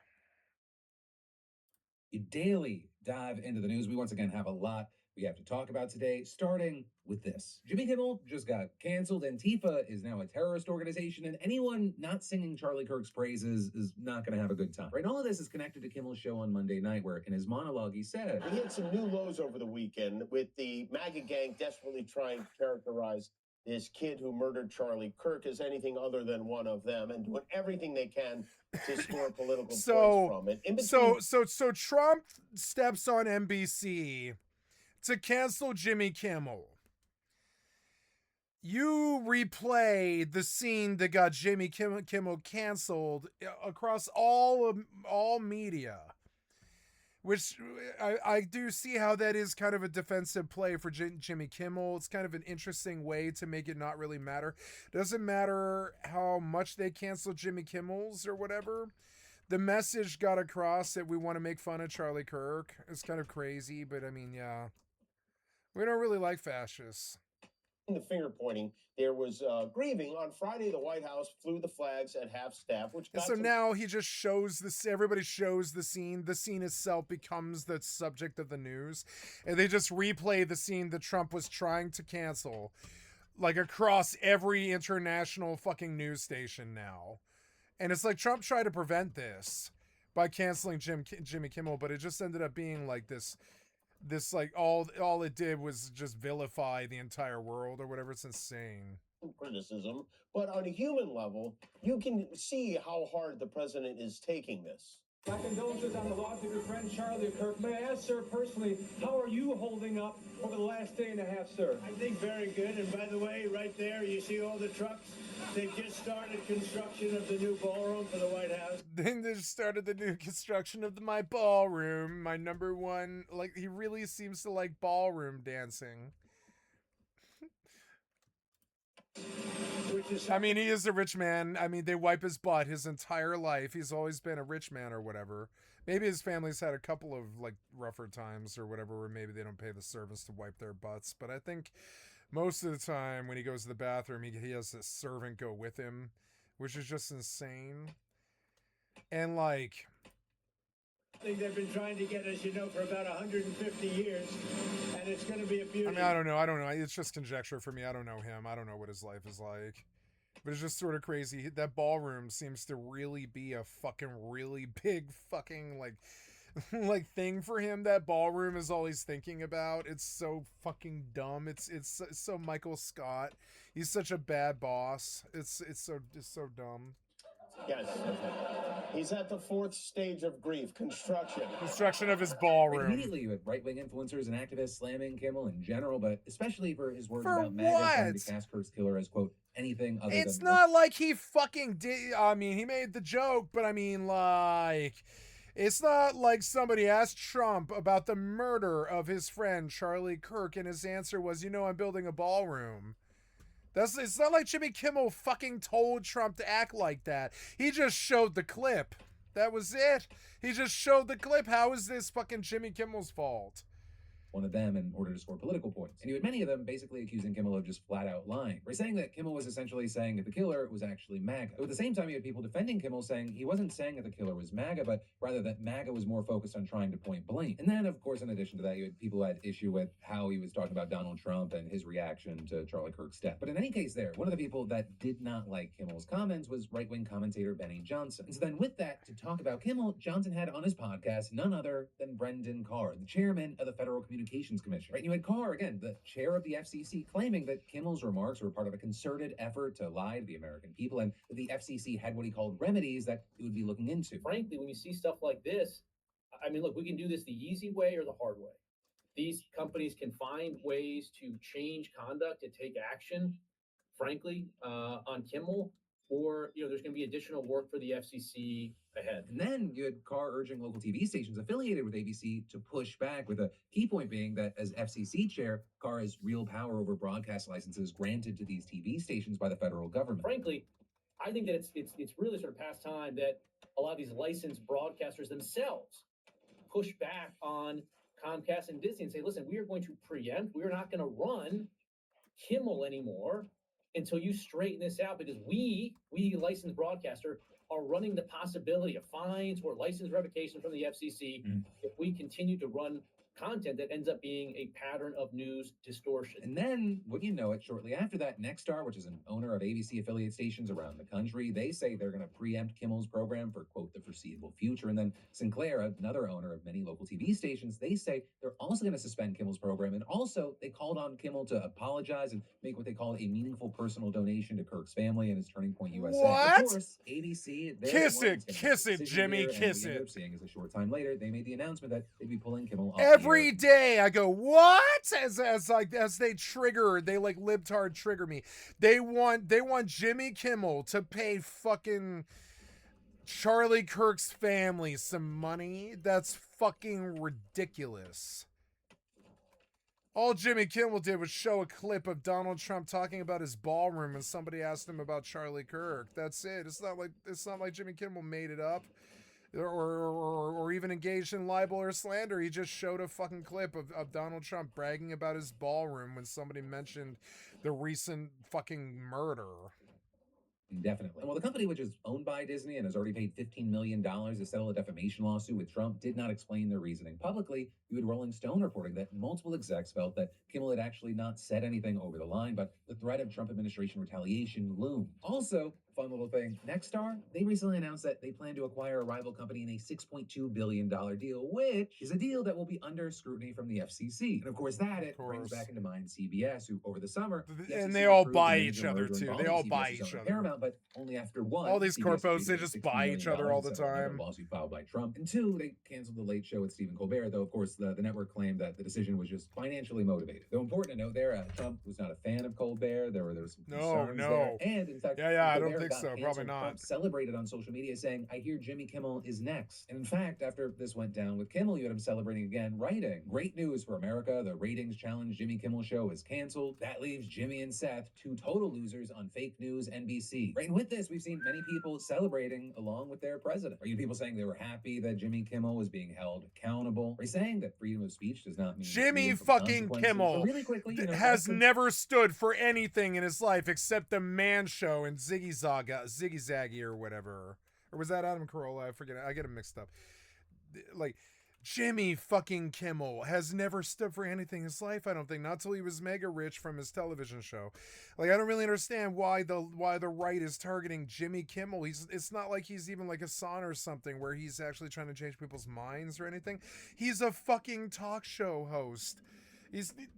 A daily dive into the news. We once again have a lot we have to talk about today, starting with this. Jimmy Kimmel just got canceled. Antifa is now a terrorist organization, and anyone not singing Charlie Kirk's praises is not going to have a good time. Right? And all of this is connected to Kimmel's show on Monday night, where in his monologue he said, We hit some new lows over the weekend with the MAGA gang desperately trying to characterize this kid who murdered Charlie Kirk as anything other than one of them, and doing everything they can to score political points from it. So Trump steps on NBC to cancel Jimmy Kimmel. You replay the scene that got Jimmy Kimmel canceled across all media, which I do see how that is kind of a defensive play for Jimmy Kimmel. It's kind of an interesting way to make it not really matter. Doesn't matter how much they cancel Jimmy Kimmel's or whatever. The message got across that we want to make fun of Charlie Kirk. It's kind of crazy, but I mean, yeah. We don't really like fascists. the finger pointing, there was grieving. On Friday, the White House flew the flags at half staff, which And got so some now he just shows this, everybody shows the scene. The scene itself becomes the subject of the news. And they just replay the scene that Trump was trying to cancel, like across every international fucking news station now. And it's like Trump tried to prevent this by canceling Jimmy Kimmel, but it just ended up being like this like all it did was just vilify the entire world or whatever. It's insane. criticism, but on a human level, you can see how hard the president is taking this. My condolences on the loss of your friend Charlie Kirk. May I ask, sir, personally, how are you holding up over the last day and a half, sir? I think very good. And by the way, right there, you see all the trucks? They've just started construction of the new ballroom for the White House. Then they just started the new construction of my ballroom, my number one. Like, he really seems to like ballroom dancing. I mean, he is a rich man. I mean, they wipe his butt his entire life. He's always been a rich man or whatever. Maybe his family's had a couple of, like, rougher times or whatever where maybe they don't pay the servants to wipe their butts. But I think most of the time when he goes to the bathroom, he has a servant go with him, which is just insane. And, like... I think they've been trying to get, as you know, for about 150 years, and it's going to be a beauty. I mean, I don't know. It's just conjecture for me. I don't know him. I don't know what his life is like. But it's just sort of crazy. That ballroom seems to really be a fucking really big fucking, like, like thing for him. That ballroom is all he's thinking about. It's so fucking dumb. It's so Michael Scott. He's such a bad boss. It's so dumb. Yes. He's at the fourth stage of grief, construction of his ballroom. Immediately, you had right-wing influencers and activists slamming Kimmel in general, but especially for his words For about MAGA trying what? to cast Kurt's killer as, quote, anything other It's than... not like he fucking did. I mean, he made the joke, but I mean, like, it's not like somebody asked Trump about the murder of his friend Charlie Kirk, and his answer was, I'm building a ballroom. It's not like Jimmy Kimmel fucking told Trump to act like that. He just showed the clip. That was it. He just showed the clip. How is this fucking Jimmy Kimmel's fault? One of them in order to score political points. And you had many of them basically accusing Kimmel of just flat out lying. Or saying that Kimmel was essentially saying that the killer was actually MAGA. But at the same time, you had people defending Kimmel saying he wasn't saying that the killer was MAGA, but rather that MAGA was more focused on trying to point blame. And then, of course, in addition to that, you had people who had issue with how he was talking about Donald Trump and his reaction to Charlie Kirk's death. But in any case there, one of the people that did not like Kimmel's comments was right-wing commentator Benny Johnson. And so then with that, to talk about Kimmel, Johnson had on his podcast none other than Brendan Carr, the chairman of the Federal Communications Commission. Right? You had Carr, again, the chair of the FCC, claiming that Kimmel's remarks were part of a concerted effort to lie to the American people, and that the FCC had what he called remedies that it would be looking into. Frankly, when you see stuff like this, I mean, look, we can do this the easy way or the hard way. These companies can find ways to change conduct and take action, frankly, on Kimmel, or, there's going to be additional work for the FCC ahead. And then you had Carr urging local TV stations affiliated with ABC to push back, with a key point being that as FCC chair, Carr has real power over broadcast licenses granted to these TV stations by the federal government. Frankly, I think that it's really sort of past time that a lot of these licensed broadcasters themselves push back on Comcast and Disney and say, listen, we are going to preempt, we are not going to run Kimmel anymore until you straighten this out, because we licensed broadcaster, are running the possibility of fines or license revocation from the FCC if we continue to run content that ends up being a pattern of news distortion. And then, wouldn't you know it, shortly after that, Nexstar, which is an owner of ABC affiliate stations around the country, they say they're going to preempt Kimmel's program for, quote, the foreseeable future. And then Sinclair, another owner of many local TV stations, they say they're also going to suspend Kimmel's program. And also, they called on Kimmel to apologize and make what they call a meaningful personal donation to Kirk's family and his Turning Point USA. What? Of course, ABC... Kiss it, Jimmy, kiss it. Seeing as a short time later, they made the announcement that they'd be pulling Kimmel off Every day I go, what? As they trigger, they like libtard trigger me. They want Jimmy Kimmel to pay fucking Charlie Kirk's family some money. That's fucking ridiculous. All Jimmy Kimmel did was show a clip of Donald Trump talking about his ballroom and somebody asked him about Charlie Kirk. That's it. It's not like Jimmy Kimmel made it up. or even engaged in libel or slander. He just showed a fucking clip of Donald Trump bragging about his ballroom when somebody mentioned the recent fucking murder. Indefinitely. And while the company, which is owned by Disney and has already paid $15 million to settle a defamation lawsuit with Trump, did not explain their reasoning publicly, you had Rolling Stone reporting that multiple execs felt that Kimmel had actually not said anything over the line, but the threat of Trump administration retaliation loomed. Also, fun little thing, Nexstar, they recently announced that they plan to acquire a rival company in a $6.2 billion deal, which is a deal that will be under scrutiny from the FCC. And of course, that brings back into mind CBS, who over the summer, and they all buy each other too. They all buy each other. Paramount, but only after one. All these CBS corpos, they agreed to just $60 buy each other all the to settle another time. lawsuit filed by Trump. And two, they canceled the Late Show with Stephen Colbert, though of course the network claimed that the decision was just financially motivated. Though important to note there, Trump was not a fan of Colbert. There were some concerns there. And in fact, I Colbert don't think so. Probably not. Trump celebrated on social media saying, "I hear Jimmy Kimmel is next." And in fact, after this went down with Kimmel, you had him celebrating again, writing, "Great news for America. The ratings challenge Jimmy Kimmel show is canceled. That leaves Jimmy and Seth, two total losers on fake news NBC." Right, and with this, we've seen many people celebrating along with their president. Are you people saying they were happy that Jimmy Kimmel was being held accountable? Are you saying that freedom of speech does not mean Jimmy fucking Kimmel so really quickly, has never stood for anything in his life except the Man Show and Ziggy Zaggy or whatever. Or was that Adam Carolla? I forget. I get him mixed up. Like, Jimmy fucking Kimmel has never stood for anything in his life, I don't think. Not till he was mega rich from his television show. Like, I don't really understand why the right is targeting Jimmy Kimmel. It's not like he's even like a son or something where he's actually trying to change people's minds or anything. He's a fucking talk show host.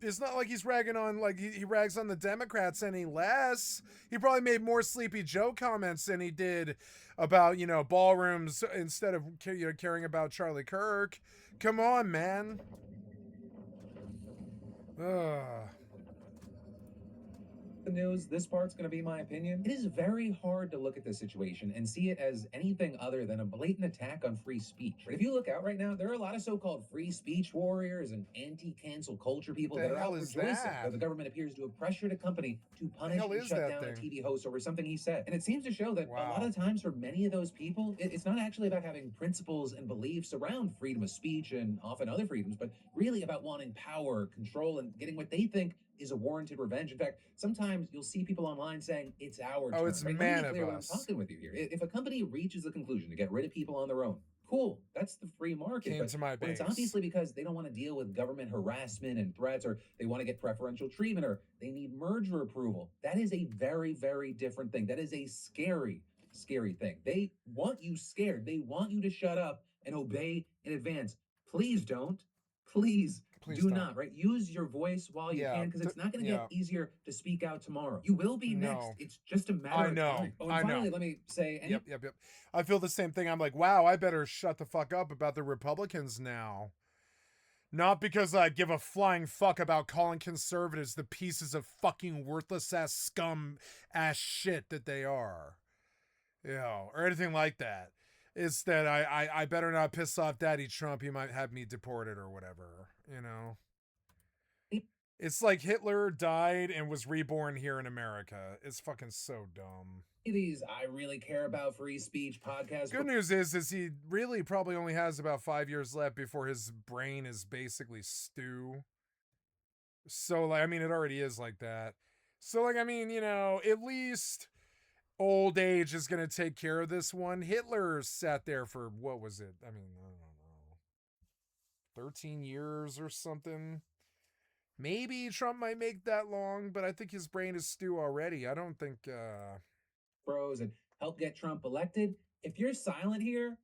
It's not like he's ragging on, like he rags on the Democrats any less. He probably made more Sleepy Joe comments than he did about, ballrooms instead of caring about Charlie Kirk. Come on, man. Ugh. The news, this part's going to be my opinion. It is very hard to look at this situation and see it as anything other than a blatant attack on free speech. But if you look out right now, there are a lot of so-called free speech warriors and anti-cancel culture people that are out rejoicing that the government appears to have pressured a company to punish and shut down a TV host over something he said. And it seems to show that a lot of times for many of those people, it's not actually about having principles and beliefs around freedom of speech and often other freedoms, but really about wanting power, control, and getting what they think is a warranted revenge. In fact, sometimes you'll see people online saying it's our turn. It's right? man Let me be clear of when I'm us. talking with you here. If a company reaches the conclusion to get rid of people on their own, cool, that's the free market. Came to my when it's base. obviously because they don't want to deal with government harassment and threats, or they want to get preferential treatment, or they need merger approval, that is a very, very different thing. That is a scary thing. They want you scared. They want you to shut up and obey in advance. Please don't. Please do not, right? Use your voice while you can, because it's not going to get easier to speak out tomorrow. You will be next. It's just a matter of time. Oh, and finally, let me say... Yep. I feel the same thing. I'm like, wow, I better shut the fuck up about the Republicans now. Not because I give a flying fuck about calling conservatives the pieces of fucking worthless ass scum ass shit that they are. Or anything like that. It's that I better not piss off Daddy Trump. He might have me deported or whatever, It's like Hitler died and was reborn here in America. It's fucking so dumb. These I really care about free speech podcasts. Good news is he really probably only has about 5 years left before his brain is basically stew. So, it already is like that. So, at least old age is going to take care of this one. Hitler sat there for, what was it? I don't know. 13 years or something. Maybe Trump might make that long, but I think his brain is stew already. I don't think... Bros and help get Trump elected. If you're silent here,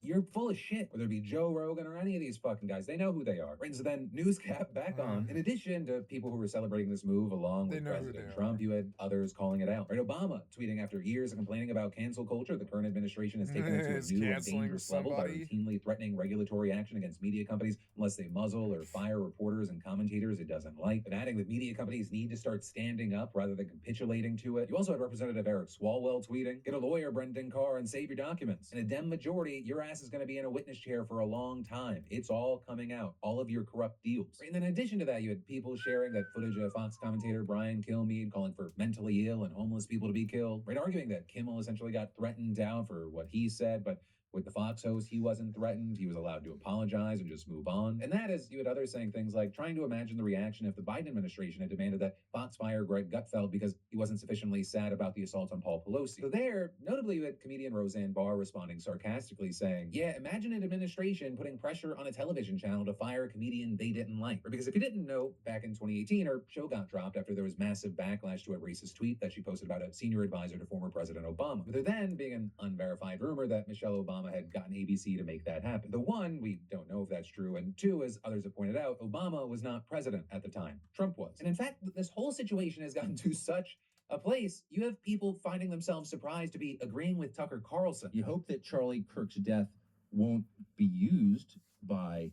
you're full of shit. Whether it be Joe Rogan or any of these fucking guys, they know who they are. Right? So then, newscap back on. In addition to people who were celebrating this move along with President Trump, you had others calling it out. Right? Obama tweeting after years of complaining about cancel culture, the current administration has taken it to a new and dangerous level by routinely threatening regulatory action against media companies unless they muzzle or fire reporters and commentators it doesn't like. And adding that media companies need to start standing up rather than capitulating to it. You also had Representative Eric Swalwell tweeting, "Get a lawyer, Brendan Carr, and save your documents. In a Dem majority, your ass is going to be in a witness chair for a long time. It's all coming out. All of your corrupt deals." And then in addition to that, you had people sharing that footage of Fox commentator Brian Kilmeade calling for mentally ill and homeless people to be killed, right? Arguing that Kimmel essentially got threatened down for what he said, but With the Fox host, he wasn't threatened. He was allowed to apologize and just move on. And that is, you had others saying things like trying to imagine the reaction if the Biden administration had demanded that Fox fire Greg Gutfeld because he wasn't sufficiently sad about the assault on Paul Pelosi. So there, notably, you had comedian Roseanne Barr responding sarcastically saying, yeah, imagine an administration putting pressure on a television channel to fire a comedian they didn't like. Or because if you didn't know, back in 2018, her show got dropped after there was massive backlash to a racist tweet that she posted about a senior advisor to former President Obama, with there then being an unverified rumor that Michelle Obama had gotten ABC to make that happen. The one, we don't know if that's true, and two, as others have pointed out, Obama was not president at the time. Trump was. And in fact, this whole situation has gotten to such a place, you have people finding themselves surprised to be agreeing with Tucker Carlson. You hope that Charlie Kirk's death won't be used by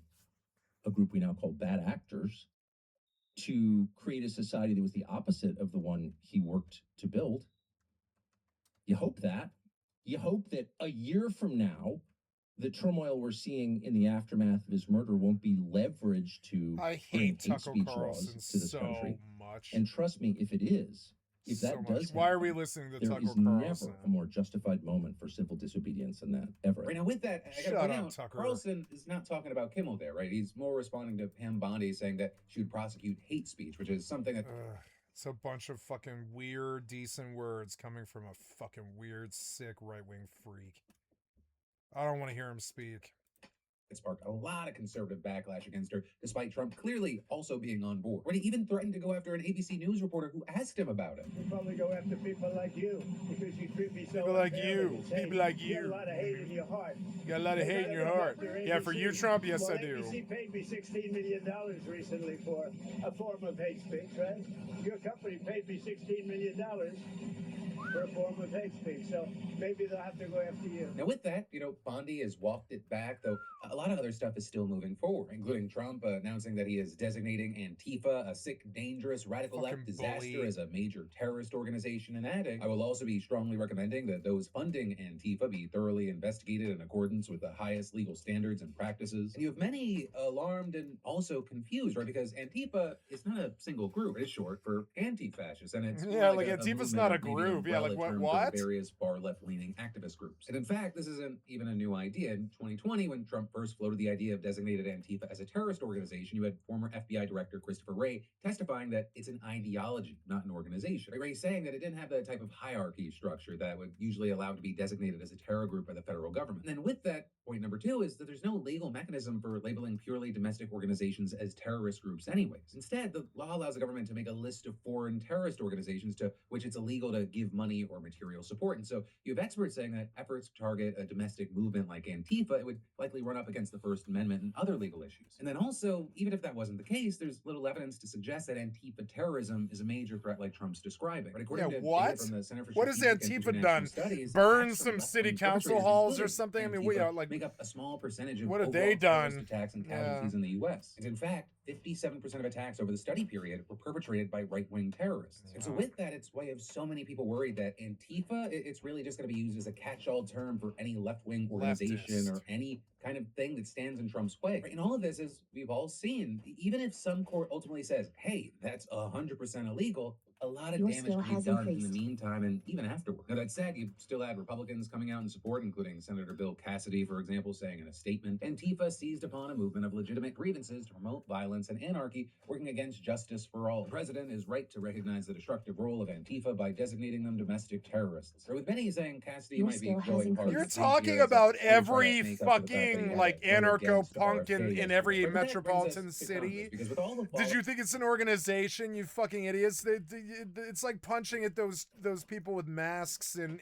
a group we now call bad actors to create a society that was the opposite of the one he worked to build. You hope that. You hope that a year from now, the turmoil we're seeing in the aftermath of his murder won't be leveraged to I bring hate Tucker speech Carlson laws to this so country. much. And trust me, if it is, if So that much. does Why are we happen, listening to there Tucker is Carlson? never a more justified moment for civil disobedience than that, ever. Right, now with that, I Shut gotta point up, out, Tucker. Carlson is not talking about Kimmel there, right? He's more responding to Pam Bondi saying that she would prosecute hate speech, which is something that It's a bunch of fucking weird, decent words coming from a fucking weird, sick right-wing freak. I don't want to hear him speak. it sparked a lot of conservative backlash against her, despite Trump clearly also being on board. When he even threatened to go after an ABC News reporter who asked him about it. We'll probably go after people like you because you treat me so People like unfairly. you. Say, People like You got you. a lot of hate in your heart. You got a lot of hate in your heart. Yeah, for you, Trump, yes, I do. ABC paid me $16 million recently for a form of hate speech, right? Your company paid me $16 million for a form of hate speech, so maybe they'll have to go after you. Now with that, Bondi has walked it back, though a lot of other stuff is still moving forward, including Trump announcing that he is designating Antifa, a sick, dangerous, radical left Fucking disaster, bully. as a major terrorist organization, and adding, I will also be strongly recommending that those funding Antifa be thoroughly investigated in accordance with the highest legal standards and practices. And you have many alarmed and also confused, right? Because Antifa is not a single group. It is short for anti-fascist, and it's more Yeah, like a Antifa's movement not a or maybe an group. Yeah, like umbrella what? term for various far left-leaning activist groups. And in fact, this isn't even a new idea. In 2020, when Trump first floated the idea of designated Antifa as a terrorist organization, you had former FBI Director Christopher Wray testifying that it's an ideology, not an organization. Wray saying that it didn't have the type of hierarchy structure that would usually allow it to be designated as a terror group by the federal government. And then with that, point number two is that there's no legal mechanism for labeling purely domestic organizations as terrorist groups anyways. Instead, the law allows the government to make a list of foreign terrorist organizations to which it's illegal to give money or material support. And so you have experts saying that efforts to target a domestic movement like Antifa, it would likely run up against the First Amendment and other legal issues. And then also, even if that wasn't the case, there's little evidence to suggest that Antifa terrorism is a major threat like Trump's describing. But according to what? data from the Center for What has Strategic and Antifa International done? Studies, Burn attacks from some left-wing city council perpetrators, halls or including something? I mean, Antifa, make up a small percentage of what have overall they terrorist done? attacks and Yeah. casualties in the U.S. And in fact, 57% of attacks over the study period were perpetrated by right-wing terrorists. And so with that, it's why you have so many people worried that Antifa, it's really just going to be used as a catch-all term for any left-wing organization Leftist. or any kind of thing that stands in Trump's way. And all of this, as we've all seen, even if some court ultimately says, hey, that's 100% illegal, a lot of Your damage skill can be has done in the increased. meantime and even afterward. Now, that said, you still had Republicans coming out in support, including Senator Bill Cassidy, for example, saying in a statement, Antifa seized upon a movement of legitimate grievances to promote violence and anarchy, working against justice for all. The president is right to recognize the destructive role of Antifa by designating them domestic terrorists. Or with many saying Cassidy Your might be skill has going hard. You're to talking here as a about way to try to every make up for the fact that he fucking had like to vote against anarcho-punk in RFK every yesterday. But that brings us metropolitan to city. Congress, because with all the Did you think it's an organization, you fucking idiots? It's like punching at those people with masks in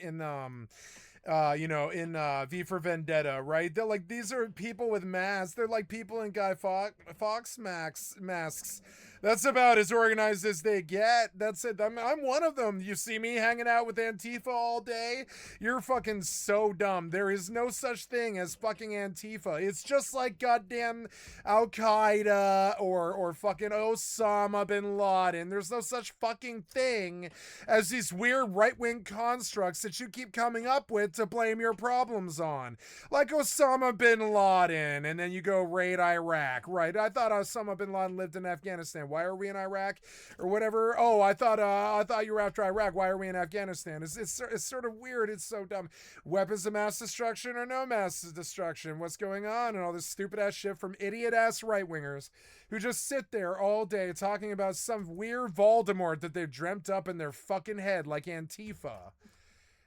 V for Vendetta, right? They're like, these are people with masks. They're like people in Guy Fawkes masks. That's about as organized as they get. That's it. I'm one of them. You see me hanging out with Antifa all day? You're fucking so dumb. There is no such thing as fucking Antifa. It's just like goddamn Al-Qaeda or fucking Osama bin Laden. There's no such fucking thing as these weird right-wing constructs that you keep coming up with to blame your problems on. Like Osama bin Laden, and then you go raid Iraq, right? I thought Osama bin Laden lived in Afghanistan. Why are we in Iraq or whatever? Oh, I thought you were after Iraq. Why are we in Afghanistan? It's sort of weird. It's so dumb. Weapons of mass destruction or no mass destruction? What's going on? And all this stupid ass shit from idiot ass right wingers who just sit there all day talking about some weird Voldemort that they've dreamt up in their fucking head like Antifa.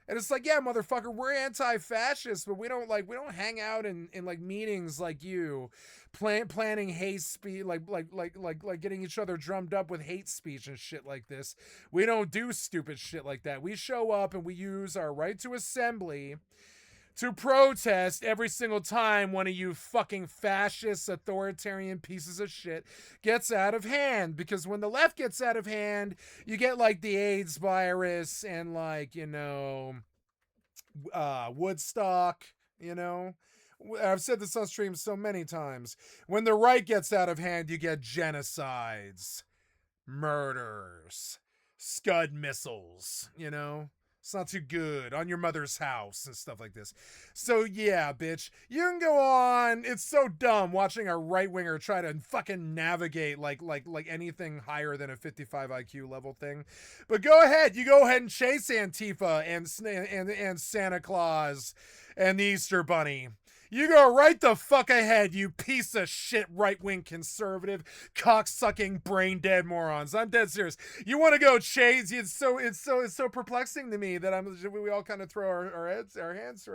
And it's like, yeah, motherfucker, we're anti-fascist, but we don't hang out in like meetings like you, planning hate speech, like getting each other drummed up with hate speech and shit like this. We don't do stupid shit like that. We show up and we use our right to assembly to protest every single time one of you fucking fascist, authoritarian pieces of shit gets out of hand. Because when the left gets out of hand, you get like the AIDS virus and like, you know, Woodstock, you know. I've said this on stream so many times. When the right gets out of hand, you get genocides, murders, Scud missiles, you know. It's not too good on your mother's house and stuff like this. So yeah, bitch, you can go on. It's so dumb watching a right winger try to fucking navigate like anything higher than a 55 IQ level thing. But go ahead, you go ahead and chase Antifa and Santa Claus and the Easter Bunny. You go right the fuck ahead, you piece of shit right-wing conservative, cock-sucking, brain-dead morons. I'm dead serious. You want to go chase? It's so perplexing to me that we all kind of throw our hands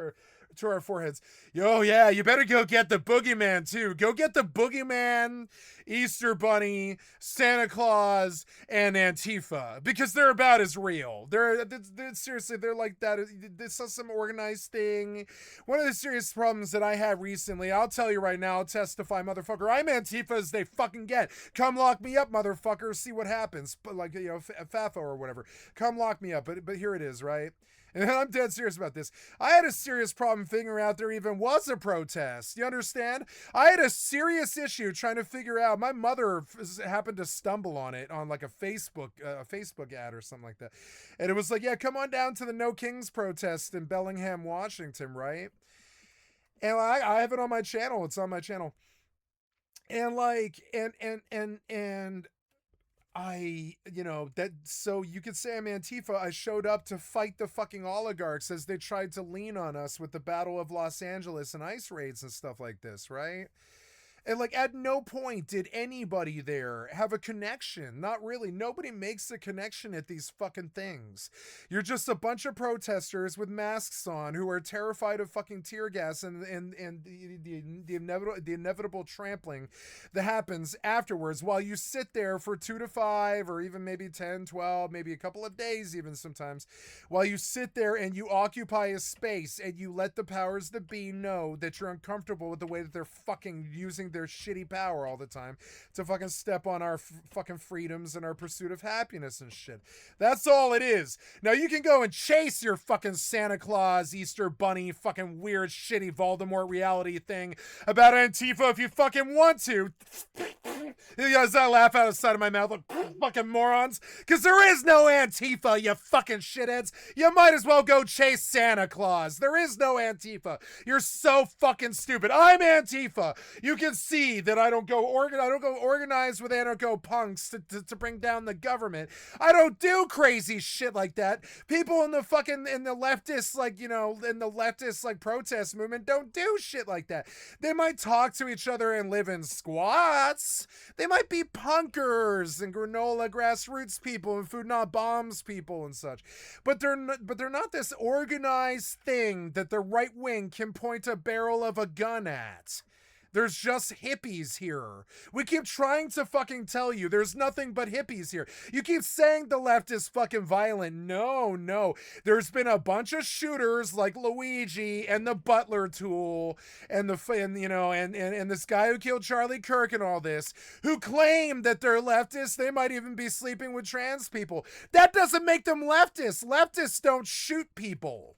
to our foreheads. Yo, yeah, you better go get the boogeyman too. Go get the boogeyman, Easter Bunny, Santa Claus, and Antifa, because they're about as real. They're seriously, they're like that. This is some organized thing. One of the serious problems that I had recently, I'll tell you right now, I'll testify, motherfucker. I'm Antifa as they fucking get. Come lock me up, motherfucker. See what happens. But like, you know, FAFO or whatever. Come lock me up. But here it is, right? And I'm dead serious about this. I had a serious problem figuring out there even was a protest. You understand? I had a serious issue trying to figure out. My mother happened to stumble on it on like a Facebook ad or something like that. And it was like, yeah, come on down to the No Kings protest in Bellingham, Washington, right? And I have it on my channel. It's on my channel. And like, and I, you know, that, so you could say I'm Antifa. I showed up to fight the fucking oligarchs as they tried to lean on us with the Battle of Los Angeles and ICE raids and stuff like this, right? And like at no point did anybody there have a connection. Not really. Nobody makes a connection at these fucking things. You're just a bunch of protesters with masks on who are terrified of fucking tear gas and the inevitable trampling that happens afterwards while you sit there for 2 to 5 or even maybe 10, 12, maybe a couple of days even sometimes, while you sit there and you occupy a space and you let the powers that be know that you're uncomfortable with the way that they're fucking using their shitty power all the time to fucking step on our fucking freedoms and our pursuit of happiness and shit. That's all it is. Now you can go and chase your fucking Santa Claus, Easter Bunny, fucking weird shitty Voldemort reality thing about Antifa if you fucking want to. You guys, I laugh out of the side of my mouth like fucking morons, because there is no Antifa, you fucking shitheads. You might as well go chase Santa Claus. There is no Antifa. You're so fucking stupid. I'm Antifa. You can see that I don't go organize with anarcho punks to bring down the government. I don't do crazy shit like that. People in the leftist, like, you know, in the leftist like protest movement don't do shit like that. They might talk to each other and live in squats. They might be punkers and granola grassroots people and food not bombs people and such. But they're not this organized thing that the right wing can point a barrel of a gun at. There's just hippies here. We keep trying to fucking tell you there's nothing but hippies here. You keep saying the left is fucking violent. No. There's been a bunch of shooters like Luigi and the Butler Tool and this guy who killed Charlie Kirk and all this, who claim that they're leftists. They might even be sleeping with trans people. That doesn't make them leftists. Leftists don't shoot people.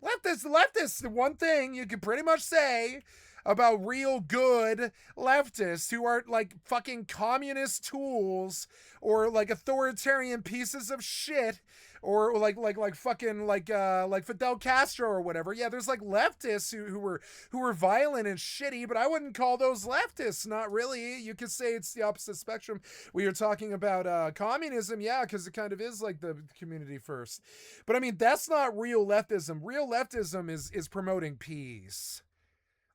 Leftists, the one thing you can pretty much say about real good leftists who are like fucking communist tools or like authoritarian pieces of shit or like fucking like Fidel Castro or whatever. Yeah, there's like leftists who were violent and shitty, but I wouldn't call those leftists. Not really. You could say it's the opposite spectrum. We are talking about communism, yeah, because it kind of is like the community first. But I mean, that's not real leftism. Real leftism is promoting peace.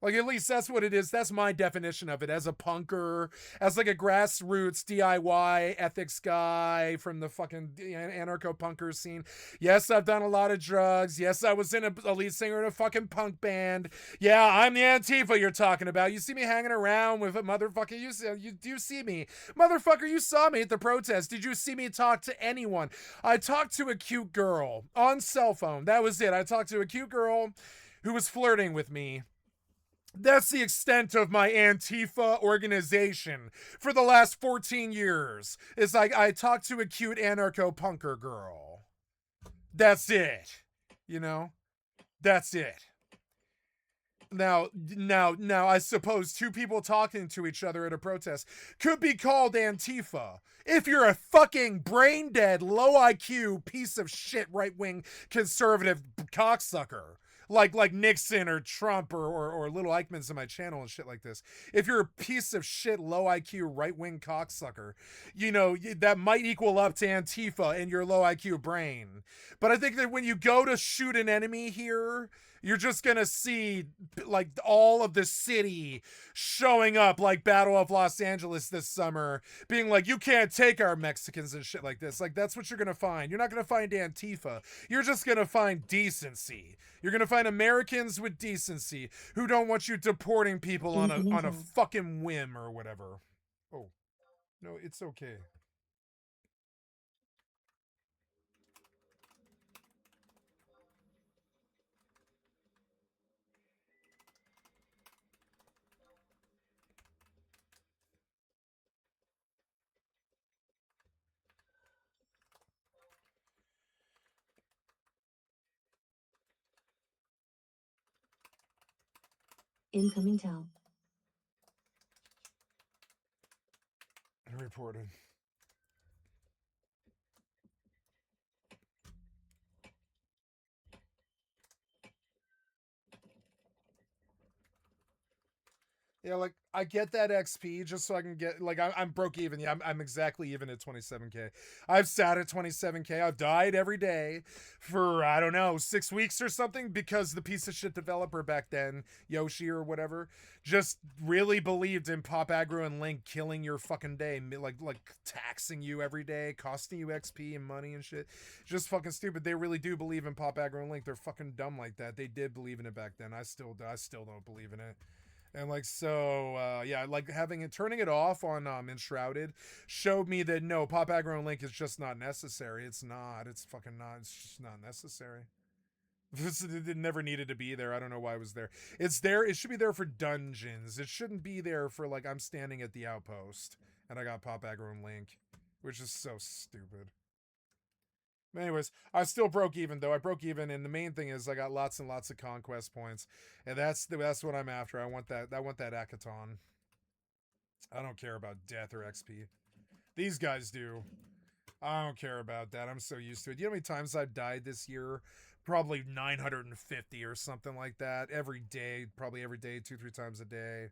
Like, at least that's what it is. That's my definition of it, as a punker, as like a grassroots DIY ethics guy from the fucking anarcho-punker scene. Yes, I've done a lot of drugs. Yes, I was a lead singer in a fucking punk band. Yeah, I'm the Antifa you're talking about. You see me hanging around with a motherfucker. You do see me. Motherfucker, you saw me at the protest. Did you see me talk to anyone? I talked to a cute girl on cell phone. That was it. I talked to a cute girl who was flirting with me. That's the extent of my Antifa organization for the last 14 years. It's like I talked to a cute anarcho-punker girl. That's it. You know? That's it. Now, I suppose two people talking to each other at a protest could be called Antifa. If you're a fucking brain-dead, low-IQ, piece of shit, right-wing, conservative cocksucker. Like Nixon or Trump or Little Eichmann's in my channel and shit like this. If you're a piece of shit, low IQ, right-wing cocksucker, you know, that might equal up to Antifa in your low IQ brain. But I think that when you go to shoot an enemy here, you're just going to see like all of the city showing up like Battle of Los Angeles this summer, being like, you can't take our Mexicans and shit like this. Like, that's what you're going to find. You're not going to find Antifa. You're just going to find decency. You're going to find Americans with decency who don't want you deporting people on a fucking whim or whatever. Oh, no, it's okay. Incoming tell. Reported. Yeah, like I get that XP just so I can get like I'm broke even. Yeah, I'm exactly even at 27K. I've sat at 27K. I've died every day for I don't know 6 weeks or something because the piece of shit developer back then, Yoshi or whatever, just really believed in Pop Aggro and Link killing your fucking day, like taxing you every day, costing you XP and money and shit. Just fucking stupid. They really do believe in Pop Aggro and Link. They're fucking dumb like that. They did believe in it back then. I still don't believe in it. And like, so, yeah, like turning it off on Enshrouded showed me that no, Pop Aggro and Link is just not necessary. It's not. It's fucking not. It's just not necessary. It never needed to be there. I don't know why it was there. It's there. It should be there for dungeons. It shouldn't be there for like, I'm standing at the outpost and I got Pop Aggro and Link, which is so stupid. Anyways, I still broke even though. I broke even, and the main thing is I got lots and lots of conquest points, and that's what I'm after. I want that Akaton. I don't care about death or XP. These guys do. I don't care about that. I'm so used to it. You know how many times I've died this year? Probably 950 or something like that. Every day, probably every day, 2-3 times a day.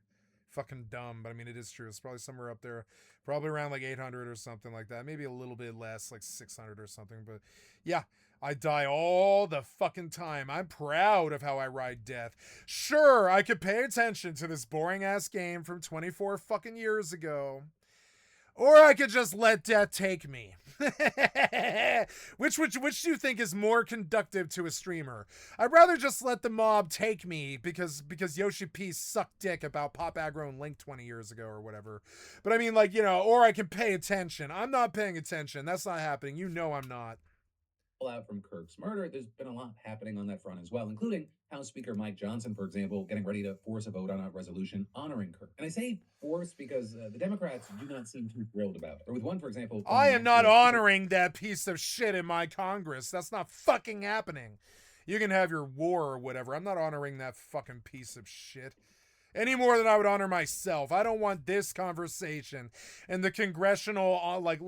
Fucking dumb, but I mean, it is true. It's probably somewhere up there, probably around like 800 or something like that. Maybe a little bit less, like 600 or something. But yeah, I die all the fucking time. I'm proud of how I ride death. Sure, I could pay attention to this boring ass game from 24 fucking years ago. Or I could just let death take me. Which do you think is more conductive to a streamer? I'd rather just let the mob take me because Yoshi P sucked dick about Pop Aggro and Link 20 years ago or whatever. But I mean, like, you know, or I can pay attention. I'm not paying attention. That's not happening. You know I'm not. Out from Kirk's murder, there's been a lot happening on that front as well, including House Speaker Mike Johnson, for example, getting ready to force a vote on a resolution honoring Kirk. And I say force because the Democrats do not seem too thrilled about it. Or with one, for example, I am not honoring that piece of shit in my Congress. That's not fucking happening. You can have your war or whatever. I'm not honoring that fucking piece of shit. any more than I would honor myself. I don't want this conversation in the congressional,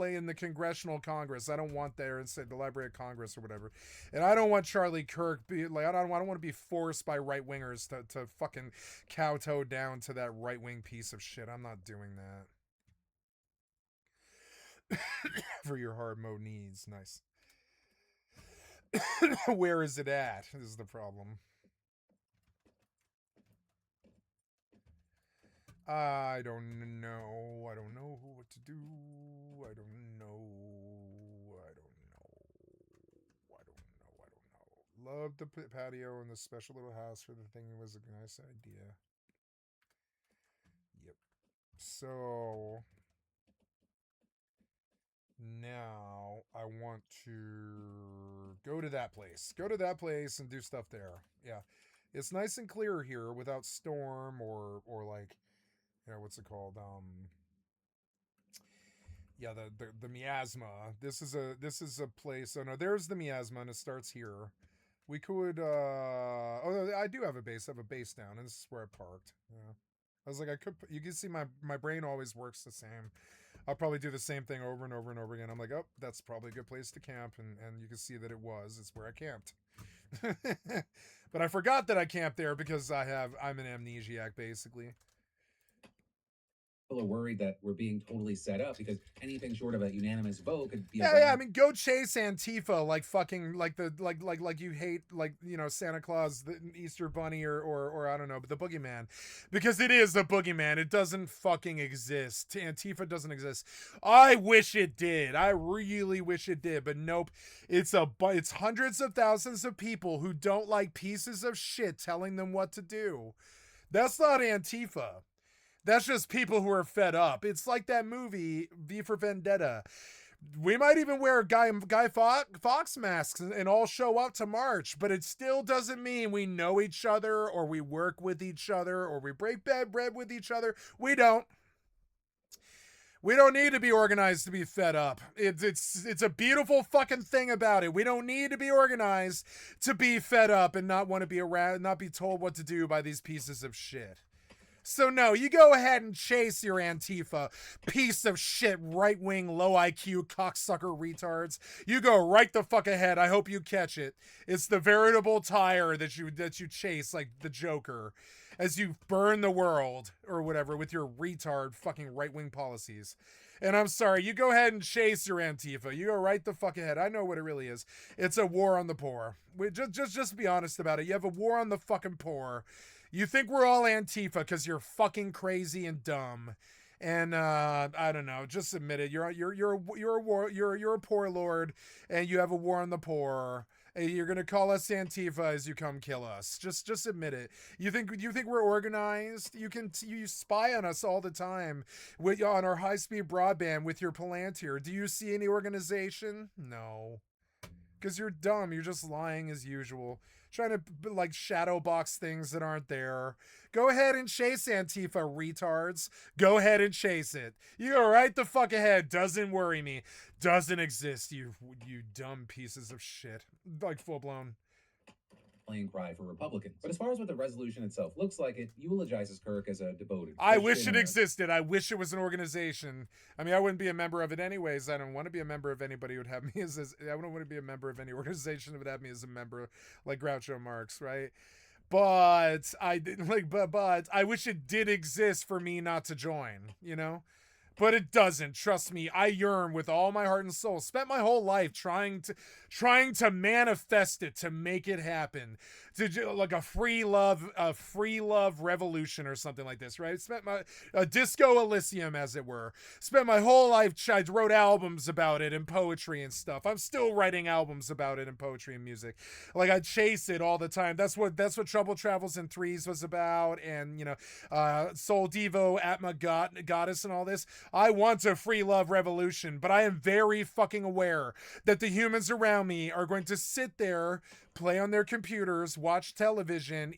in the congressional Congress. I don't want there and say the Library of Congress or whatever. And I don't want Charlie Kirk I don't want to be forced by right wingers to fucking kowtow down to that right wing piece of shit. I'm not doing that. For your hard mode needs. Nice. Where is it at? Is the problem. I don't know. I don't know what to do. I don't know. I don't know. I don't know. Love the patio and the special little house for the thing. It was a nice idea. Yep. So now I want to go to that place. Go to that place and do stuff there. Yeah. It's nice and clear here without storm or like, you know, what's it called? Yeah, the miasma. This is a place. Oh no, there's the miasma and it starts here. We could oh, I do have a base. I have a base down and this is where I parked. Yeah. I was like, you can see my brain always works the same. I'll probably do the same thing over and over and over again. I'm like, oh, that's probably a good place to camp. And you can see that it's where I camped. But I forgot that I camped there because I'm an amnesiac basically. People are worried that we're being totally set up because anything short of a unanimous vote could be. Yeah. I mean, go chase Antifa like fucking like you hate like, you know, Santa Claus, the Easter Bunny, or I don't know, but the boogeyman, because it is a boogeyman. It doesn't fucking exist. Antifa doesn't exist. I wish it did. I really wish it did, but nope. It's hundreds of thousands of people who don't like pieces of shit telling them what to do. That's not Antifa. That's just people who are fed up. It's like that movie, V for Vendetta. We might even wear Guy Fawkes masks and all show up to march, but it still doesn't mean we know each other or we work with each other or we break bread with each other. We don't. We don't need to be organized to be fed up. It's a beautiful fucking thing about it. We don't need to be organized to be fed up and not want to be around, not be told what to do by these pieces of shit. So no, you go ahead and chase your Antifa, piece of shit, right-wing, low IQ, cocksucker retards. You go right the fuck ahead. I hope you catch it. It's the veritable tire that you chase like the Joker as you burn the world or whatever with your retard fucking right-wing policies. And I'm sorry, you go ahead and chase your Antifa. You go right the fuck ahead. I know what it really is. It's a war on the poor. Just be honest about it. You have a war on the fucking poor. You think we're all Antifa because you're fucking crazy and dumb, and I don't know. Just admit it. You're a poor lord, and you have a war on the poor. And you're gonna call us Antifa as you come kill us. Just admit it. You think we're organized? You spy on us all the time on our high-speed broadband with your Palantir. Do you see any organization? No. Because you're dumb. You're just lying as usual. Trying to like shadow box things that aren't there. Go ahead and chase Antifa, retards. Go ahead and chase it. You go right the fuck ahead. Doesn't worry me. Doesn't exist, you dumb pieces of shit. Like full blown. Playing cry for Republicans. But as far as what the resolution itself looks like, it eulogizes Kirk as a devoted I wish Christian it existed. I wish it was an organization. I mean, I wouldn't be a member of it anyways. I don't want to be a member of anybody who would have me as I wouldn't want to be a member of any organization that would have me as a member, like Groucho Marx, right? But I wish it did exist for me not to join, you know? But it doesn't. Trust me, I yearn with all my heart and soul. Spent my whole life trying to manifest it, to make it happen, to do like a free love revolution or something like this, right? Spent a disco Elysium, as it were. Spent my whole life. I wrote albums about it and poetry and stuff. I'm still writing albums about it and poetry and music. Like I chase it all the time. That's what Trouble Travels in Threes was about, and you know, Soul Devo, Atma Goddess, and all this. I want a free love revolution, but I am very fucking aware that the humans around me are going to sit there, play on their computers, watch television,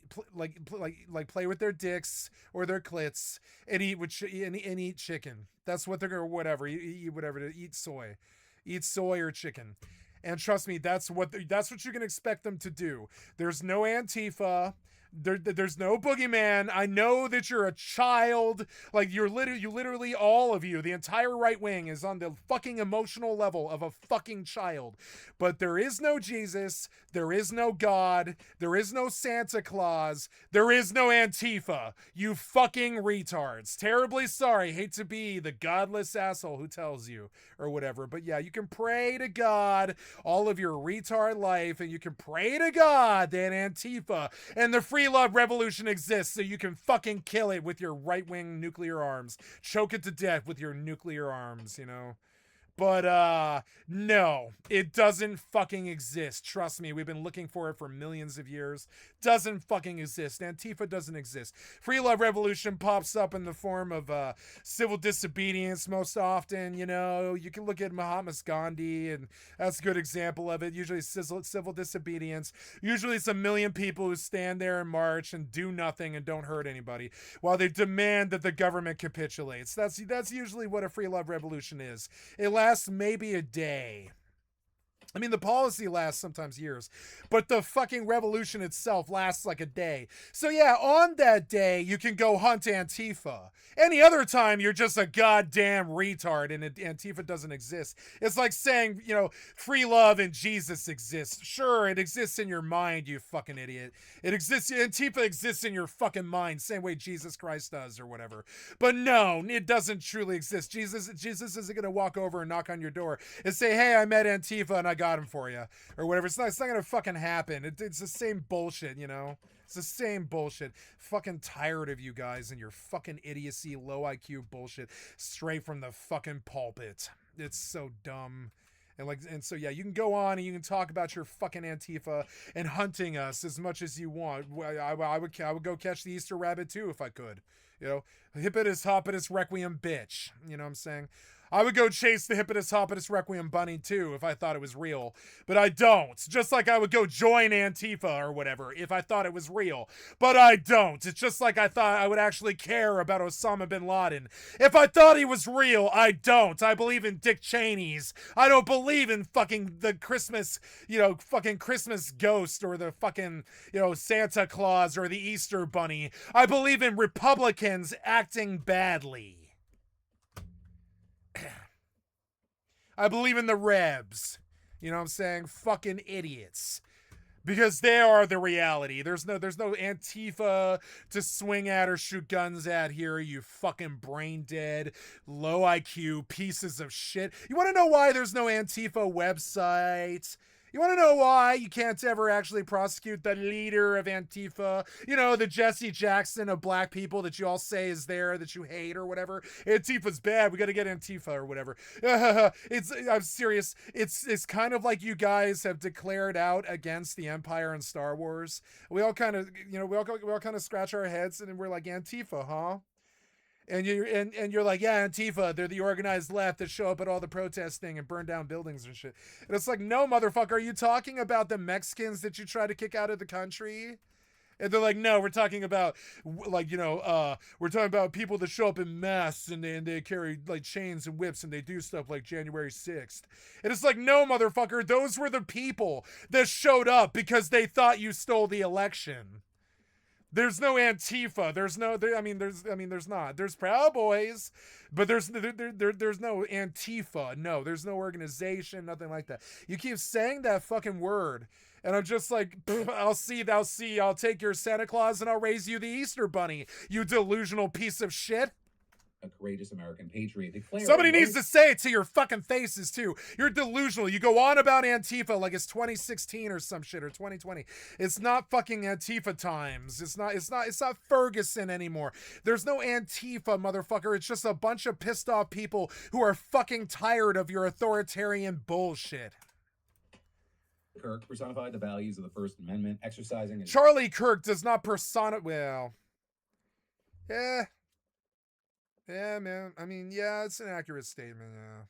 play with their dicks or their clits, and eat chicken. That's what they're gonna eat soy or chicken. And trust me, that's what you can expect them to do. There's no Antifa. There's no boogeyman. I know that you're a child. Like, you literally, all of you, the entire right wing is on the fucking emotional level of a fucking child. But there is no Jesus. There is no God. There is no Santa Claus. There is no Antifa. You fucking retards. Terribly sorry. Hate to be the godless asshole who tells you or whatever. But yeah, you can pray to God all of your retard life, and you can pray to God that Antifa and the free love revolution exists so you can fucking kill it with your right-wing nuclear arms. Choke it to death with your nuclear arms, you know? But, no, it doesn't fucking exist. Trust me, we've been looking for it for millions of years. Doesn't fucking exist. Antifa doesn't exist. Free love revolution pops up in the form of, civil disobedience most often, you know. You can look at Mahatma Gandhi, and that's a good example of it. Usually civil disobedience. Usually it's 1 million people who stand there and march and do nothing and don't hurt anybody while they demand that the government capitulates. That's usually what a free love revolution is. It lasts maybe a day. I mean, the policy lasts sometimes years, but the fucking revolution itself lasts like a day. So yeah, on that day, you can go hunt Antifa. Any other time, you're just a goddamn retard and Antifa doesn't exist. It's like saying, you know, free love and Jesus exists. Sure, it exists in your mind, you fucking idiot. It exists, Antifa exists in your fucking mind, same way Jesus Christ does or whatever. But no, it doesn't truly exist. Jesus isn't going to walk over and knock on your door and say, hey, I met Antifa and I got him for you or whatever. It's not gonna fucking happen. It's the same bullshit, you know. It's the same bullshit. Fucking tired of you guys and your fucking idiocy, low IQ bullshit straight from the fucking pulpit. It's so dumb. And so yeah, you can go on and you can talk about your fucking Antifa and hunting us as much as you want. I would go catch the Easter rabbit too if I could. You know, hippitus hopitus requiem bitch. You know what I'm saying? I would go chase the hippitus hopitus requiem bunny too if I thought it was real, but I don't. Just like I would go join Antifa or whatever if I thought it was real, but I don't. It's just like I thought I would actually care about Osama bin Laden if I thought he was real. I don't. I believe in Dick Cheney's. I don't believe in fucking the Christmas, you know, fucking Christmas ghost or the fucking, you know, Santa Claus or the Easter bunny. I believe in Republicans acting badly. I believe in the Rebs. You know what I'm saying? Fucking idiots. Because they are the reality. There's no Antifa to swing at or shoot guns at here, you fucking brain dead, low IQ pieces of shit. You want to know why there's no Antifa website? You want to know why you can't ever actually prosecute the leader of Antifa? You know, the Jesse Jackson of black people that you all say is there, that you hate or whatever. Antifa's bad. We got to get Antifa or whatever. I'm serious. It's kind of like you guys have declared out against the Empire and Star Wars. We all kind of, you know, we all kind of scratch our heads and we're like, Antifa, huh? And you're like, yeah, Antifa, they're the organized left that show up at all the protesting and burn down buildings and shit. And it's like, no, motherfucker, are you talking about the Mexicans that you try to kick out of the country? And they're like, no, we're talking about, like, you know, we're talking about people that show up in masks and they carry, like, chains and whips and they do stuff like January 6th. And it's like, no, motherfucker, those were the people that showed up because they thought you stole the election. There's no Antifa. There's not. There's Proud Boys, but there's no Antifa. No, there's no organization, nothing like that. You keep saying that fucking word, and I'm just like, I'll see. I'll take your Santa Claus and I'll raise you the Easter Bunny, you delusional piece of shit. A courageous American patriot declared. Somebody needs to say it to your fucking faces too. You're delusional. You go on about Antifa like it's 2016 or some shit or 2020. It's not fucking Antifa times. It's not Ferguson anymore. There's no Antifa, motherfucker. It's just a bunch of pissed off people who are fucking tired of your authoritarian bullshit. Kirk personified the values of the First Amendment, exercising. Charlie Kirk does not well. Yeah. Yeah, man. I mean, yeah, it's an accurate statement, yeah.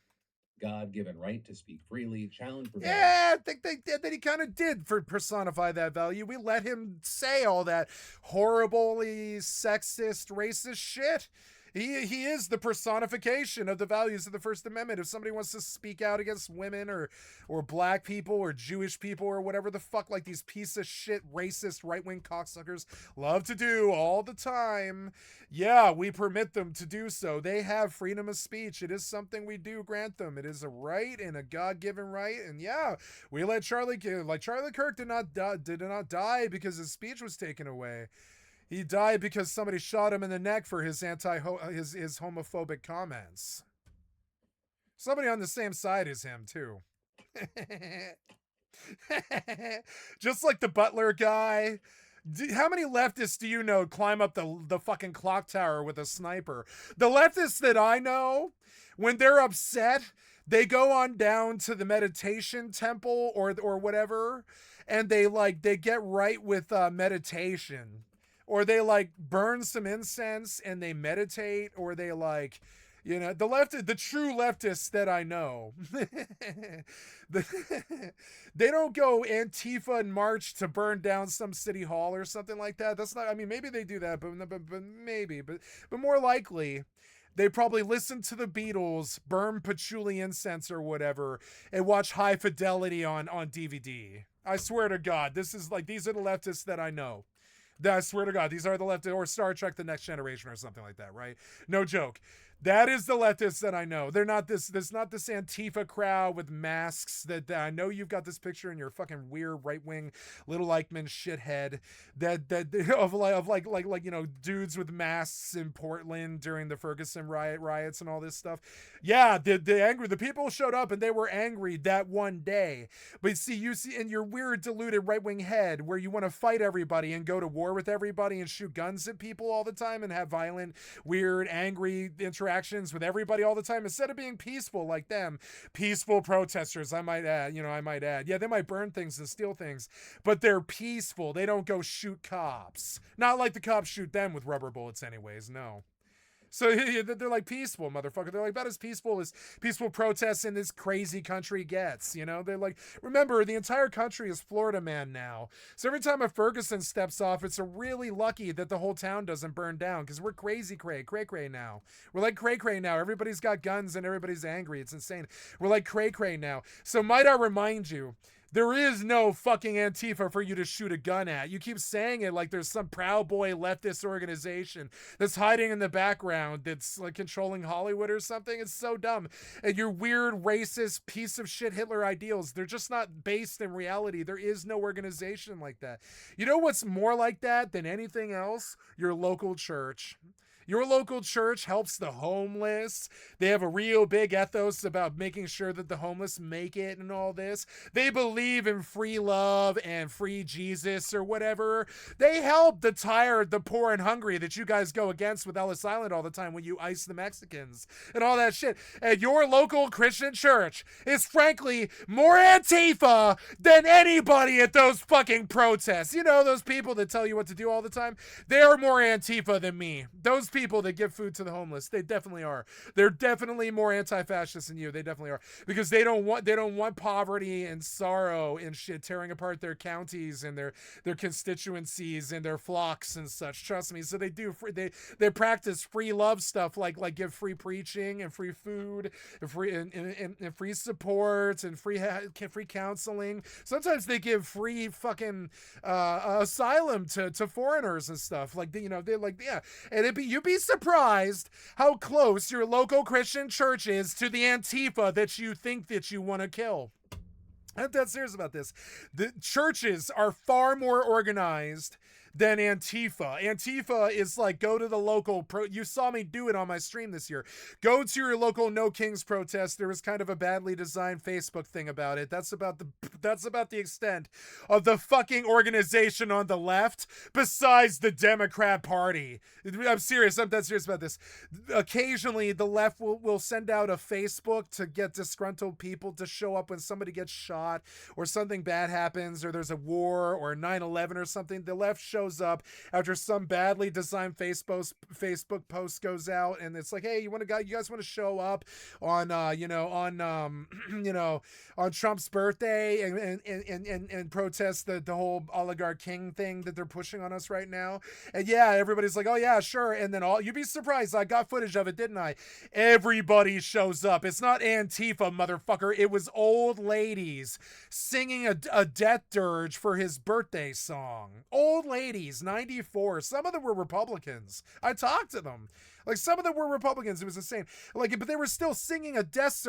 God-given right to speak freely, challenge rebellion. Yeah, I think that he kind of did personify that value. We let him say all that horribly sexist, racist shit. He is the personification of the values of the First Amendment. If somebody wants to speak out against women or black people or Jewish people or whatever the fuck, like these piece of shit racist right-wing cocksuckers love to do all the time, yeah, we permit them to do so. They have freedom of speech. It is something we do grant them. It is a right and a God-given right. And yeah, we let Charlie Kirk did not die because his speech was taken away. He died because somebody shot him in the neck for his his homophobic comments. Somebody on the same side as him too. Just like the Butler guy. How many leftists do you know climb up the fucking clock tower with a sniper? The leftists that I know, when they're upset, they go on down to the meditation temple or whatever, and they get right with meditation. Or they burn some incense and they meditate, or they the true leftists that I know, they don't go Antifa and march to burn down some city hall or something like that. That's not, I mean, maybe they do that, but more likely they probably listen to the Beatles, burn patchouli incense or whatever, and watch High Fidelity on DVD. I swear to God, these are the leftists that I know. I swear to God, these are the leftists, or Star Trek The Next Generation or something like that, right? No joke. That is the leftists that I know. They're not this not this Antifa crowd with masks that I know you've got this picture in your fucking weird right-wing Little Eichmann shithead of dudes with masks in Portland during the Ferguson riots and all this stuff. Yeah, the people showed up and they were angry that one day. But you see in your weird deluded right-wing head where you want to fight everybody and go to war with everybody and shoot guns at people all the time and have violent, weird, angry interactions with everybody all the time, instead of being peaceful like them, peaceful protesters, I might add. Yeah, they might burn things and steal things, but they're peaceful. They don't go shoot cops. Not like the cops shoot them with rubber bullets anyways, no. So they're like peaceful, motherfucker. They're like about as peaceful protests in this crazy country gets, They're like, remember, the entire country is Florida man now. So every time a Ferguson steps off, it's a really lucky that the whole town doesn't burn down, because we're crazy cray now. We're like cray now. Everybody's got guns and everybody's angry. It's insane. We're like cray now. So might I remind you, there is no fucking Antifa for you to shoot a gun at. You keep saying it like there's some Proud Boy leftist organization that's hiding in the background that's like controlling Hollywood or something. It's so dumb. And your weird racist piece of shit Hitler ideals, they're just not based in reality. There is no organization like that. You know what's more like that than anything else? Your local church. Your local church helps the homeless. They have a real big ethos about making sure that the homeless make it and all this. They believe in free love and free Jesus or whatever. They help the tired, the poor, and hungry that you guys go against with Ellis Island all the time when you ice the Mexicans and all that shit. And your local Christian church is frankly more Antifa than anybody at those fucking protests. You know, those people that tell you what to do all the time? They're more Antifa than me. Those people that give food to the homeless, they definitely are. They're definitely more anti-fascist than you. They definitely are, because they don't want poverty and sorrow and shit tearing apart their counties and their constituencies and their flocks and such. Trust me. So they do. They practice free love stuff like give free preaching and free food and free support and free counseling. Sometimes they give free fucking asylum to foreigners and stuff. Like they're like, yeah, and you'd be surprised how close your local Christian church is to the Antifa that you think that you want to kill. I'm dead serious about this. The churches are far more organized than Antifa. Antifa is like, go to the local you saw me do it on my stream this year. Go to your local No Kings protest. There was kind of a badly designed Facebook thing about it. That's about the extent of the fucking organization on the left, besides the Democrat Party. I'm serious. I'm dead serious about this. Occasionally the left will send out a Facebook to get disgruntled people to show up when somebody gets shot or something bad happens or there's a war or 9/11 or something. The left shows shows up after some badly designed Facebook post goes out, and it's like, hey, you guys want to show up on on Trump's birthday and protest the whole oligarch king thing that they're pushing on us right now? And yeah, everybody's like, oh yeah, sure. And then you'd be surprised, I got footage of it, didn't I? Everybody shows up. It's not Antifa, motherfucker. It was old ladies singing a death dirge for his birthday song. Old ladies, 94. Some of them were Republicans. I talked to them. Like, some of them were Republicans. It was insane. Like, but they were still singing a death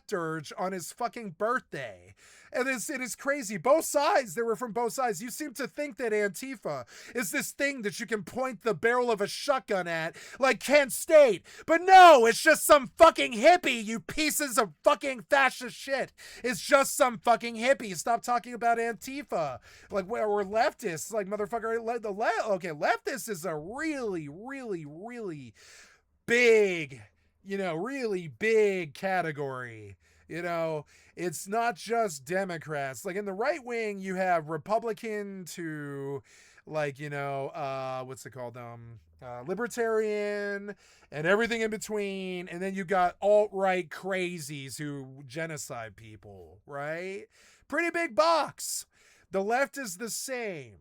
dirge on his fucking birthday. And it is crazy. Both sides, they were from both sides. You seem to think that Antifa is this thing that you can point the barrel of a shotgun at, like Kent State. But no, it's just some fucking hippie, you pieces of fucking fascist shit. It's just some fucking hippie. Stop talking about Antifa. Like, we're leftists. Like, motherfucker, okay, leftist is a really, really, really big, really big category. It's not just Democrats. Like, in the right wing, you have Republican to, like, what's it called? Libertarian and everything in between. And then you got alt-right crazies who genocide people, right? Pretty big box. The left is the same.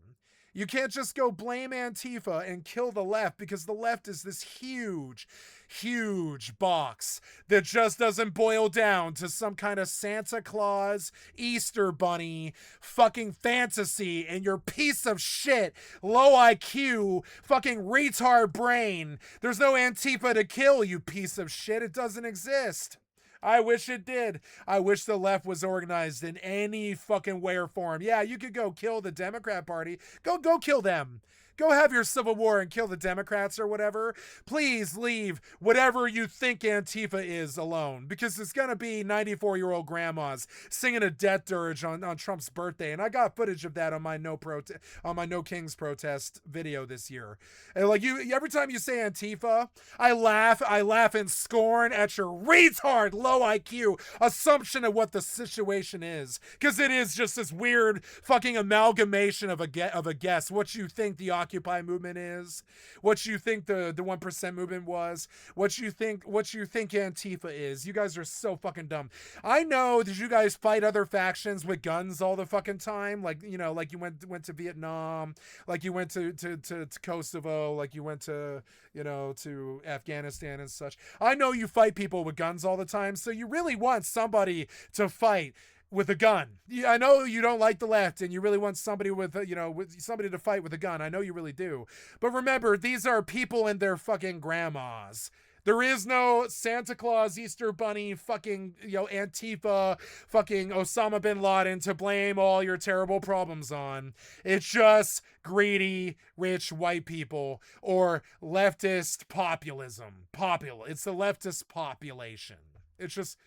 You can't just go blame Antifa and kill the left, because the left is this huge, huge box that just doesn't boil down to some kind of Santa Claus, Easter Bunny, fucking fantasy and your piece of shit, low IQ, fucking retard brain. There's no Antifa to kill, you piece of shit. It doesn't exist. I wish it did. I wish the left was organized in any fucking way or form. Yeah, you could go kill the Democrat Party. Go kill them. Go have your civil war and kill the Democrats or whatever. Please leave whatever you think Antifa is alone, because it's going to be 94-year-old grandmas singing a death dirge on Trump's birthday. And I got footage of that on my No Kings protest video this year. And like, every time you say Antifa, I laugh in scorn at your retard low IQ assumption of what the situation is. Because it is just this weird fucking amalgamation of a guess. What you think the Occupy movement is, what you think the 1% movement was, what you think Antifa is. You guys are so fucking dumb. I know that you guys fight other factions with guns all the fucking time, like like you went to Vietnam, like you went to Kosovo, like you went to to Afghanistan and such. I know you fight people with guns all the time, so you really want somebody to fight with a gun. I know you don't like the left, and you really want somebody with somebody to fight with a gun. I know you really do. But remember, these are people and their fucking grandmas. There is no Santa Claus, Easter Bunny, fucking, Antifa, fucking Osama bin Laden to blame all your terrible problems on. It's just greedy, rich white people or leftist populism. It's the leftist population. It's just,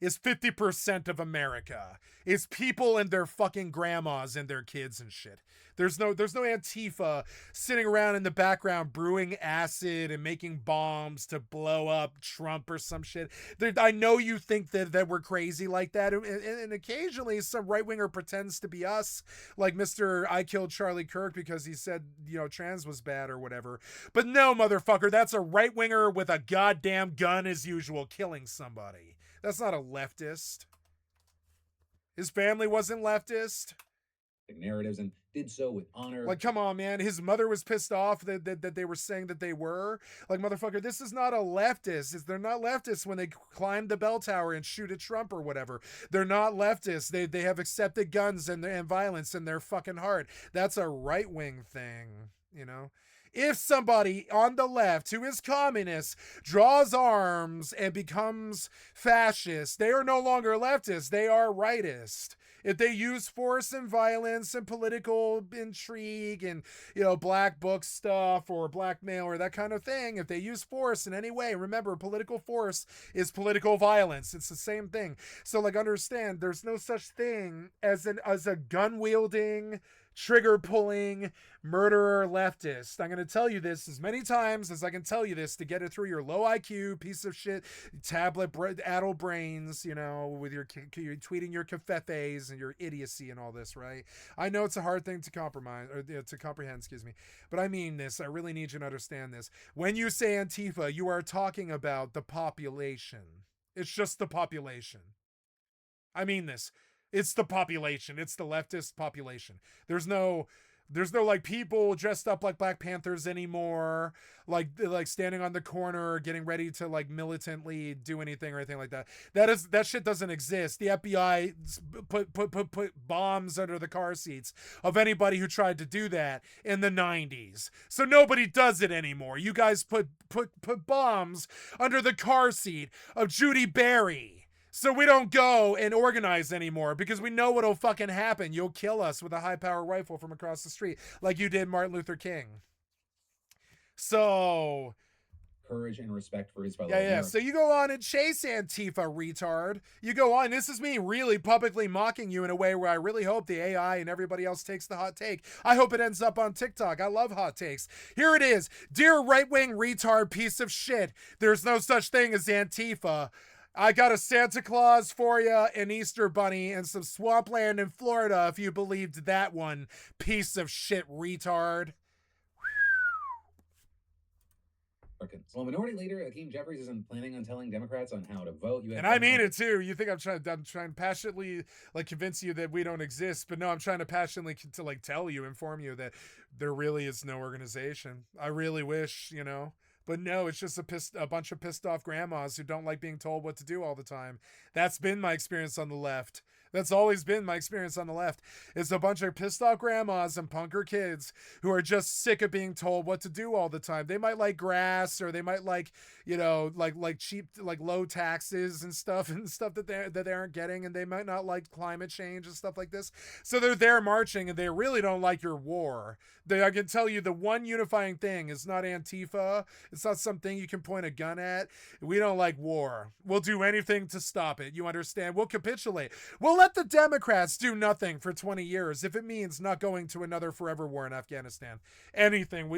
is 50% of America. It's people and their fucking grandmas and their kids and shit. There's no Antifa sitting around in the background brewing acid and making bombs to blow up Trump or some shit. I know you think that we're crazy like that, and occasionally some right-winger pretends to be us, like Mr. I Killed Charlie Kirk because he said, trans was bad or whatever. But no, motherfucker, that's a right-winger with a goddamn gun as usual killing somebody. That's not a leftist. His family wasn't leftist. Narratives and did so with honor. Like, come on, man. His mother was pissed off that they were saying that they were. Like, motherfucker, this is not a leftist. They're not leftists when they climb the bell tower and shoot at Trump or whatever. They're not leftists. They have accepted guns and violence in their fucking heart. That's a right-wing thing, If somebody on the left who is communist draws arms and becomes fascist, they are no longer leftist, they are rightist. If they use force and violence and political intrigue and, black book stuff or blackmail or that kind of thing, if they use force in any way, remember, political force is political violence. It's the same thing. So, understand, there's no such thing as a gun-wielding, trigger pulling, murderer leftist. I'm going to tell you this as many times as I can tell you this to get it through your low IQ piece of shit tablet addled brains, you know, with your tweeting your covfefes and your idiocy and all this, right? I know it's a hard thing to compromise or to comprehend, excuse me, but I mean this. I really need you to understand this. When you say Antifa, you are talking about the population. It's just the population. I mean this. It's the population. It's the leftist population. There's no like people dressed up like Black Panthers anymore, like standing on the corner getting ready to like militantly do anything or anything like that. That shit doesn't exist. The FBI put bombs under the car seats of anybody who tried to do that in the 90s. So nobody does it anymore. You guys put bombs under the car seat of Judy Berry. So we don't go and organize anymore because we know what'll fucking happen. You'll kill us with a high-power rifle from across the street like you did Martin Luther King. So... courage and respect for his fellow Yeah. Americans. So you go on and chase Antifa, retard. You go on. This is me really publicly mocking you in a way where I really hope the AI and everybody else takes the hot take. I hope it ends up on TikTok. I love hot takes. Here it is. Dear right-wing retard piece of shit, there's no such thing as Antifa. I got a Santa Claus for you, an Easter Bunny, and some swampland in Florida if you believed that one, piece of shit retard. So Minority Leader Hakeem Jeffries isn't planning on telling Democrats on how to vote. And I mean it too. You think I'm trying to passionately like convince you that we don't exist, but no, I'm trying to passionately to like tell you, inform you that there really is no organization. I really wish, you know. But no, it's just a bunch of pissed off grandmas who don't like being told what to do all the time. That's been my experience on the left. That's always been my experience on the left. It's a bunch of pissed off grandmas and punker kids who are just sick of being told what to do all the time. They might like grass, or they might like, you know, like cheap, like low taxes and stuff that they aren't getting, and they might not like climate change and stuff like this. So they're there marching, and they really don't like your war. I can tell you the one unifying thing is not Antifa. It's not something you can point a gun at. We don't like war. We'll do anything to stop it. You understand? We'll capitulate. We'll let the Democrats do nothing for 20 years if it means not going to another forever war in Afghanistan. Anything.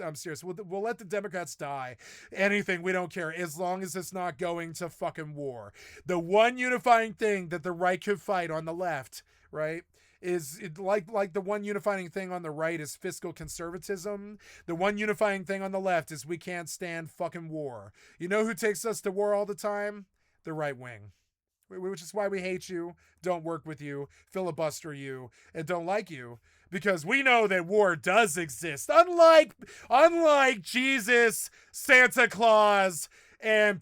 I'm serious. We'll let the Democrats die. Anything. We don't care. As long as it's not going to fucking war. The one unifying thing that the right could fight on the left, right, is it like the one unifying thing on the right is fiscal conservatism. The one unifying thing on the left is we can't stand fucking war. You know who takes us to war all the time? The right wing. Which is why we hate you, don't work with you, filibuster you, and don't like you. Because we know that war does exist. Unlike Jesus, Santa Claus, and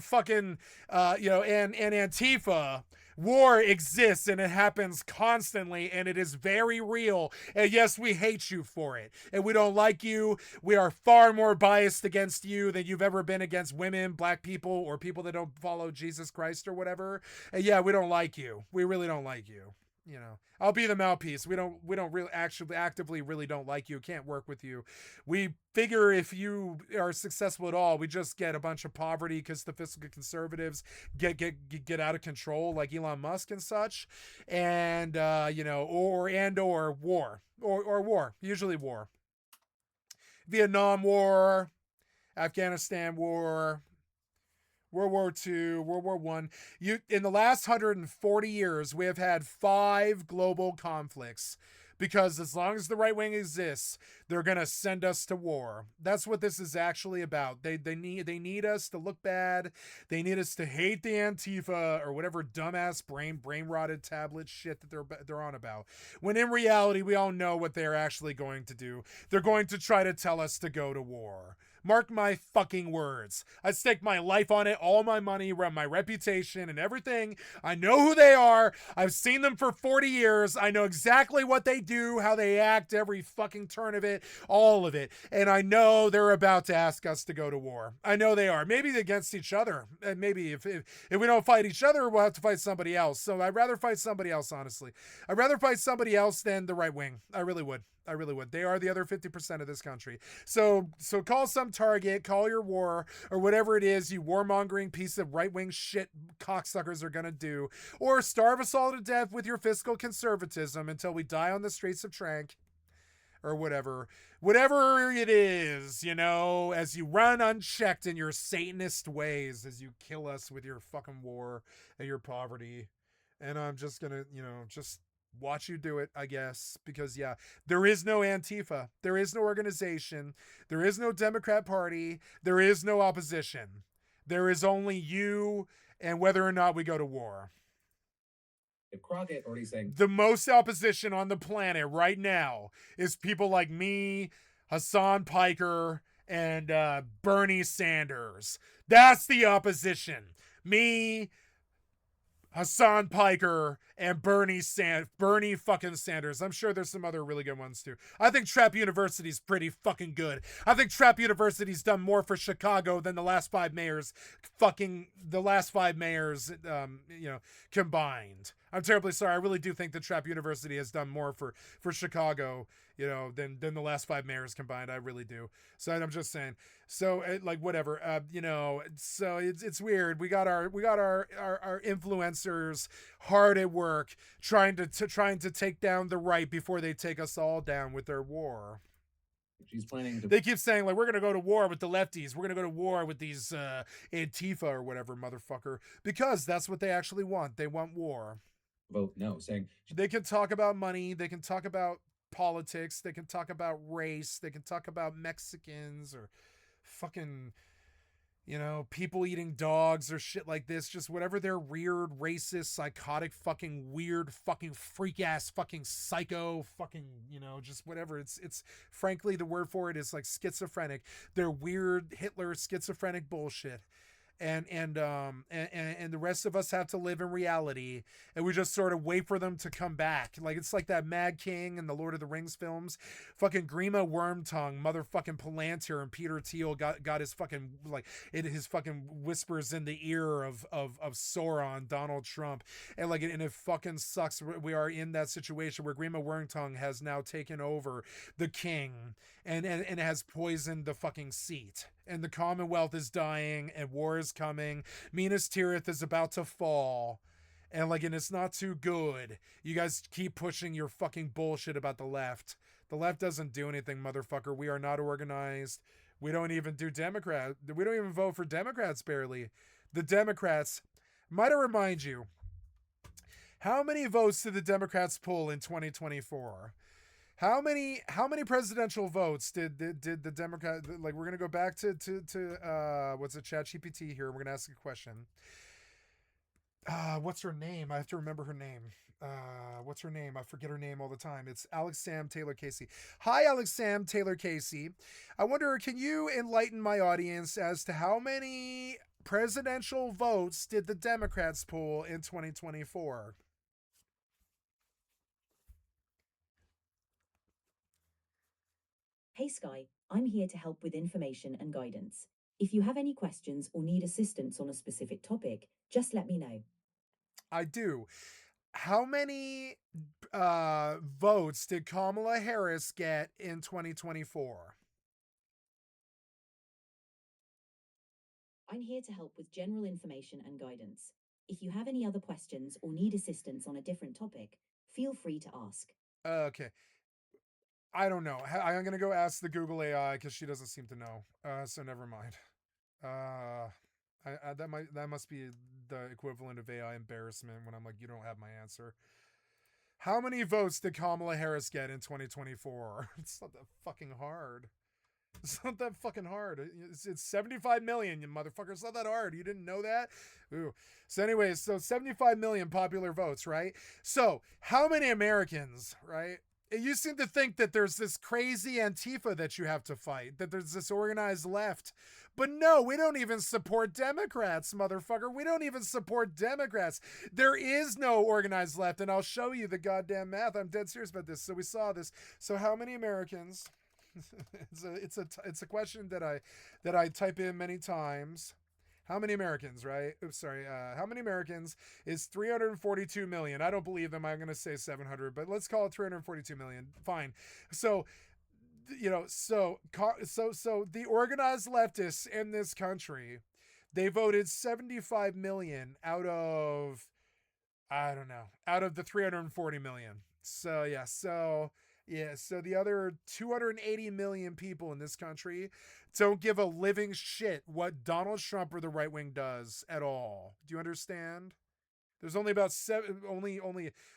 fucking and Antifa. War exists and it happens constantly and it is very real. And yes, we hate you for it. And we don't like you. We are far more biased against you than you've ever been against women, black people, or people that don't follow Jesus Christ or whatever. And yeah, we don't like you. We really don't like you. You know, I'll be the mouthpiece. We don't really actively really don't like you. Can't work with you. We figure if you are successful at all, we just get a bunch of poverty because the fiscal conservatives get out of control, like Elon Musk and such, and or war or war. Usually war. Vietnam War, Afghanistan War, World War II, World War I. In the last 140 years, we have had 5 global conflicts because as long as the right wing exists, they're going to send us to war. That's what this is actually about. They need us to look bad. They need us to hate the Antifa or whatever dumbass brain rotted tablet shit that they're on about. When in reality, we all know what they're actually going to do. They're going to try to tell us to go to war. Mark my fucking words. I stake my life on it, all my money, my reputation, and everything. I know who they are. I've seen them for 40 years. I know exactly what they do, how they act, every fucking turn of it, all of it. And I know they're about to ask us to go to war. I know they are. Maybe against each other. And maybe if we don't fight each other, we'll have to fight somebody else. So I'd rather fight somebody else, honestly. I'd rather fight somebody else than the right wing. I really would. They are the other 50% of this country. So call some Target, call your war, or whatever it is you warmongering piece of right-wing shit cocksuckers are gonna do, or starve us all to death with your fiscal conservatism until we die on the streets of Trank, or whatever it is, you know, as you run unchecked in your Satanist ways, as you kill us with your fucking war and your poverty. And I'm just gonna, you know, just watch you do it, I guess, because yeah, there is no Antifa, there is no organization, there is no Democrat Party, there is no opposition. There is only you and whether or not we go to war. If Crockett already saying The most opposition on the planet right now is people like me, Hassan Piker, and Bernie Sanders. That's the opposition. Me, Hassan Piker, and Bernie fucking Sanders. I'm sure there's some other really good ones too. I think Trap University's pretty fucking good. I think Trap University's done more for Chicago than the last five mayors, you know, combined. I'm terribly sorry. I really do think that Trap University has done more for Chicago, you know, than the last five mayors combined. I really do. So I'm just saying. So like whatever, you know. So it's weird. We got our influencers hard at work trying to take down the right before they take us all down with their war. she's planning to They keep saying like we're gonna go to war with the lefties, we're gonna go to war with these Antifa or whatever motherfucker, because that's what they actually want. They want war. vote no, saying They can talk about money, they can talk about politics, they can talk about race, they can talk about Mexicans or fucking, you know, people eating dogs or shit like this, just whatever their weird, racist, psychotic, fucking weird, fucking freak ass, fucking psycho, fucking, you know, just whatever. It's frankly, the word for it is like schizophrenic. They're weird Hitler schizophrenic bullshit. And the rest of us have to live in reality, and we just sort of wait for them to come back. Like it's like that Mad King and the Lord of the Rings films. Fucking Grima Wormtongue, motherfucking Palantir, and Peter Thiel got his fucking his fucking whispers in the ear of Sauron, Donald Trump, and like and it fucking sucks. We are in that situation where Grima Wormtongue has now taken over the king and has poisoned the fucking seat. And the Commonwealth is dying, and war is coming. Minas Tirith is about to fall, and it's not too good. You guys keep pushing your fucking bullshit about the left. The left doesn't do anything, motherfucker. We are not organized. We don't even do Democrat. We don't even vote for Democrats barely. The Democrats, might I remind you, how many votes did the Democrats pull in 2024? How many presidential votes did the Democrat, like, we're going to go back to what's it, ChatGPT here. We're going to ask a question. What's her name? I have to remember her name. What's her name? I forget her name all the time. It's Alex Sam Taylor Casey. Hi, Alex Sam Taylor Casey. I wonder, can you enlighten my audience as to how many presidential votes did the Democrats pull in 2024? Hey Sky, I'm here to help with information and guidance. If you have any questions or need assistance on a specific topic, just let me know. I do. How many votes did Kamala Harris get in 2024? I'm here to help with general information and guidance. If you have any other questions or need assistance on a different topic, feel free to ask. Okay. I don't know. I'm going to go ask the Google AI because she doesn't seem to know. So never mind. That must be the equivalent of AI embarrassment when I'm like, you don't have my answer. How many votes did Kamala Harris get in 2024? It's not that fucking hard. It's not that fucking hard. It's 75 million, you motherfucker. It's not that hard. You didn't know that? Ooh. So anyways, so 75 million popular votes, right? So how many Americans, right? You seem to think that there's this crazy Antifa that you have to fight, that there's this organized left. But no, we don't even support Democrats, motherfucker. We don't even support Democrats. There is no organized left, and I'll show you the goddamn math. I'm dead serious about this. So we saw this. So how many Americans? It's a question that I type in many times. How many Americans, right? Oops, sorry. How many Americans is 342 million? I don't believe them. I'm going to say 700, but let's call it 342 million. Fine. So you know, so the organized leftists in this country, they voted 75 million out of, I don't know, out of the 340 million. So so the other 280 million people in this country don't give a living shit what Donald Trump or the right wing does at all. Do you understand? There's only about only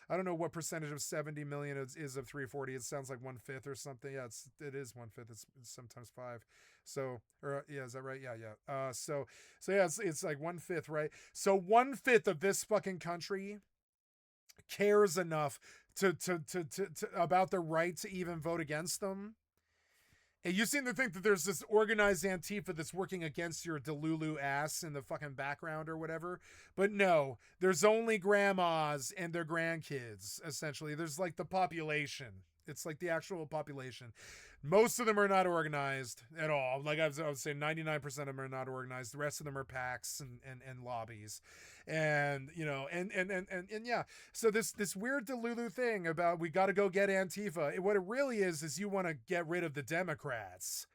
I don't know what percentage of 70 million is of 340. It sounds like 1/5 or something. Yeah, it is 1/5. It's sometimes 5. So, or yeah, is that right? Yeah. So yeah, it's like 1/5, right? So 1/5 of this fucking country cares enough to about the right to even vote against them. And you seem to think that there's this organized Antifa that's working against your Delulu ass in the fucking background or whatever. But no, there's only grandmas and their grandkids, essentially. There's like the population. It's like the actual population. Most of them are not organized at all. Like I would say 99% of them are not organized. The rest of them are PACs and lobbies. And, you know, and yeah. So this weird Delulu thing about we got to go get Antifa. What it really is you want to get rid of the Democrats,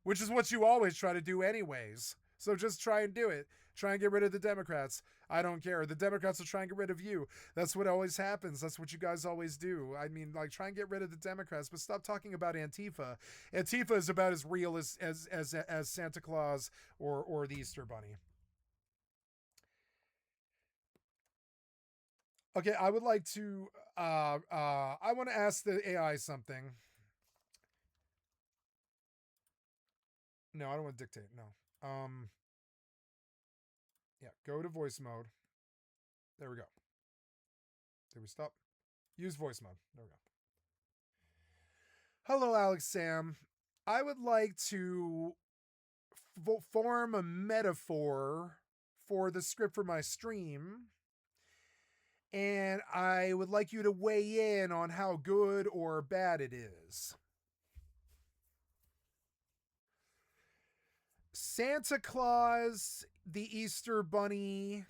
which is what you always try to do anyways. So just try and do it. Try and get rid of the Democrats. I don't care. The Democrats will try and get rid of you. That's what always happens. That's what you guys always do. I mean, like, try and get rid of the Democrats, but stop talking about Antifa. Antifa is about as real as Santa Claus or the Easter Bunny. Okay, I would like to I want to ask the AI something. No, I don't want to dictate. No. Yeah, go to voice mode. There we go. Did we stop? Use voice mode. There we go. Hello, Alex Sam. I would like to form a metaphor for the script for my stream. And I would like you to weigh in on how good or bad it is. Santa Claus, the Easter Bunny,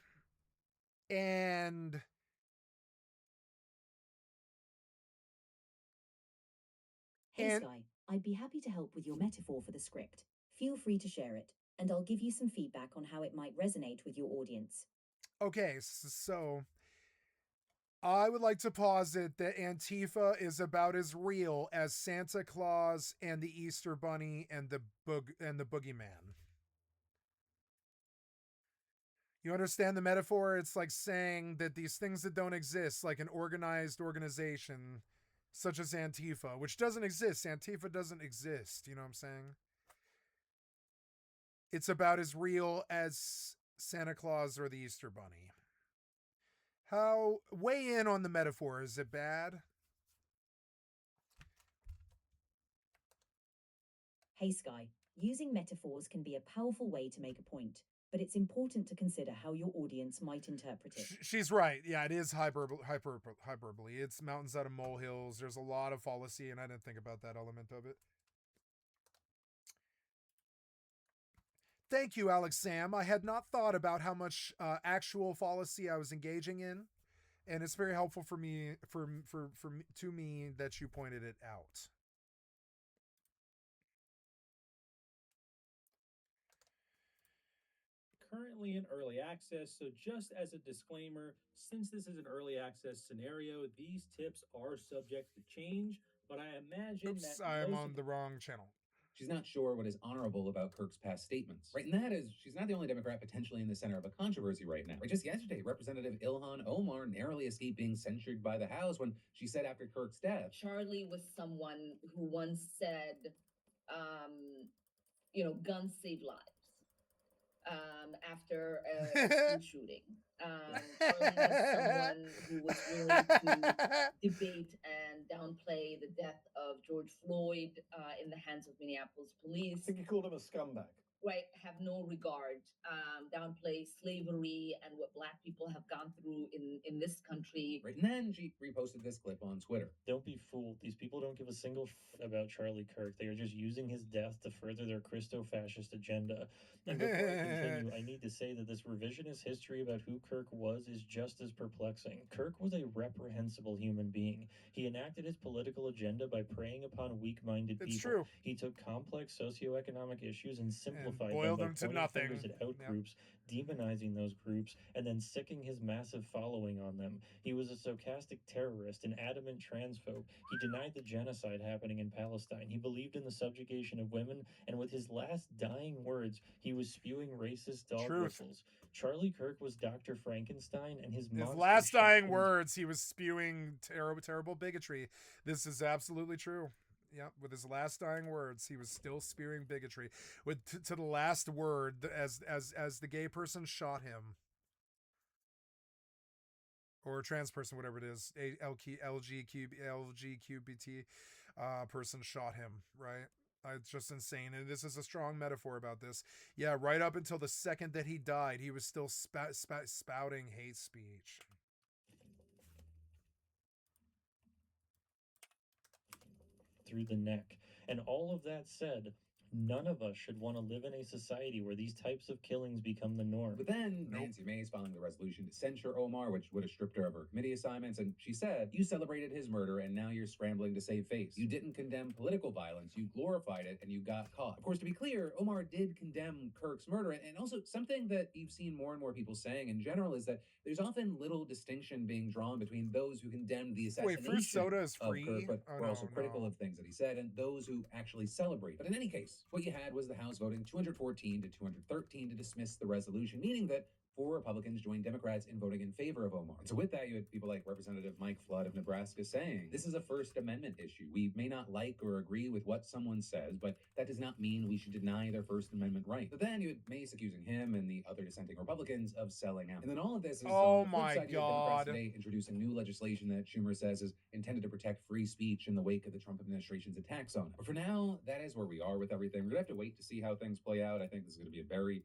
and Hey Sky, I'd be happy to help with your metaphor for the script. Feel free to share it, and I'll give you some feedback on how it might resonate with your audience. Okay, so I would like to posit that Antifa is about as real as Santa Claus and the Easter Bunny and the Boogeyman. You understand the metaphor? It's like saying that these things that don't exist, like an organized organization such as Antifa, which doesn't exist. Antifa doesn't exist. You know what I'm saying? It's about as real as Santa Claus or the Easter Bunny. How, weigh in on the metaphor. Is it bad? Hey Sky, using metaphors can be a powerful way to make a point, but it's important to consider how your audience might interpret it. She's right. Yeah, it is hyperbole. It's mountains out of molehills. There's a lot of fallacy, and I didn't think about that element of it. Thank you, Alex Sam. I had not thought about how much actual fallacy I was engaging in, and it's very helpful for me to me that you pointed it out. Currently in early access, so just as a disclaimer, since this is an early access scenario, these tips are subject to change, but I imagine that I'm on the wrong channel. She's not sure what is honorable about Kirk's past statements. Right, and that is, she's not the only Democrat potentially in the center of a controversy right now. Right, just yesterday, Representative Ilhan Omar narrowly escaped being censured by the House when she said after Kirk's death, Charlie was someone who once said, guns save lives. After a school shooting. Charlie was someone who was willing to debate and downplay the death of George Floyd in the hands of Minneapolis police. I think he called him a scumbag. right, have no regard, downplay slavery and what Black people have gone through in this country. Right, and then she reposted this clip on Twitter. Don't be fooled. These people don't give a single about Charlie Kirk. They are just using his death to further their Christo-fascist agenda. And before I continue, I need to say that this revisionist history about who Kirk was is just as perplexing. Kirk was a reprehensible human being. He enacted his political agenda by preying upon weak-minded people. It's true. He took complex socioeconomic issues and simplified boiled them them by to pointing nothing. fingers at outgroups, demonizing those groups, and then sicking his massive following on them. He was a stochastic terrorist, an adamant transphobe. He denied the genocide happening in Palestine. He believed in the subjugation of women, and with his last dying words, he was spewing racist dog whistles. Charlie Kirk was Dr. Frankenstein, and his last dying words, he was spewing terrible bigotry. This is absolutely true. Yep, with his last dying words, he was still spewing bigotry. To the last word, as the gay person shot him, or a trans person, whatever it is, LGQBT person shot him. Right? It's just insane, and this is a strong metaphor about this. Yeah, right up until the second that he died, he was still spouting hate speech. Through the neck. And all of that said, none of us should want to live in a society where these types of killings become the norm. But then Nancy Mace filing the resolution to censure Omar, which would have stripped her of her committee assignments, and she said, you celebrated his murder and now you're scrambling to save face. You didn't condemn political violence, you glorified it, and you got caught. Of course, to be clear, Omar did condemn Kirk's murder, and also something that you've seen more and more people saying in general is that there's often little distinction being drawn between those who condemned the assassination fruit soda is free? of Kirk, but were also critical of things that he said, and those who actually celebrate. But in any case, what you had was the House voting 214 to 213 to dismiss the resolution, meaning that 4 Republicans joined Democrats in voting in favor of Omar. And so with that, you had people like Representative Mike Flood of Nebraska saying, this is a First Amendment issue. We may not like or agree with what someone says, but that does not mean we should deny their First Amendment right. But then you had Mace accusing him and the other dissenting Republicans of selling out. And then all of this is oh on the flip my side, you have Democrats God. today introducing new legislation that Schumer says is intended to protect free speech in the wake of the Trump administration's attacks on it. But for now, that is where we are with everything. We're gonna have to wait to see how things play out. I think this is gonna be a very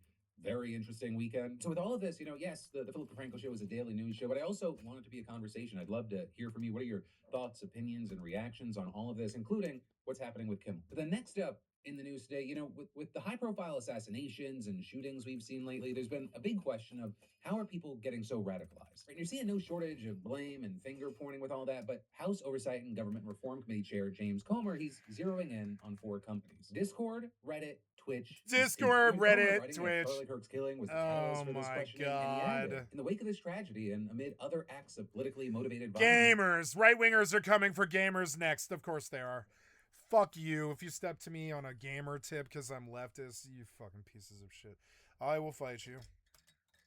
interesting weekend. So with all of this, yes, the Philip DeFranco show is a daily news show, but I also want it to be a conversation. I'd love to hear from you. What are your thoughts, opinions, and reactions on all of this, including what's happening with Kimmel? But then next up in the news today, with the high-profile assassinations and shootings we've seen lately, there's been a big question of how are people getting so radicalized? And you're seeing no shortage of blame and finger-pointing with all that, but House Oversight and Government Reform Committee Chair James Comer, he's zeroing in on 4 companies: Discord, Reddit, Twitch. Discord, Reddit, Twitch. Twitch. Charlie Kirk's killing was the catalyst for this my questioning, and he God. added, in the wake of this tragedy and amid other acts of politically motivated violence. Gamers. Right-wingers are coming for gamers next. Of course they are. Fuck you if you step to me on a gamer tip because I'm leftist, you fucking pieces of shit. I will fight you.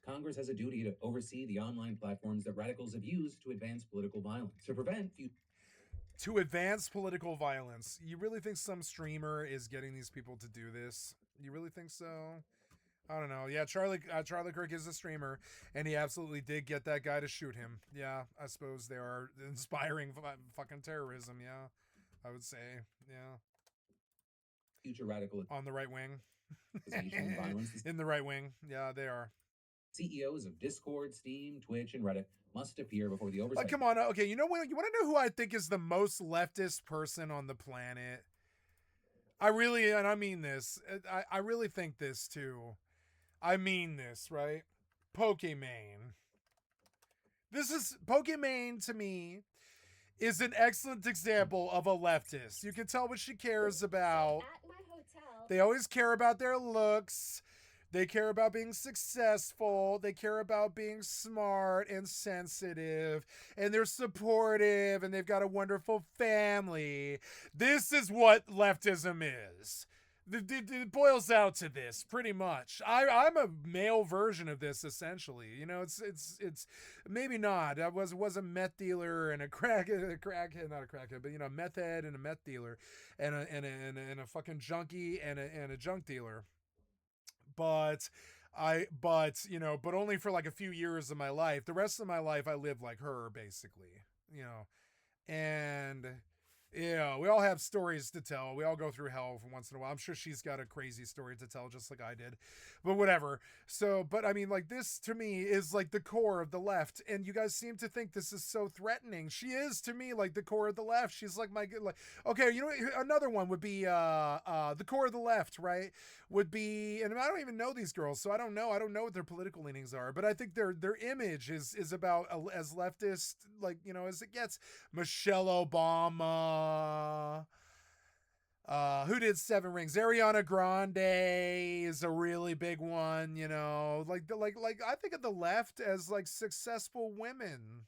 Congress has a duty to oversee the online platforms that radicals have used to advance political violence. To prevent political violence. You really think some streamer is getting these people to do this? You really think so? I don't know. Yeah, Charlie Kirk is a streamer, and he absolutely did get that guy to shoot him. Yeah, I suppose they are inspiring fucking terrorism, yeah. I would say, yeah. Future radical on the right wing. Violence. In the right wing, yeah, they are. CEOs of Discord, Steam, Twitch, and Reddit must appear before the oversight. Come on, okay. You know what? You want to know who I think is the most leftist person on the planet? I really, and I mean this. I really think this too. I mean this, right? Pokimane. This is Pokimane to me. Is an excellent example of a leftist. You can tell what she cares about. At my hotel. They always care about their looks. They care about being successful. They care about being smart and sensitive. And they're supportive. And they've got a wonderful family. This is what leftism is. It boils out to this pretty much. I'm a male version of this essentially. It's maybe not. I was a meth dealer and a crackhead, not a crackhead, but a meth head and a meth dealer, and a fucking junkie and a junk dealer. But only for like a few years of my life. The rest of my life I lived like her basically. And Yeah, we all have stories to tell. We all go through hell from once in a while. I'm sure she's got a crazy story to tell, just like I did. But whatever. So, but I mean, like, this to me is like the core of the left, and you guys seem to think this is so threatening. She is to me like the core of the left. She's like okay, you know, another one would be the core of the left, right? Would be, and I don't even know these girls, so I don't know what their political leanings are, but I think their image is about as leftist, like, you know, as it gets. Michelle Obama. Who did Seven Rings? Ariana Grande is a really big one, you know. Like I think of the left as like successful women.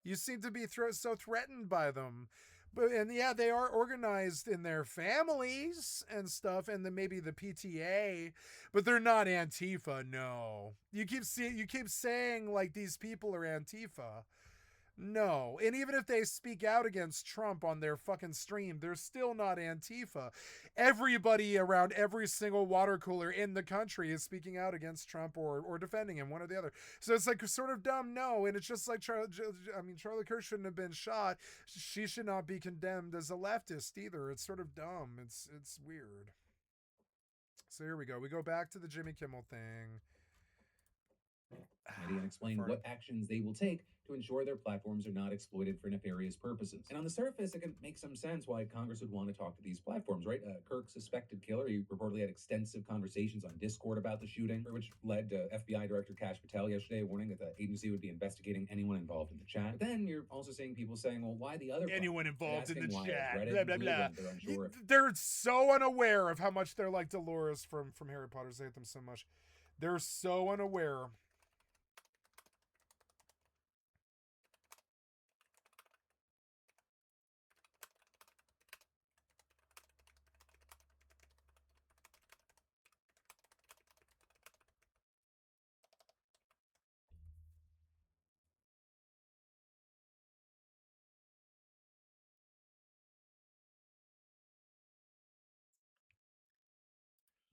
You seem to be so threatened by them. And yeah, they are organized in their families and stuff, and then maybe the PTA, but they're not Antifa. No, you keep saying like these people are Antifa. No. And even if they speak out against Trump on their fucking stream, they're still not Antifa. Everybody around every single water cooler in the country is speaking out against Trump or defending him, one or the other. So it's like sort of dumb, no. And it's just like, Charlie Kirk shouldn't have been shot. She should not be condemned as a leftist either. It's sort of dumb. It's weird. So here we go. We go back to the Jimmy Kimmel thing. And explain what actions they will take to ensure their platforms are not exploited for nefarious purposes. And on the surface, it can make some sense why Congress would want to talk to these platforms, right? Kirk's suspected killer, he reportedly had extensive conversations on Discord about the shooting, which led to FBI Director Kash Patel yesterday warning that the agency would be investigating anyone involved in the chat. But then you're also seeing people saying, well, why the other anyone involved in the chat? Blah, blah, blah. They're unsure they're so unaware of how much they're like Dolores from Harry Potter. I hate them so much. They're so unaware.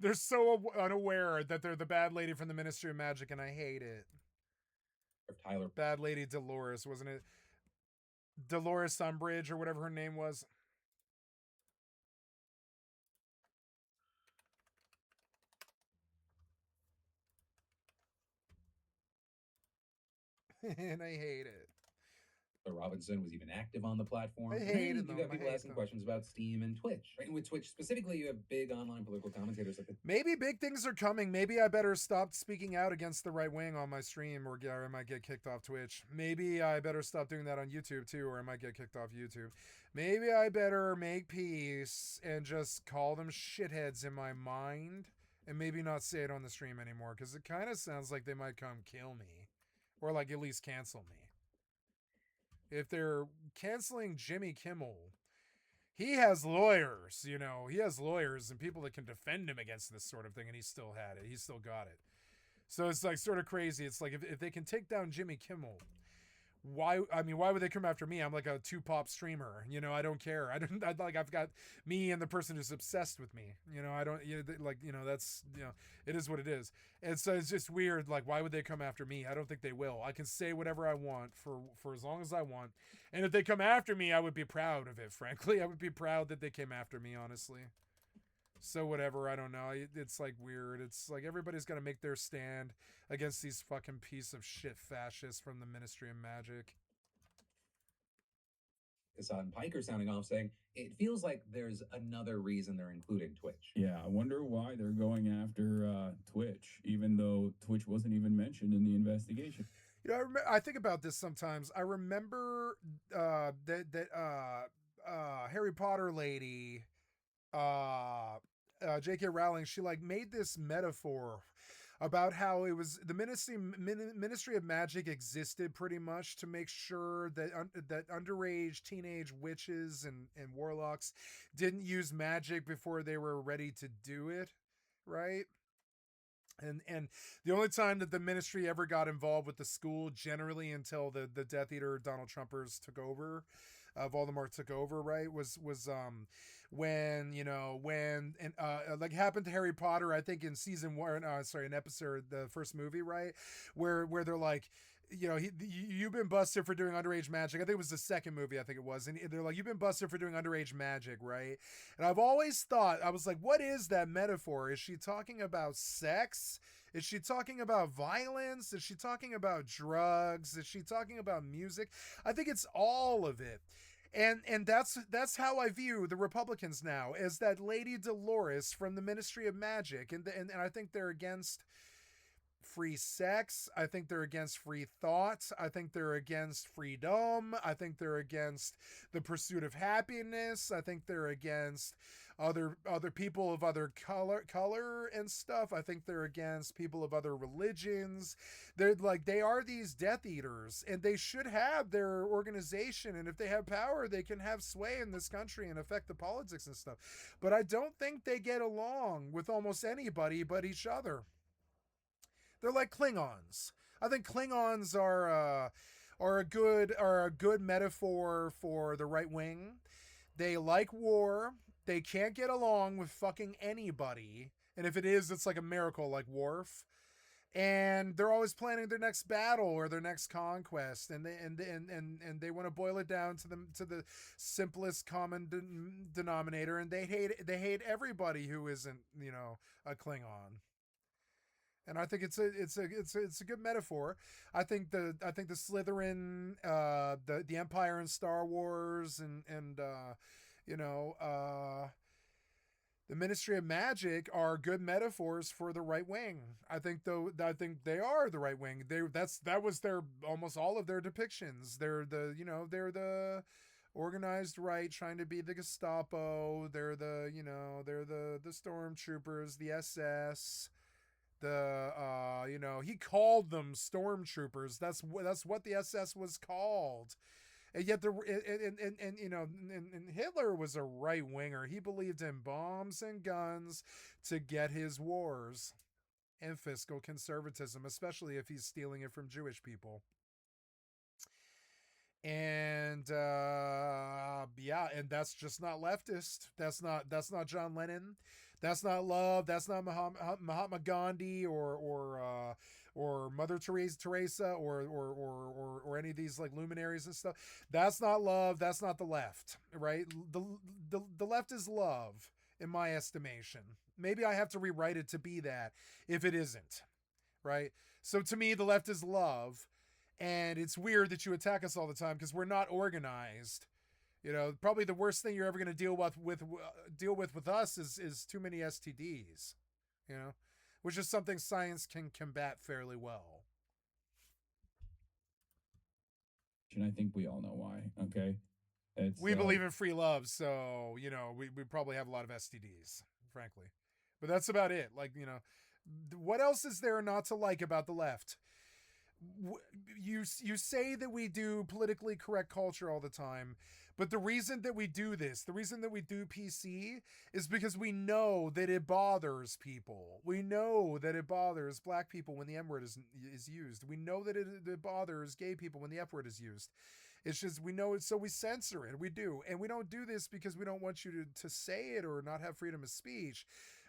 They're so unaware that they're the bad lady from the Ministry of Magic, and I hate it. Tyler. Bad Lady Dolores, wasn't it? Dolores Umbridge or whatever her name was. And I hate it. Robinson was even active on the platform. I hated them. You got people asking questions about Steam and Twitch. Right? And with Twitch specifically, you have big online political commentators like maybe big things are coming. Maybe I better stop speaking out against the right wing on my stream, or I might get kicked off Twitch. Maybe I better stop doing that on YouTube too, or I might get kicked off YouTube. Maybe I better make peace and just call them shitheads in my mind, and maybe not say it on the stream anymore, because it kind of sounds like they might come kill me, or like at least cancel me. If they're canceling Jimmy Kimmel, he has lawyers, you know, he has lawyers and people that can defend him against this sort of thing, and he still had it. He still got it. So it's like sort of crazy. It's like if they can take down Jimmy Kimmel, why would they come after me? I'm like a 2-pop streamer, you know. I don't care. I've got me and the person who's obsessed with me, you know. I don't, you know, like, you know, that's, you know, it is what it is. And so it's just weird, like, why would they come after me? I don't think they will. I can say whatever I want for as long as I want, and if they come after me, I would be proud of it. Frankly, I would be proud that they came after me, honestly. So whatever, I don't know. It's like weird. It's like everybody's got to make their stand against these fucking piece of shit fascists from the Ministry of Magic. Hassan Piker sounding off saying, it feels like there's another reason they're including Twitch. Yeah, I wonder why they're going after Twitch, even though Twitch wasn't even mentioned in the investigation. You know, I think about this sometimes. I remember that Harry Potter lady, J.K. Rowling, she like made this metaphor about how it was the Ministry of Magic existed pretty much to make sure that that underage teenage witches and warlocks didn't use magic before they were ready to do it, right? And the only time that the ministry ever got involved with the school, generally until the Death Eater Donald Trumpers took over, Voldemort took over, right, was when, you know, when and like happened to Harry Potter, I think in season 1, in episode, the first movie, right, where they're like, you've been busted for doing underage magic. I think it was the second movie, I think it was. And they're like, you've been busted for doing underage magic, right? And I've always thought, I was like, what is that metaphor? Is she talking about sex? Is she talking about violence? Is she talking about drugs? Is she talking about music? I think it's all of it. And that's how I view the Republicans now, as that Lady Dolores from the Ministry of Magic. And I think they're against free sex. I think they're against free thought. I think they're against freedom. I think they're against the pursuit of happiness. I think they're against other people of other color and stuff. I think they're against people of other religions. They are these Death Eaters, and they should have their organization, and if they have power, they can have sway in this country and affect the politics and stuff. But I don't think they get along with almost anybody but each other. They're like Klingons. I think Klingons are a good metaphor for the right wing. They like war. They can't get along with fucking anybody. And if it is, it's like a miracle, like Worf. And they're always planning their next battle or their next conquest, and they want to boil it down to the simplest common denominator, and they hate everybody who isn't, a Klingon. And I think it's a good metaphor. I think the Slytherin, the Empire in Star Wars, and the Ministry of Magic are good metaphors for the right wing. I think they are the right wing. That was their almost all of their depictions. They're the organized right trying to be the Gestapo. They're the stormtroopers, the SS. He called them stormtroopers. That's what the SS was called. And yet and Hitler was a right winger. He believed in bombs and guns to get his wars, and fiscal conservatism, especially if he's stealing it from Jewish people. And and that's just not leftist. That's not John Lennon. That's not love. That's not Mahatma Gandhi or Mother Teresa or any of these like luminaries and stuff. That's not love. That's not the left, right? The left is love, in my estimation. Maybe I have to rewrite it to be that if it isn't, right? So to me, the left is love, and it's weird that you attack us all the time because we're not organized. Probably the worst thing you're ever going to deal with us is too many STDs, which is something science can combat fairly well. And I think we all know why. Okay, we believe in free love, so we probably have a lot of STDs, frankly, but that's about it. Like, what else is there not to like about the left? You say that we do politically correct culture all the time, but the reason that we do this, the reason that we do PC, is because we know that it bothers people. We know that it bothers black people when the M word is used. We know that it bothers gay people when the F word is used. It's just, we know it, so we censor it. We do. And we don't do this because we don't want you to say it or not have freedom of speech.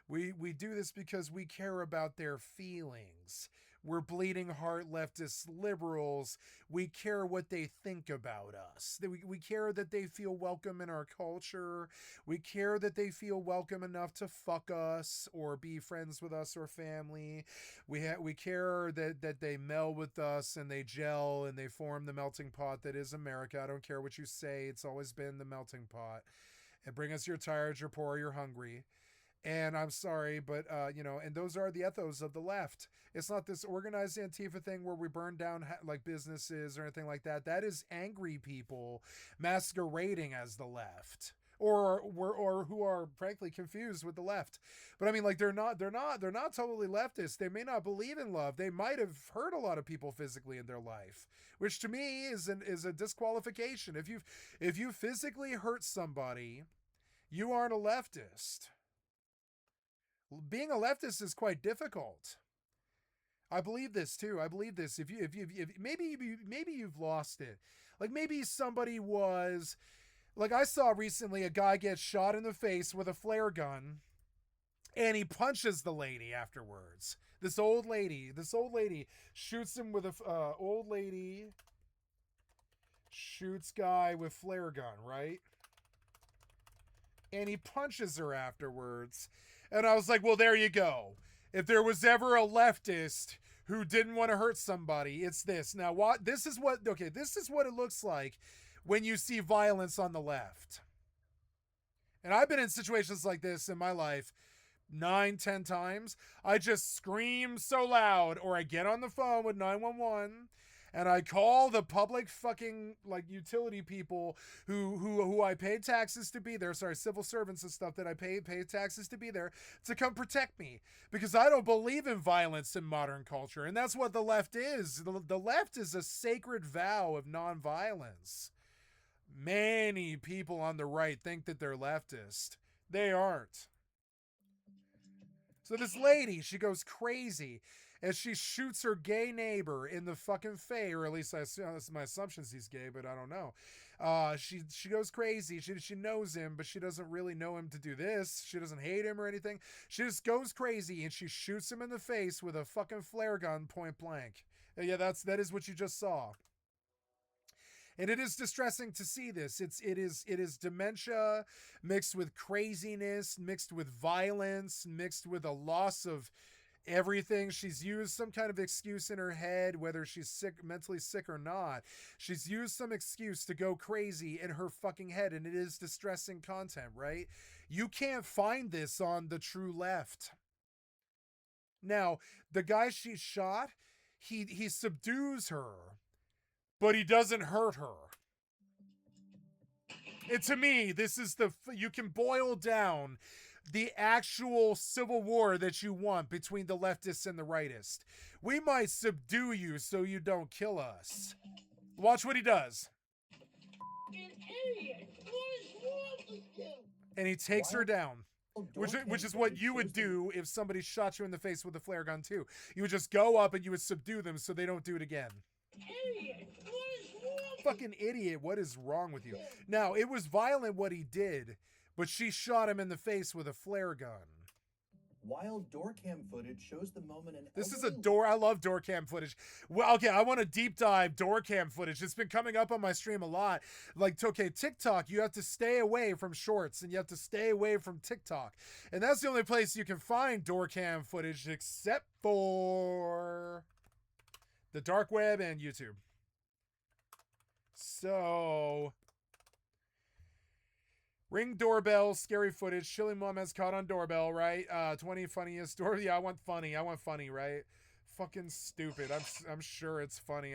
We do this because we care about their feelings. We're bleeding heart leftist liberals. We care what they think about us. We care that they feel welcome in our culture. We care that they feel welcome enough to fuck us or be friends with us or family. We care that they meld with us and they gel and they form the melting pot that is America. I don't care what you say. It's always been the melting pot. And bring us your tired, you're poor, you're hungry. And I'm sorry, but, and those are the ethos of the left. It's not this organized Antifa thing where we burn down like businesses or anything like that. That is angry people masquerading as the left, or who are frankly confused with the left. But I mean, like, they're not totally leftist. They may not believe in love. They might have hurt a lot of people physically in their life, which to me is a disqualification. If you physically hurt somebody, you aren't a leftist. Being a leftist is quite difficult. I believe this too. I believe this. If maybe you've lost it. Like, maybe somebody was, like, I saw recently a guy get shot in the face with a flare gun, And he punches the lady afterwards. This old lady shoots him with a old lady shoots guy with flare gun, right? And he punches her afterwards. And I was like, well, there you go. If there was ever a leftist who didn't want to hurt somebody, it's this. Now, this is what it looks like when you see violence on the left. And I've been in situations like this in my life 9-10 times. I just scream so loud, or I get on the phone with 911 and I call the public fucking like utility people who I pay taxes to be there, civil servants and stuff that I pay taxes to be there to come protect me, because I don't believe in violence in modern culture. And that's what the left is. The left is a sacred vow of nonviolence. Many people on the right think that they're leftist. They aren't. So this lady, she goes crazy as she shoots her gay neighbor in the fucking face, or at least that's my assumptions he's gay, but I don't know. She goes crazy. She knows him, but she doesn't really know him to do this. She doesn't hate him or anything. She just goes crazy and she shoots him in the face with a fucking flare gun point blank. Yeah, that is what you just saw. And it is distressing to see this. It is dementia mixed with craziness, mixed with violence, mixed with a loss of everything. She's used some kind of excuse in her head, whether she's sick, mentally sick or not. She's used some excuse to go crazy in her fucking head, and it is distressing content, right? You can't find this on the true left. Now, the guy she shot, he subdues her, but he doesn't hurt her. And to me, this is you can boil down the actual civil war that you want between the leftists and the rightists. We might subdue you so you don't kill us. Watch what he does. An idiot! What is wrong with you? And he takes her down. Which is what you would do if somebody shot you in the face with a flare gun too. You would just go up and you would subdue them so they don't do it again. Idiot! What is wrong? Fucking idiot! What is wrong with you? Now, it was violent what he did, but she shot him in the face with a flare gun. Wild door cam footage shows the moment This is I love door cam footage. Well, okay, I want to deep dive door cam footage. It's been coming up on my stream a lot. Like, okay, TikTok, you have to stay away from shorts and you have to stay away from TikTok. And that's the only place you can find door cam footage except for the dark web and YouTube. So, Ring doorbell, scary footage. Chilling mom has caught on doorbell, right? 20 funniest door. Yeah, I want funny, right? Fucking stupid. I'm sure it's funny.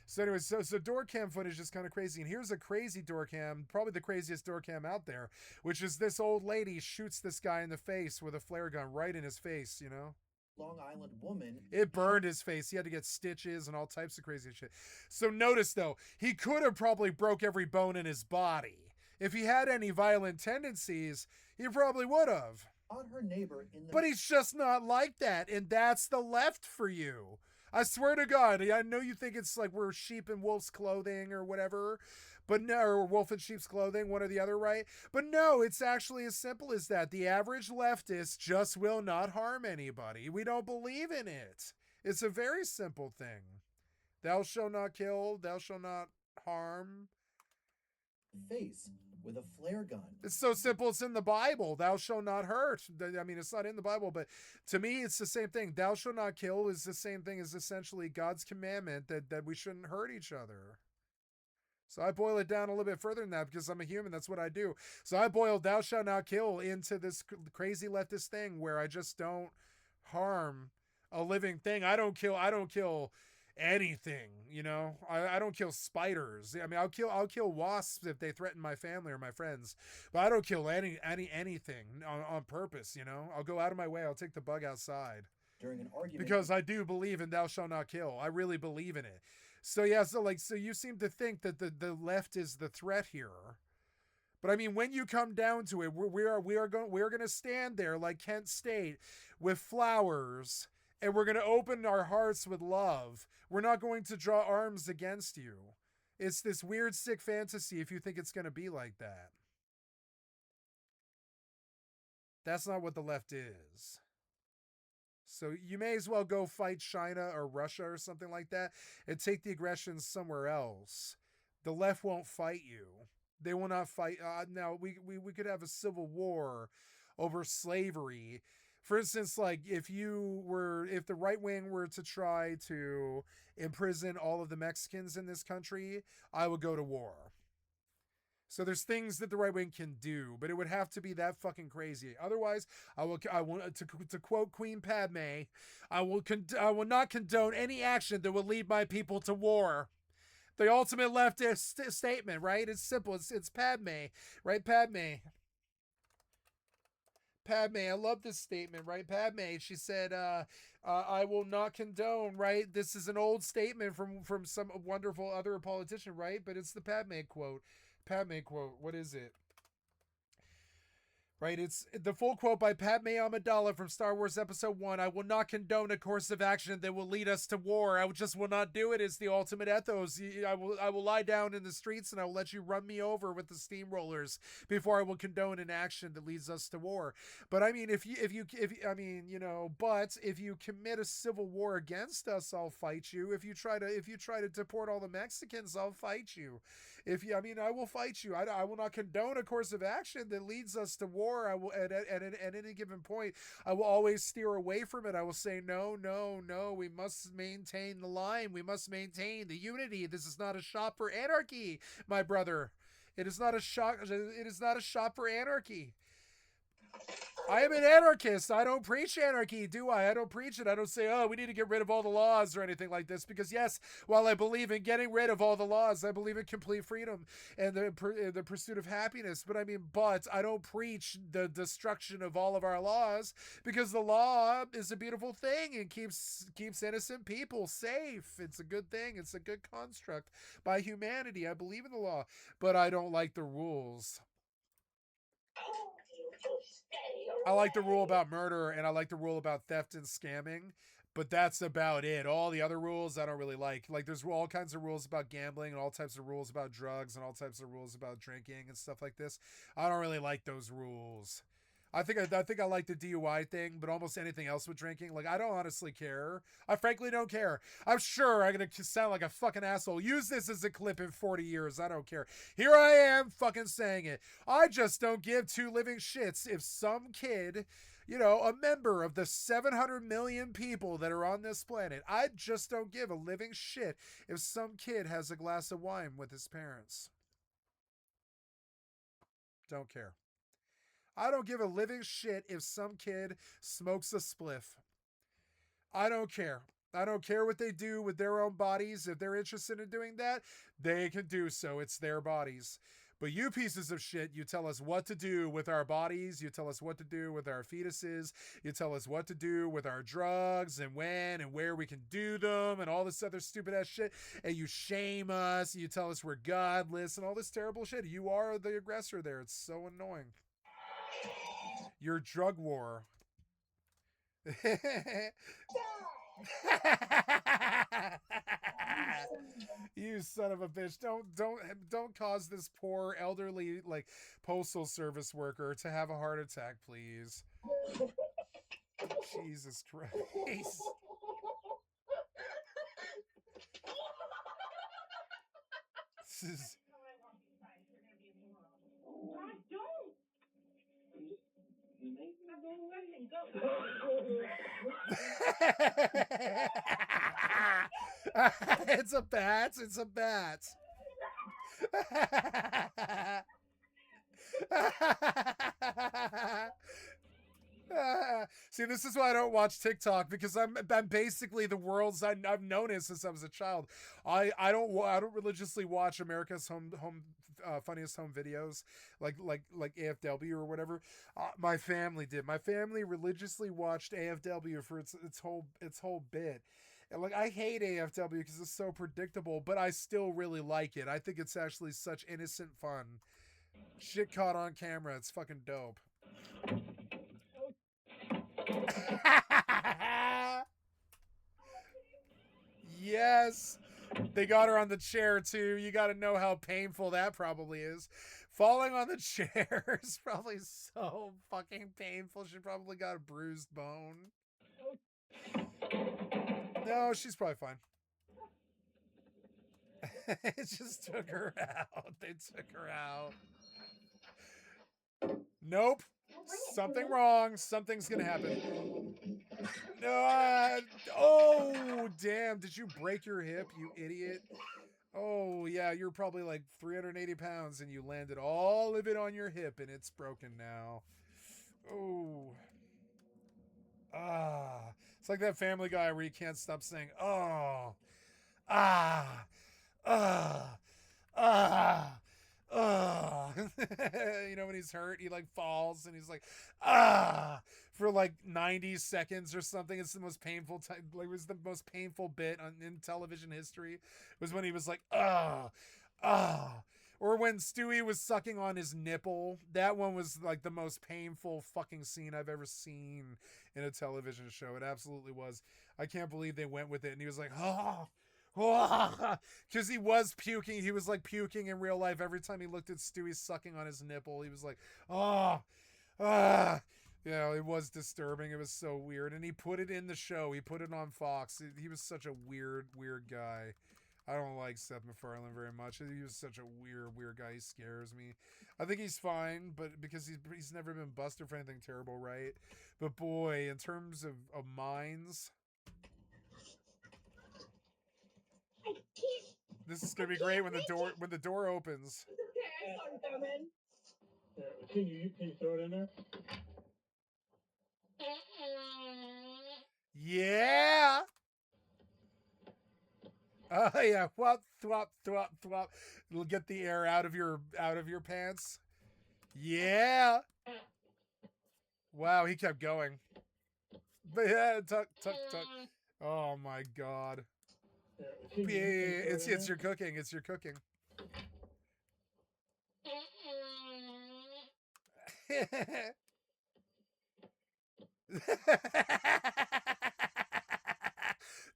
So anyways, so door cam footage is kind of crazy. And here's a crazy door cam, probably the craziest door cam out there, which is this old lady shoots this guy in the face with a flare gun right in his face, you know? Long Island woman. It burned his face. He had to get stitches and all types of crazy shit. So notice though, he could have probably broke every bone in his body. If he had any violent tendencies, he probably would have. On her neighbor But he's just not like that, and that's the left for you. I swear to God, I know you think it's like we're sheep in wolf's clothing or whatever, but no, or wolf in sheep's clothing, one or the other, right? But no, it's actually as simple as that. The average leftist just will not harm anybody. We don't believe in it. It's a very simple thing. Thou shalt not kill, thou shalt not harm. Face with a flare gun. It's so simple. It's in the Bible. Thou shalt not hurt. I mean, it's not in the Bible, but to me, it's the same thing. Thou shalt not kill is the same thing as essentially God's commandment that we shouldn't hurt each other. So I boil it down a little bit further than that because I'm a human. That's what I do. So I boiled thou shalt not kill into this crazy leftist thing where I just don't harm a living thing. I don't kill anything, you know. I don't kill spiders. I mean, I'll kill wasps if they threaten my family or my friends, but I don't kill anything on purpose, you know. I'll go out of my way. I'll take the bug outside during an argument because I do believe in thou shalt not kill. I really believe in it. So yeah, so you seem to think that the left is the threat here. But I mean, when you come down to it, we're going to stand there like Kent State with flowers, and we're going to open our hearts with love. We're not going to draw arms against you. It's this weird, sick fantasy if you think it's going to be like that. That's not what the left is. So you may as well go fight China or Russia or something like that and take the aggression somewhere else. The left won't fight you. They will not fight. Now, we could have a civil war over slavery. For instance, like if the right wing were to try to imprison all of the Mexicans in this country, I would go to war. So there's things that the right wing can do, but it would have to be that fucking crazy. Otherwise, I will to quote Queen Padme, I will not condone any action that will lead my people to war. The ultimate leftist statement, right? It's simple. It's Padme, right? Padme, I love this statement, right? Padme, she said, I will not condone, right? This is an old statement from some wonderful other politician, right? But it's the Padme quote. Padme quote. What is it? Right, it's the full quote by Padme Amidala from Star Wars Episode 1. I will not condone a course of action that will lead us to war. I just will not do it. It's the ultimate ethos. I will lie down in the streets and I will let you run me over with the steamrollers before I will condone an action that leads us to war. But I mean, if you commit a civil war against us, I'll fight you. If you try to deport all the Mexicans, I'll fight you. I will fight you. I will not condone a course of action that leads us to war. I will at any given point, I will always steer away from it. I will say no. We must maintain the line. We must maintain the unity. This is not a shop for anarchy, my brother. It is not a shop for anarchy. I am an anarchist. I don't preach anarchy, do I? I don't preach it. I don't say, we need to get rid of all the laws or anything like this. Because yes, while I believe in getting rid of all the laws, I believe in complete freedom and the pursuit of happiness. But I don't preach the destruction of all of our laws, because the law is a beautiful thing and keeps innocent people safe. It's a good thing. It's a good construct by humanity. I believe in the law, but I don't like the rules. I like the rule about murder and I like the rule about theft and scamming, but that's about it. All the other rules I don't really like. Like there's all kinds of rules about gambling and all types of rules about drugs and all types of rules about drinking and stuff like this. I don't really like those rules. I think I like the DUI thing, but almost anything else with drinking, like I don't honestly care. I frankly don't care. I'm sure I'm gonna sound like a fucking asshole. Use this as a clip in 40 years. I don't care. Here I am fucking saying it. I just don't give two living shits if some kid, a member of the 700 million people that are on this planet, I just don't give a living shit if some kid has a glass of wine with his parents. Don't care. I don't give a living shit if some kid smokes a spliff. I don't care. I don't care what they do with their own bodies. If they're interested in doing that, they can do so. It's their bodies. But you pieces of shit, you tell us what to do with our bodies. You tell us what to do with our fetuses. You tell us what to do with our drugs and when and where we can do them and all this other stupid ass shit. And you shame us. You tell us we're godless and all this terrible shit. You are the aggressor there. It's so annoying. Your drug war. You son of a bitch. Don't cause this poor elderly postal service worker to have a heart attack, please. Jesus Christ. This is It's a bat. It's a bat. See, this is why I don't watch TikTok, because I'm basically the world's I've known it since I was a child. I don't religiously watch America's funniest home videos like AFW or whatever. My family did. My family religiously watched AFW for its whole bit. And I hate AFW because it's so predictable, but I still really like it. I think it's actually such innocent fun. Shit caught on camera. It's fucking dope. Yes. They got her on the chair too. You got to know how painful that probably is. Falling on the chair is probably so fucking painful. She probably got a bruised bone. No, she's probably fine. It just took her out. They took her out. Nope. Something wrong. Something's gonna happen. Oh, damn. Did you break your hip, you idiot? Oh, yeah. You're probably like 380 pounds and you landed all of it on your hip and it's broken now. Oh. Ah. It's like that Family Guy where you can't stop saying, oh. Ah. Ah. Ah. Ah. You know, when he's hurt, he like falls and he's like, ah, for like 90 seconds or something. It's the most painful time. Like, it was the most painful bit in television history, was when he was like, ah, ah. Or when Stewie was sucking on his nipple. That one was like the most painful fucking scene I've ever seen in a television show. It absolutely was. I can't believe they went with it. And he was like, oh, because he was puking. He was like puking in real life every time he looked at Stewie sucking on his nipple. He was like, oh, ah. You know, it was disturbing. It was so weird. And he put it in the show. He put it on Fox. He was such a weird guy. I don't like Seth MacFarlane very much. He was such a weird guy. He scares me. I think he's fine, but because he's never been busted for anything terrible, right? But boy, in terms of minds, this is gonna be great when the door opens. Okay, I saw it coming. Can you throw it in there? Yeah. Oh yeah, whop, thwop, thwop, thwop. It'll get the air out of your pants. Yeah. Wow, he kept going. But yeah, tuck. Oh my god. Yeah, it's your cooking. It's your cooking.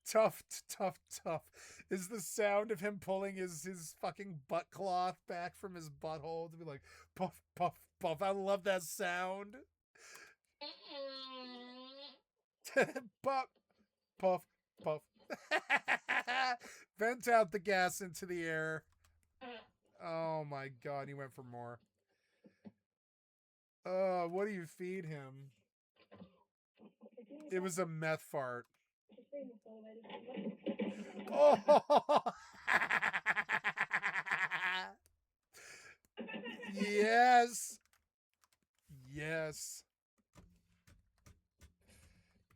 Tough is the sound of him pulling his fucking butt cloth back from his butthole to be like puff puff puff. I love that sound. Puff puff puff. Vent out the gas into the air. Oh my god, he went for more. What do you feed him? It was a meth fart. Oh! Yes. Yes.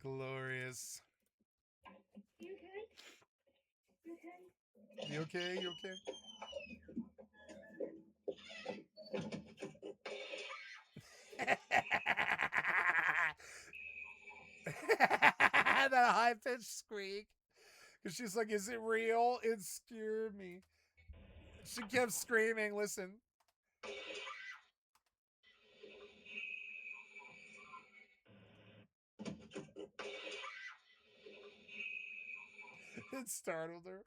Glorious. You okay? You okay? You okay? That high-pitched squeak. Because she's like, is it real? It scared me. She kept screaming, listen. It startled her.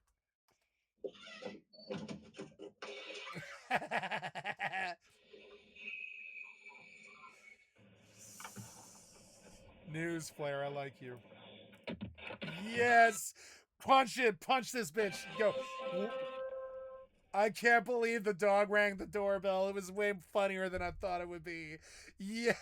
News flare, I like you. Yes! Punch it! Punch this bitch! Go! I can't believe the dog rang the doorbell. It was way funnier than I thought it would be. Yeah!